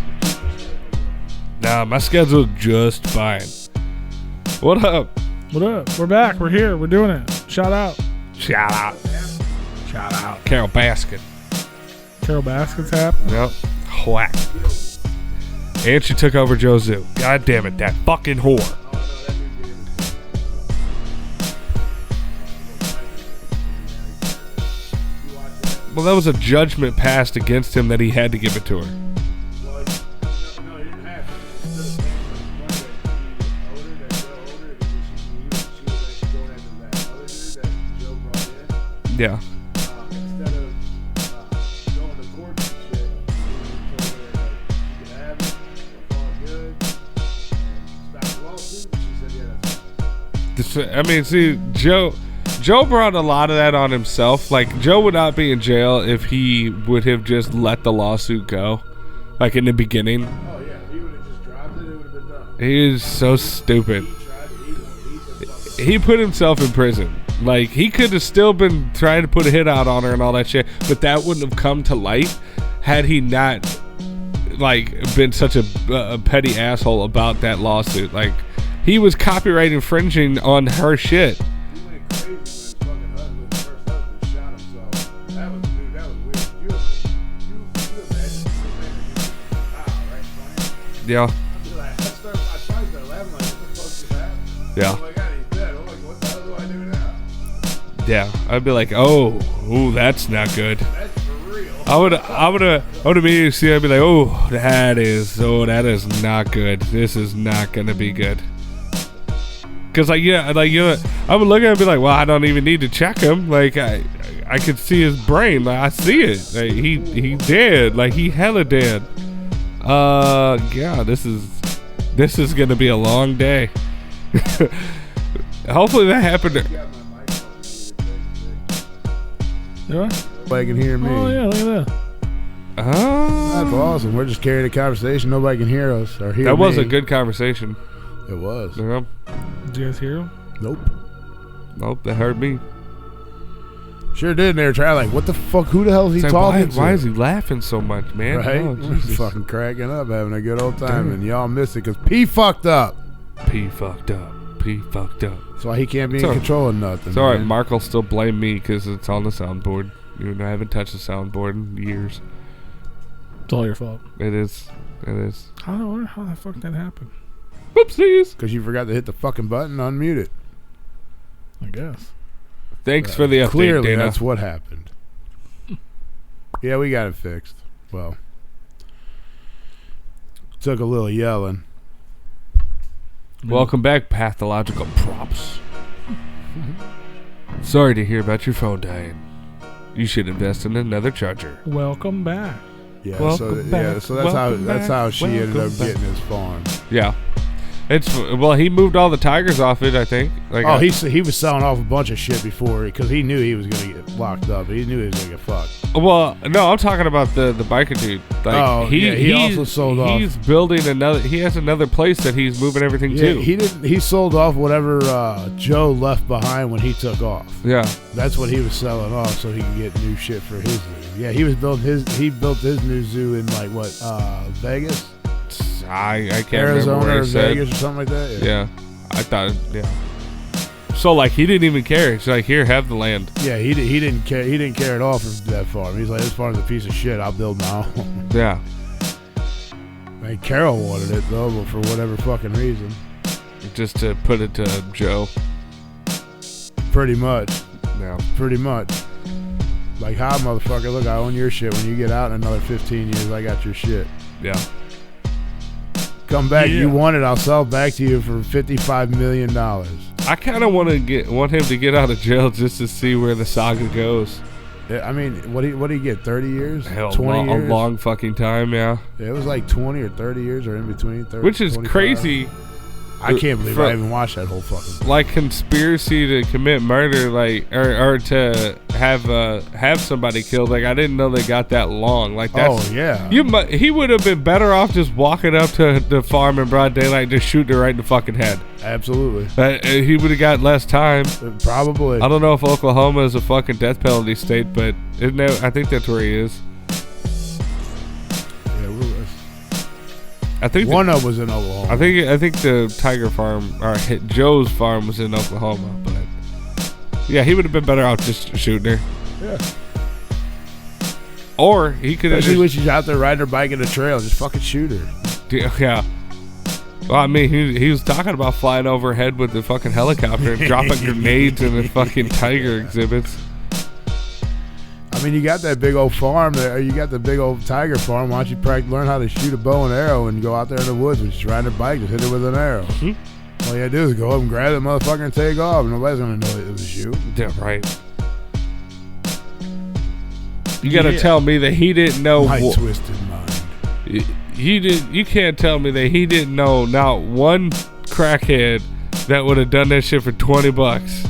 Nah, my schedule's just fine. What up? What up? We're back. We're here. We're doing it. Shout out. Shout out. Shout out. Carol Baskin. Carol Basket's happening. Yep. Whack. And she took over Joe Zoo. God damn it, that fucking whore. Well, that was a judgment passed against him that he had to give it to her. Yeah. Instead of going to court and shit, he told her that she could have it, it's all good, and stop the lawsuit. She said, yeah, that's fine. See, Joe brought a lot of that on himself. Like, Joe would not be in jail if he would have just let the lawsuit go. Like, in the beginning. Oh, yeah, if he would have just dropped it, it would have been done. He is so stupid. He put himself in prison. Like, he could have still been trying to put a hit out on her and all that shit, but that wouldn't have come to light had he not, like, been such a petty asshole about that lawsuit. Like, he was copyright infringing on her shit. He went crazy That was weird. You imagine right? Yeah. I probably started laughing like, what the fuck is that? Yeah. Oh my god, he's dead. I'm like, what the hell do I do now? Yeah. I'd be like, oh, that's not good. That's for real. I would immediately see. I'd be like, oh, that is not good. This is not gonna be good. Cause I would look at it and be like, well, I don't even need to check him. Like I could see his brain. Like I see it. Like, he dead. Like he hella dead. Yeah, this is gonna be a long day. Hopefully that happened. Nobody can hear me. Oh yeah, look at that. That's awesome. We're just carrying a conversation. Nobody can hear us or hear That was me. a good conversation. It was. Yeah. Did you guys hear him? Nope. Nope, that hurt me. Sure did. And they were trying like, what the fuck? Who the hell is he It's like, talking to? why is he laughing so much, man? Right? Oh, We're Jesus. fucking cracking up, having a good old time, Damn. and y'all missed it because P fucked up. P fucked up. That's why he can't be It's in all- control of nothing. It's all right. man. Mark will still blame me because it's on the soundboard. You know, I haven't touched the soundboard in years. It's all your fault. It is. I don't know how the fuck that happened. Whoopsies. Because you forgot to hit the fucking button, unmute it. I guess. Thanks for the update, Clearly, Dana. that's what happened. Yeah, we got it fixed. Well, took a little yelling. Welcome back, Pathological Props. Sorry to hear about your phone dying. You should invest in another charger. Welcome back. Yeah, Welcome back, so that's welcome how she ended welcome up back. getting his farm. Yeah. He moved all the tigers off it, I think. Like Oh, he was selling off a bunch of shit before because he knew he was gonna get locked up. He knew he was gonna get fucked. Well, no, I'm talking about the biker dude. Like, he also sold off. He's building another. He has another place that he's moving everything Yeah, to. he sold off whatever Joe left behind when he took off. Yeah. That's what he was selling off so he could get new shit for his zoo. Yeah, he built his new zoo in like what Vegas, I can't Arizona, remember or what he said. Vegas or something like that. Yeah, I thought. Yeah. So like he didn't even care. He's like, here, have the land. Yeah, he didn't care. He didn't care at all for that farm. He's like, this farm's a piece of shit. I'll build my own. Yeah. I mean, Carol wanted it though, but for whatever fucking reason, Just to put it to Joe. pretty much. Yeah. Like, how, motherfucker? Look, I own your shit. When you get out in another 15 years, I got your shit. Yeah. Come back. Yeah. You want it? I'll sell it back to you for $55 million. I kind of want him to get out of jail just to see where the saga goes. I mean, what do you get? 30 years? Hell, 20 a years? long fucking time. Yeah. Yeah, it was like 20 or 30 years or in between. 30, Which is 25. crazy. I can't believe For- I even watched that whole fucking. Like conspiracy to commit murder, like or to have somebody killed. Like I didn't know they got that long. Like that's Oh yeah. he would have been better off just walking up to the farm in broad daylight, just shooting her right in the fucking head. Absolutely. He would have got less time. Probably. I don't know if Oklahoma is a fucking death penalty state, but isn't it, I think that's where he is. I think One of was in Oklahoma. I think the Tiger Farm or Joe's farm was in Oklahoma, but yeah, he would have been better off just shooting her. Yeah. Or he could have Especially when she's out there riding her bike in the trail, just fucking shoot her. yeah. Well, I mean, he was talking about flying overhead with the fucking helicopter and dropping grenades in the fucking tiger exhibits. I mean, you got that big old farm there. You got the big old tiger farm. Why don't you learn how to shoot a bow and arrow and go out there in the woods and just ride her bike, just hit it with an arrow. All you gotta do is go up and grab the motherfucker and take off. Nobody's gonna know it was you. Yeah, right. You gotta tell me that he didn't know. My twisted mind. You can't tell me that he didn't know not one crackhead that would have done that shit for $20.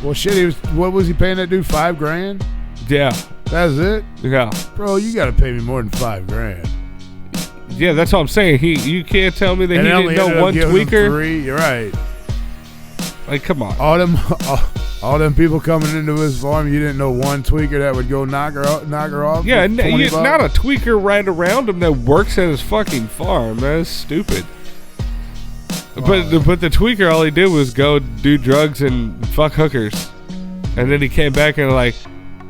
Well, shit. What was he paying that dude? $5,000? Yeah, That's it, yeah, bro. You gotta pay me more than $5,000. yeah. That's what I'm saying. You can't tell me that And he they only didn't ended know up one giving him tweaker. 3. You're right. Like, come on. All them people coming into his farm, you didn't know one tweaker that would go knock her off. Yeah, for 20 bucks? not a tweaker right around him that works at his fucking farm. That is stupid. But the tweaker, all he did was go do drugs and fuck hookers. And then he came back and like,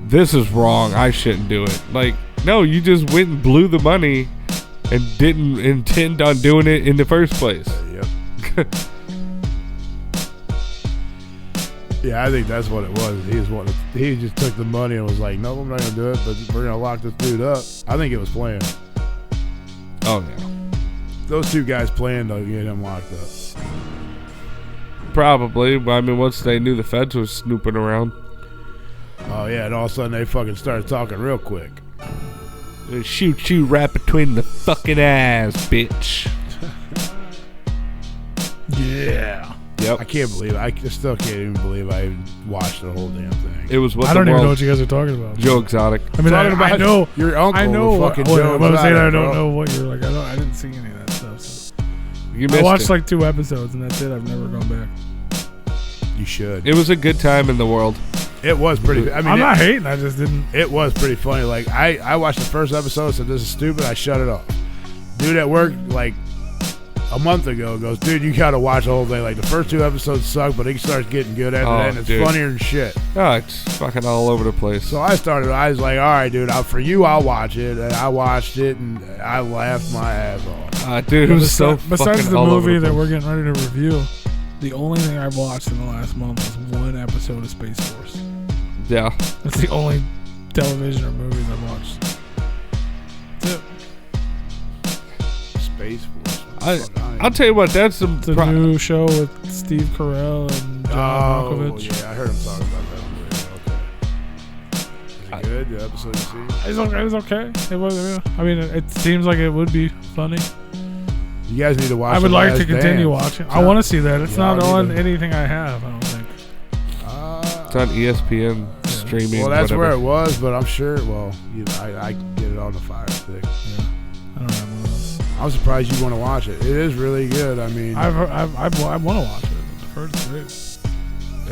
this is wrong. I shouldn't do it. Like, no, you just went and blew the money and didn't intend on doing it in the first place. Yep. Yeah, I think that's what it was. He just took the money and was like, no, I'm not gonna do it, but we're gonna lock this dude up. I think it was planned. Oh yeah. Those two guys planned to get him locked up. Probably. But I mean, once they knew the feds were snooping around. Oh yeah, and all of a sudden they fucking started talking real quick. They shoot you right between the fucking eyes, bitch. Yeah. Yep. I can't believe it. I still can't even believe I watched the whole damn thing. It was what I the don't even world- know what you guys are talking about. Joe Exotic. I mean, Talking I about know. your uncle. I know. the fucking Well, Joe I'm saying Exotic, I don't bro. know what you're like. I didn't see any of that stuff. So. You I missed watched it. like 2 episodes and that's it. I've never gone back. You should. It was a good time in the world. It was pretty. I mean, I'm not hating. I just didn't. It was pretty funny. Like I watched the first episode, said this is stupid. I shut it off. Dude at work like a month ago goes, dude, you gotta watch the whole thing. Like the first 2 episodes suck, but it starts getting good after that, and it's dude. funnier than shit. Oh, it's fucking all over the place. So I was like, all right, dude, for you, I'll watch it. And I watched it, and I laughed my ass off. Dude, it was so Besides fucking the all over movie the that we're place. getting ready to review, the only thing I've watched in the last month was 1 episode of Space Force. Yeah. That's the only television or movies I've watched. That's it. Space Force. I'll tell you what, that's some. It's a new show with Steve Carell and John Oh, Malkovich. yeah, I heard him talking about that. Okay. Is it good? The episode you see? It was okay. It was. I mean, it seems like it would be funny. You guys need to watch. I would The like to Last continue Dance. watching. I want to see that. It's Yeah, not I on need to- anything I have. I don't think. It's on ESPN streaming. Well, that's whatever. where it was, but I'm sure. Well, I can get it on the Fire Stick. Yeah. I don't have one of those. I'm surprised you want to watch it. It is really good. I mean, I want to watch it. I've heard it's great.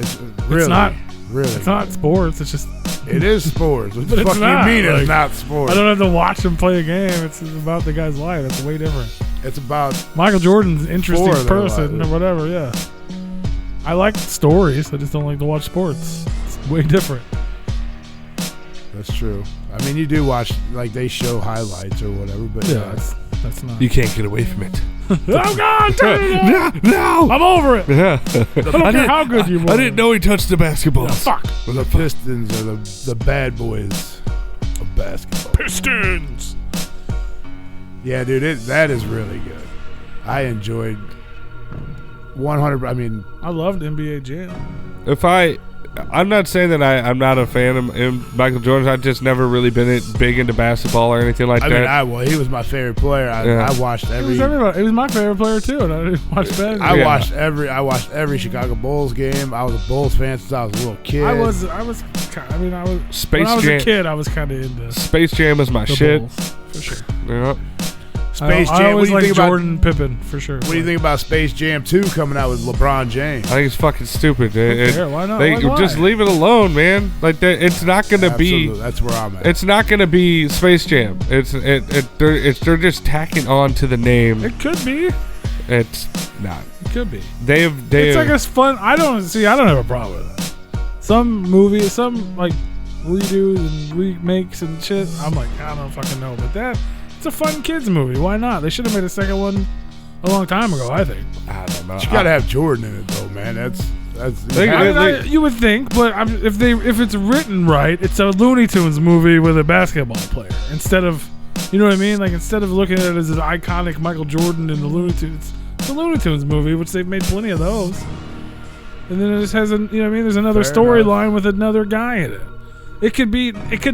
it's really, not- really. It's not sports. It's just. It is sports. What the But it's fuck not, you mean like, it's not sports? I don't have to watch him play a game. It's about the guy's life. It's way different. It's about Michael Jordan's an interesting For their person lives. or whatever. Yeah. I like stories. I just don't like to watch sports. It's way different. that's true. I mean, you do watch like they show highlights or whatever, but Yeah, that's not. You can't get away from it. Oh God! Turn it off. No! I'm over it. Yeah. I don't care how good you were. I didn't know he touched the basketball. Fuck. the Pistons are the bad boys of basketball. Pistons. Yeah, dude, that is really good. I enjoyed 100. I mean, I loved NBA Jam. I'm not saying that I'm not a fan of Michael Jordan. I've just never really been big into basketball or anything like that. he was my favorite player. I watched It every. was everybody. It was my favorite player too, and I didn't watch that. I Yeah. watched every Chicago Bulls game. I was a Bulls fan since I was a little kid. I was. When I was Jam. a kid, I was kind of into Space Jam is my the shit. Bulls, for sure. Yeah. Space I Jam. What always do you liked think about? Jordan Pippen for sure. What do you think about Space Jam 2 coming out with LeBron James? I think it's fucking stupid. Why not? They Why? just leave it alone, man. Like it's not gonna Absolutely. be. That's where I'm at. It's not gonna be Space Jam. They're just tacking on to the name. It could be. It's not. It could be. They It's like a fun. I don't have a problem with that. Some movies, some like redos and remakes and shit. I'm like, I don't fucking know, but it's a fun kids movie. Why not? They should have made a second one a long time ago. I think. I don't know. But you gotta have Jordan in it though, man. That's. You would think, but if it's written right, it's a Looney Tunes movie with a basketball player instead of, you know what I mean? Like instead of looking at it as an iconic Michael Jordan in the Looney Tunes, it's a Looney Tunes movie, which they've made plenty of those. And then it just has you know what I mean? There's another Fair storyline with another guy in it. It could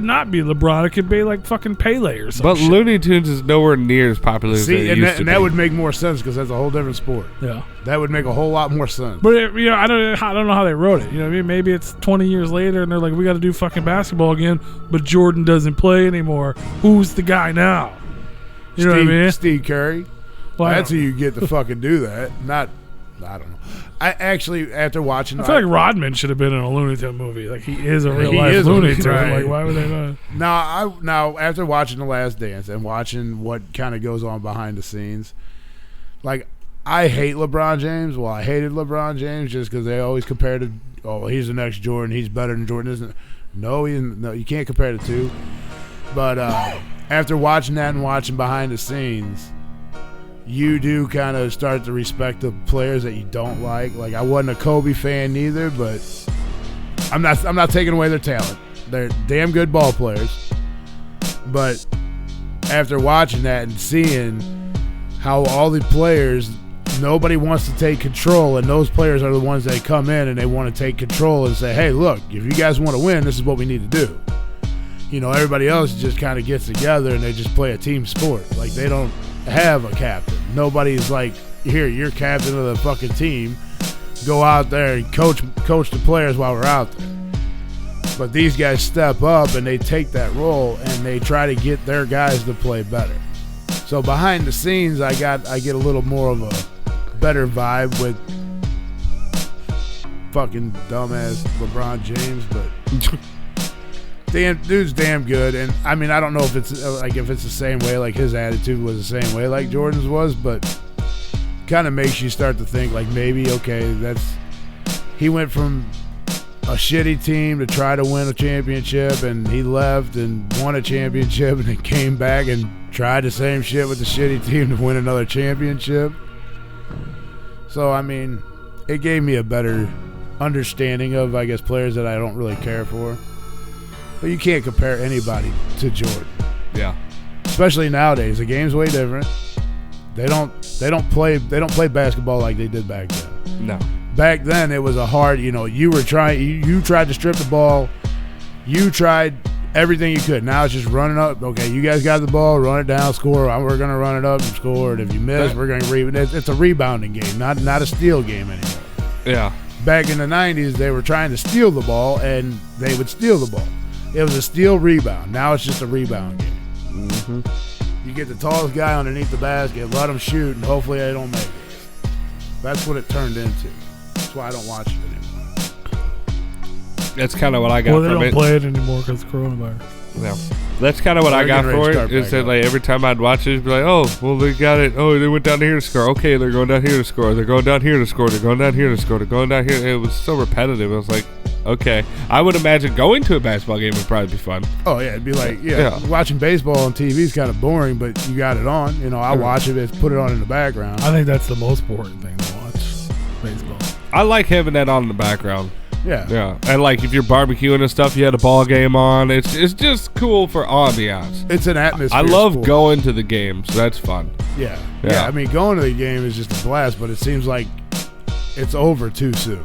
not be LeBron. It could be like fucking Pele or something. But Looney Tunes is nowhere near as popular as See, it and used to that be. would make more sense because that's a whole different sport. Yeah. That would make a whole lot more sense. But I don't know how they wrote it. You know what I mean? Maybe it's 20 years later and they're like, we got to do fucking basketball again, but Jordan doesn't play anymore. Who's the guy now? You know what I mean? Steve Curry. Well, I That's don't- who you get to fucking do that. Not, I don't know. I actually, after watching, I feel like Rodman should have been in a Looney Tune movie. Like he is a real He life is a Looney Looney Tune. Tune. Like why would they not? now after watching The Last Dance and watching what kind of goes on behind the scenes, like I hate LeBron James. Well, I hated LeBron James just because they always compared to, oh, he's the next Jordan. He's better than Jordan, isn't it? No, you can't compare the two. But after watching that and watching behind the scenes, you do kind of start to respect the players that you don't like. Like, I wasn't a Kobe fan neither, but I'm not taking away their talent. They're damn good ball players. But after watching that and seeing how all the players, nobody wants to take control, and those players are the ones that come in and they want to take control and say, hey, look, if you guys want to win, this is what we need to do. You know, everybody else just kind of gets together and they just play a team sport. Like, they don't have a captain. Nobody's like, here, you're captain of the fucking team. Go out there and coach the players while we're out there. But these guys step up and they take that role and they try to get their guys to play better. So behind the scenes, I get a little more of a better vibe with fucking dumbass LeBron James, but damn, dude's damn good. And I mean, I don't know if it's the same way, like his attitude was the same way like Jordan's was, but kind of makes you start to think like maybe, okay, he went from a shitty team to try to win a championship, and he left and won a championship and then came back and tried the same shit with the shitty team to win another championship. So, I mean, it gave me a better understanding of, I guess, players that I don't really care for. But you can't compare anybody to Jordan. Yeah. Especially nowadays. The game's way different. They don't play basketball like they did back then. No. Back then it was a hard, you tried to strip the ball. You tried everything you could. Now it's just running up. Okay, you guys got the ball, run it down, score. We're going to run it up and score. And if you miss, we're going to rebound. It's a rebounding game, not a steal game anymore. Yeah. Back in the 90s, they were trying to steal the ball, and they would steal the ball. It was a steal rebound. Now it's just a rebound game. Mm-hmm. You get the tallest guy underneath the basket, let him shoot, and hopefully they don't make it. That's what it turned into. That's why I don't watch it anymore. That's kind of what I got they from don't it. play it anymore because of coronavirus. Yeah. That's kind of what I got for it. Is that like every time I'd watch it, it'd be like, oh, well, they got it. Oh, they went down here to score. Okay, they're going down here to score. They're going down here to score. They're going down here to score. They're going down here. It was so repetitive. I was like, okay. I would imagine going to a basketball game would probably be fun. Oh, yeah. It'd be like, watching baseball on TV is kind of boring, but you got it on. I watch it, put it on in the background. I think that's the most important thing to watch, baseball. I like having that on in the background. Yeah. Yeah. And like if you're barbecuing and stuff, you had a ball game on. It's just cool for ambiance. It's an atmosphere. I love sport. going to the games. That's fun. Yeah. I mean, going to the game is just a blast, but it seems like it's over too soon.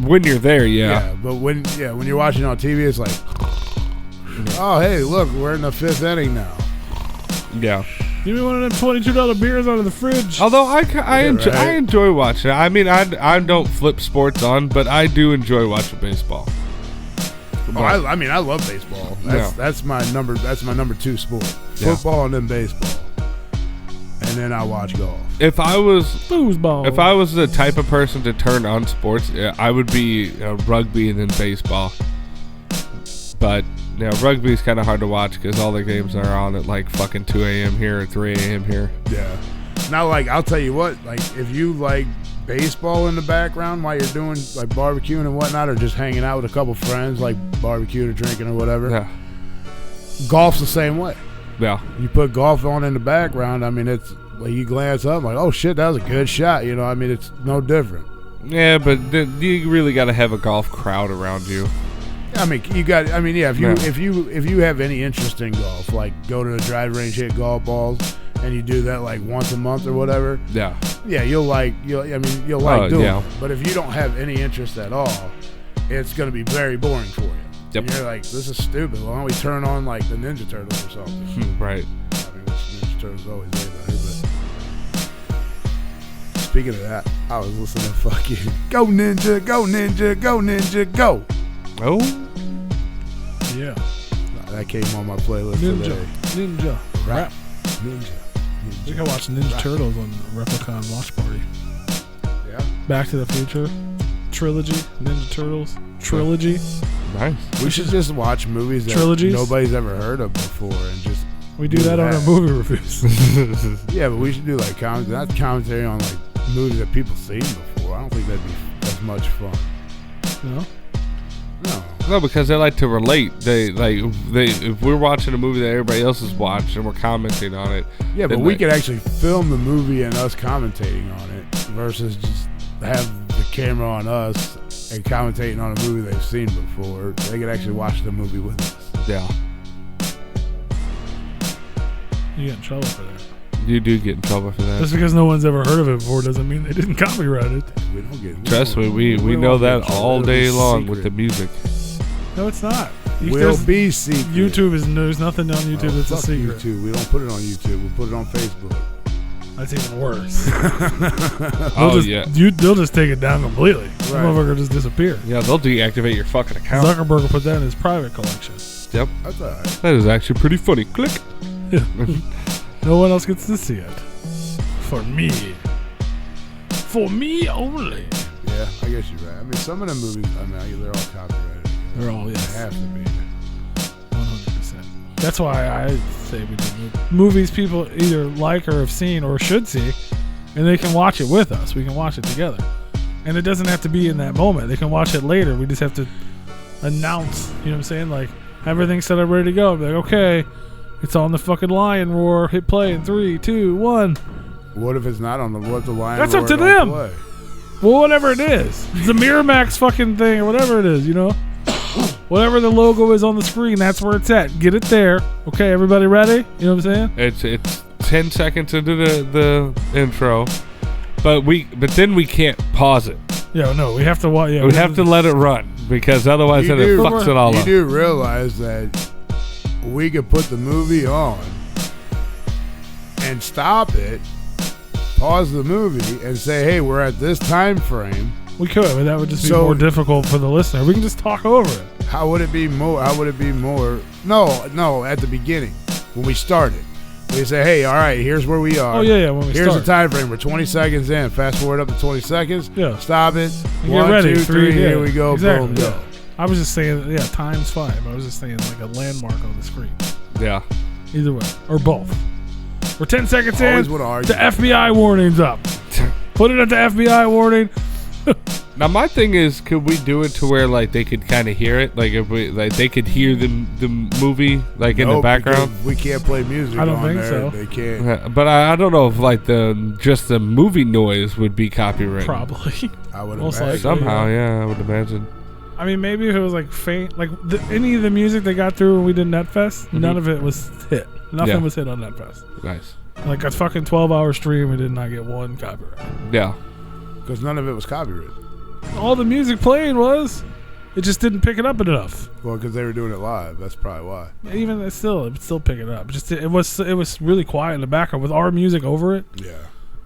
When you're there, Yeah, but when you're watching on TV, it's like, oh, hey, look, we're in the 5th inning now. Yeah. Give me one of them $22 beers out of the fridge. Although I enjoy watching it. I mean, I don't flip sports on, but I do enjoy watching baseball. I mean, I love baseball. That's my number 2 sport. Football and then baseball. And then I watch golf. If I was foosball, if I was the type of person to turn on sports, I would be rugby and then baseball. But rugby is kind of hard to watch because all the games are on at like fucking 2 a.m. here or 3 a.m. here. Yeah. Now, like, I'll tell you what, like, if you like baseball in the background while you're doing like barbecuing and whatnot, or just hanging out with a couple friends, like barbecue or drinking or whatever, golf's the same way. Yeah. You put golf on in the background, I mean, it's like you glance up like, oh shit, that was a good shot. I mean, it's no different. Yeah, but you really got to have a golf crowd around you. I mean, if you have any interest in golf, like go to the driving range, hit golf balls, and you do that like once a month or whatever. Yeah, you'll like doing it. But if you don't have any interest at all, it's going to be very boring for you. Yep. And you're like, this is stupid. Why don't we turn on like the Ninja Turtles or something? Right. I mean, Ninja Turtles always way better. But speaking of that, I was listening to fucking Go Ninja, Go Ninja, Go Ninja, Go. Oh. Yeah. That came on my playlist today. Ninja. Rap. Ninja. I think I watched Ninja Turtles on Replicon Watch Party. Yeah. Back to the Future. Trilogy. Ninja Turtles. Trilogy. Nice. We should just watch movies that nobody's ever heard of before and just... We do that on our movie reviews. Yeah, but we should do like not commentary on like movies that people seen before. I don't think that'd be as much fun. No. No. No, because they like to relate. They if we're watching a movie that everybody else has watched and we're commenting on it. Yeah, but then we could actually film the movie and us commentating on it versus just have the camera on us and commentating on a movie they've seen before. They could actually watch the movie with us. Yeah. You get in trouble for that. You do get in trouble for that. Just because no one's ever heard of it before doesn't mean they didn't copyright it. We don't get. Trust me, we know that all day long with the music. No, it's not. Will be secret. YouTube is there's nothing on YouTube that's a fuck secret. YouTube. We don't put it on YouTube. We put it on Facebook. That's even worse. Yeah. They'll just take it down completely. The Right. motherfucker just disappear. Yeah, they'll deactivate your fucking account. Zuckerberg will put that in his private collection. Yep. That's all right. That is actually pretty funny. Click. No one else gets to see it. For me. For me only. Yeah, I guess you're right. I mean, some of the movies, they're all copyrighted. They're all, yes. They have to be. 100%. That's why I say we do movies people either like or have seen or should see, and they can watch it with us. We can watch it together. And it doesn't have to be in that moment. They can watch it later. We just have to announce, you know what I'm saying? Like, everything set up ready to go. Be like, okay, it's on the fucking lion roar. Hit play in 3, 2, 1. What if it's not on the lion? That's up roar to don't them. play? Well, whatever it is. It's the Miramax fucking thing or whatever it is, you know? Whatever the logo is on the screen, that's where it's at. Get it there. Okay, everybody ready? You know what I'm saying? It's 10 seconds into the intro, but then we can't pause it. Yeah, no, we have to watch. Yeah, We have to let it run because otherwise You then it do- fucks it all You up. do realize that we could put the movie on and stop it, pause the movie, and say, "Hey, we're at this time frame." We could, but that would just be So- more difficult for the listener. We can just talk over it. How would it be more? No, at the beginning when we started, we say, "Hey, all right, here's where we are. Oh yeah, when we Here's start. the time frame. We're 20 seconds in. Fast forward up to 20 seconds. Yeah. Stop it. And One, get ready. 2, 3. yeah, Here we go. Exactly, Boom. yeah. Go. I was just saying, yeah, times 5. I was just saying like a landmark on the screen. Yeah. Either way, or both. We're 10 seconds Always in. want to argue. The FBI warning's up. Put it at the FBI warning. Now my thing is, could we do it to where like they could kind of hear it, like if we they could hear the movie like in the background? because we can't play music. I don't on think there. so. They can't. But I don't know if like just the movie noise would be copyrighted. Probably. I would Most imagine. likely. Somehow, yeah, I would imagine. I mean, maybe if it was like faint, like any of the music they got through when we did Netfest, none of it was hit. Nothing Yeah. was hit on Netfest. Nice. Like a fucking 12-hour stream, we did not get one copyright. Yeah. Because none of it was copyrighted. All the music playing was, it just didn't pick it up enough. Well, because they were doing it live. That's probably why. Even it would still pick it up. Just it was really quiet in the background with our music over it, Yeah.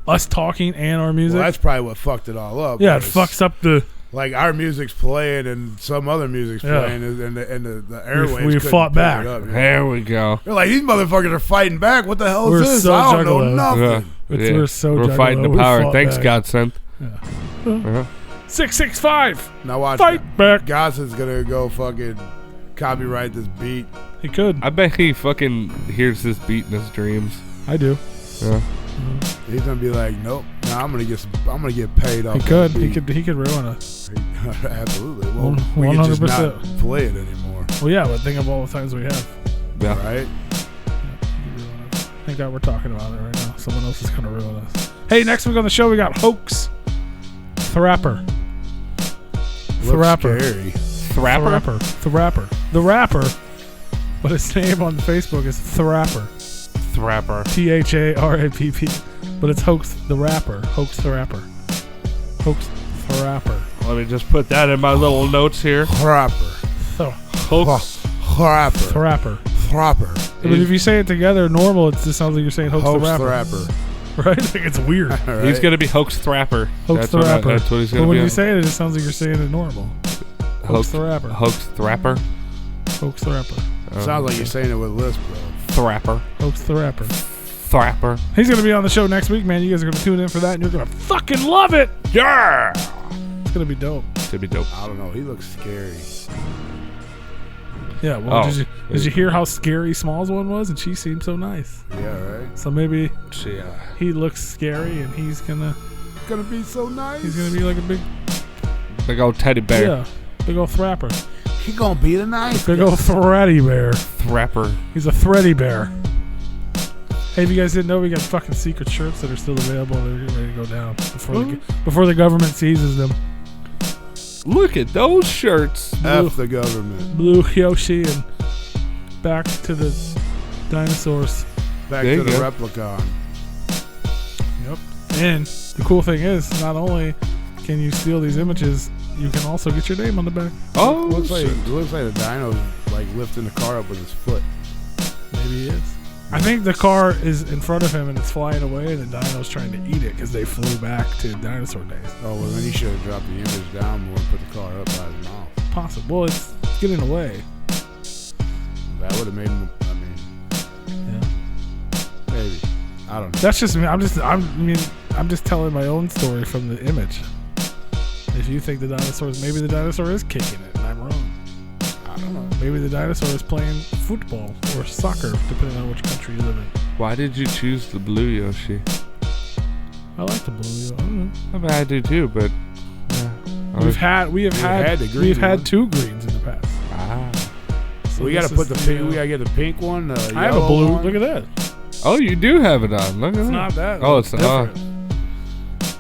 us talking and our music. Well, that's probably what fucked it all up. yeah, it was, fucks up the. Like our music's playing and some other music's Yeah. playing, and the airwaves. we couldn't fought pick it back. up, you know? There we go. They're like, these motherfuckers are fighting back. What the hell We're is this? so I don't know juggalos. nothing. We're so We're juggalo. fighting the We power. fought Thanks, back. Godsend. Yeah. 665. Now watch. Fight back. Goss's gonna go fucking copyright this beat. He could. I bet he fucking hears this beat in his dreams. I do. Yeah. He's gonna be like, nope. Nah, I'm gonna get paid off. He could. that He beat. could. He could ruin us. Absolutely. Well, we can just not 100%. play it anymore, Well, yeah, but think of all the times we have. Yeah. right? He could ruin us. Thank God we're talking about it right now. Someone else is gonna ruin us. Hey, next week on the show we got Hoax Thrapper. Looks scary. Thrapper. The rapper. But his name on Facebook is Thrapper. Thrapper. THARAPP. But it's Hoax the Rapper. Hoax the Rapper. Hoax Thrapper. Let me just put that in my little notes here. Thrapper. Hoax. Thrapper. Thrapper. Thrapper. But if you say it together normal, it just sounds like you're saying Hoax the Hoax Rapper. Thrapper. Right? Like it's weird. All right. He's gonna be Hoax Thrapper. Hoax the Rapper. That's what he's But gonna when be. you say it, it just sounds like you're saying it normal. Hoax the Rapper. Hoax Thrapper. Hoax the Rapper. Sounds like you're saying it with lisp, though. Thrapper. Hoax the Rapper. Thrapper. He's going to be on the show next week, man. You guys are going to tune in for that, and you're going to fucking love it. Yeah. It's going to be dope. Should be dope. I don't know. He looks scary. Yeah, well, Oh. did you hear how scary SMALLZ one was? And she seemed so nice. Yeah, right? So maybe Yeah. he looks scary, and he's going to gonna be so nice. He's gonna be like a Big old teddy bear. yeah, big old thrapper. He gonna be the nice. Big old thready bear. Thrapper. He's a thready bear. Hey, if you guys didn't know, we got fucking secret shirts that are still available. They're getting ready to go down before the government seizes them. Look at those shirts. F the government. Blue Yoshi and back to the dinosaurs. Back There to you the go. Replicon. Yep. And the cool thing is, not only can you steal these images, you can also get your name on the back. Oh, Looks like shit. the dino's like lifting the car up with his foot. Maybe he is. I think the car is in front of him and it's flying away, and the dino's trying to eat it because they flew back to dinosaur days. Oh well, then he should have dropped the image down more and put the car up by his mouth. Possible. Well, it's getting away. That would have made him. I mean, Yeah. maybe. I don't know. That's just me. I'm just telling my own story from the image. If you think maybe the dinosaur is kicking it, and I'm wrong. I don't know. Maybe the dinosaur is playing football or soccer, depending on which country you live in. Why did you choose the blue Yoshi? I like the blue. I don't know. I mean, I do too, but We have the green had one. 2 greens in the past. So We gotta this put is the pink. We gotta get the pink one. The I have a yellow blue. one. Look at that. Oh, you do have it on. Look at It's that. not that. Oh, it's different.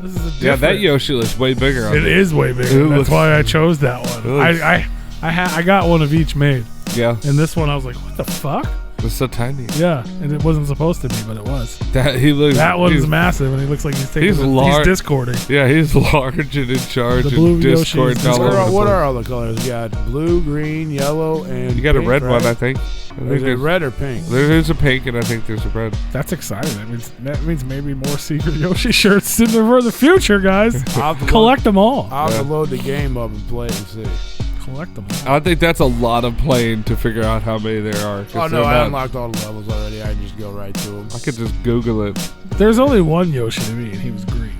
This is a different. Yeah, that Yoshi looks way bigger on It is way bigger. It That's looks- why I chose that one. It I got one of each made, Yeah, and this one I was like, what the fuck? it's so tiny. Yeah, and it wasn't supposed to be, but it was. That One's he's- massive, and he looks like he's taking. he's He's large. discording. Yeah, he's large and in charge The blue and Yoshi Discord is and all just- over the What place. are all the colors? You got blue, green, yellow, and You got a pink, red right? one, I think. I Is think it there's, red or pink? there is a pink, and I think there's a red. That's exciting. That means maybe more secret Yoshi shirts in the future, guys. I'll have to Collect them all. I'll have to Yeah. load the game up and play it and see. Collect them all. I think that's a lot of playing to figure out how many there are. 'cause Oh they're no, I not- unlocked all the levels already. I can just go right to them. I could just Google it. There's only one Yoshi to me, and he was green.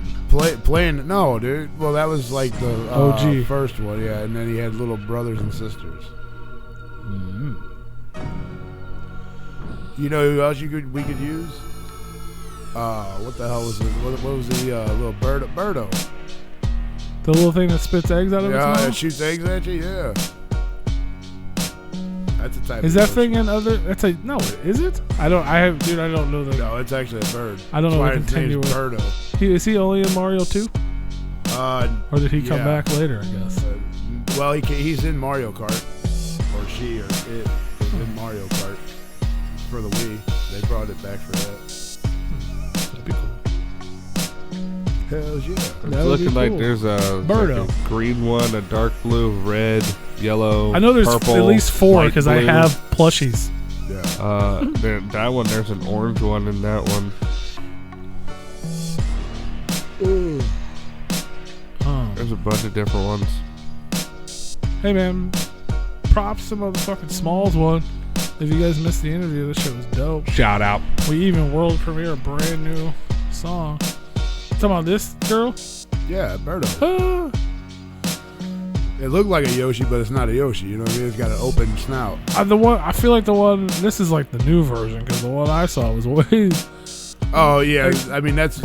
Playing. No, dude. Well, that was like the OG. first one, yeah. And then he had little brothers and sisters. Mm-hmm. You know who else we could use? What the hell was it? What was the little Birdo? The little thing that spits eggs out of its Yeah, it mouth. shoots eggs at you. Yeah. That's a type. Is of that Yoshi. thing in other? That's a no. Is it? I don't know the. No, it's actually a bird. I don't know That's what why his name's continuous- Birdo. Is he only in Mario 2? Or did he come yeah. back later? I guess. Well, he's in Mario Kart, or she or it is in Mario Kart for the Wii. They brought it back for that. That'd be cool. Hells yeah! It's That would be looking like cool. there's a Birdo. like a green one, a dark blue, red, yellow. I know there's purple, at least 4 light because I blue. have plushies. Yeah. That one. There's an orange one in that one. There's a bunch of different ones. Hey man, props to motherfucking SMALLZ one. If you guys missed the interview, this shit was dope. Shout out. We even world premiere a brand new song. Talking about this girl? Yeah, Birdo. Ah. It looked like a Yoshi, but it's not a Yoshi. You know what I mean? It's got an open snout. I feel like the one. This is like the new version because the one I saw was way. Oh yeah, I mean that's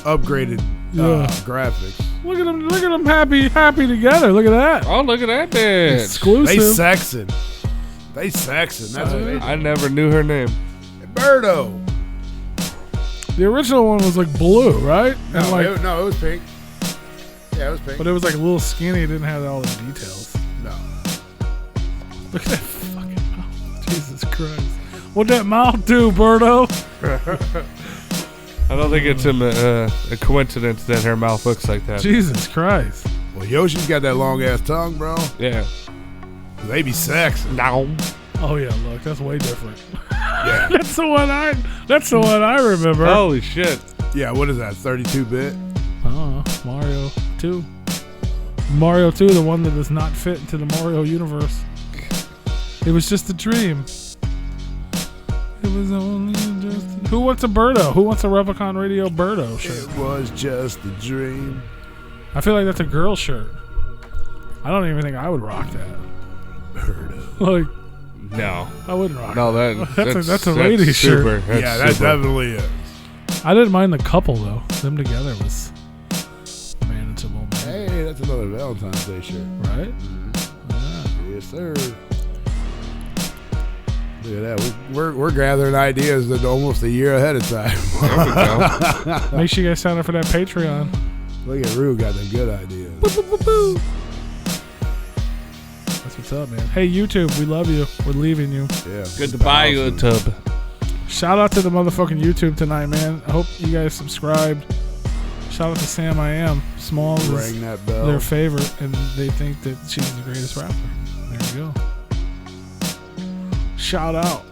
upgraded Yeah. graphics. Look at them happy together. Look at that. Oh, look at that bitch. They Exclusive. sexing. They sexing. That's what they do. I never knew her name. Birdo. The original one was like blue, right? And No, like, it was pink. Yeah, it was pink. but it was like a little skinny. It didn't have all the details. No. Look at that fucking mouth. Jesus Christ. What'd that mouth do, Birdo? I don't think it's a coincidence that her mouth looks like that. Jesus Christ. Well, Yoshi's got that long ass tongue, bro. Yeah. They be sexing. No. Oh yeah, look, that's way different. Yeah. That's the one I remember. Holy shit. Yeah, what is that? 32-bit? Mario 2. Mario 2, the one that does not fit into the Mario universe. It was just a dream. It was only just. Who wants a Birdo? Who wants a Replicon Radio Birdo shirt? It was just a dream. I feel like that's a girl shirt. I don't even think I would rock that. Birdo. Like, No. I wouldn't rock No, that. That's a lady shirt. super. That's Yeah, that super. definitely is. I didn't mind the couple though. Them together was that's another Valentine's Day shirt. Right? Yes, sir. Look at that. We're gathering ideas that almost a year ahead of time. Make sure you guys sign up for that Patreon. Look at Rue got the good ideas. That's what's up, man. Hey, YouTube, we love you. We're leaving you. Yeah. Goodbye, YouTube. Shout out to the motherfucking YouTube tonight, man. I hope you guys subscribed. Shout out to Sam I Am. SMALLZ Ring is that bell. their favorite, and they think that she's the greatest rapper. There you go. Shout out.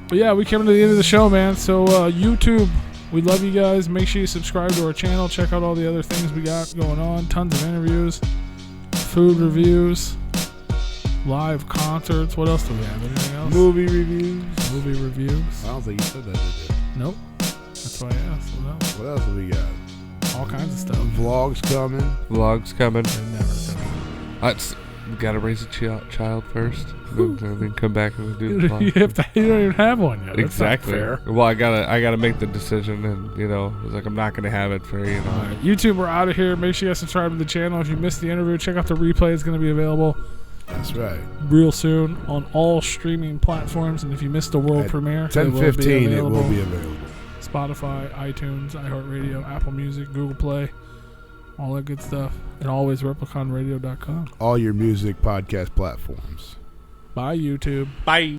But yeah, we came to the end of the show, man. So YouTube, we love you guys. Make sure you subscribe to our channel. Check out all the other things we got going on. Tons of interviews, food reviews, live concerts. What else do we have? Anything else? Movie reviews. Movie reviews. I don't think you said that, did you? Nope. That's why I asked. What else? What else do we got? All kinds of stuff. Vlogs coming. Vlogs coming. They're never coming. We gotta raise a child first, then come back and do the vlog. You don't even have one yet. That's Exactly. not fair. Well, I gotta make the decision, and it's like I'm not gonna have it for All right, YouTube, we're out of here. Make sure you guys subscribe to the channel. If you missed the interview, check out the replay. It's going to be available That's right. real soon on all streaming platforms. And if you missed the world At premiere, 10:15, it will be available. available. Spotify, iTunes, iHeartRadio, Apple Music, Google Play, all that good stuff. And always repliconradio.com. All your music podcast platforms. Bye, YouTube. Bye.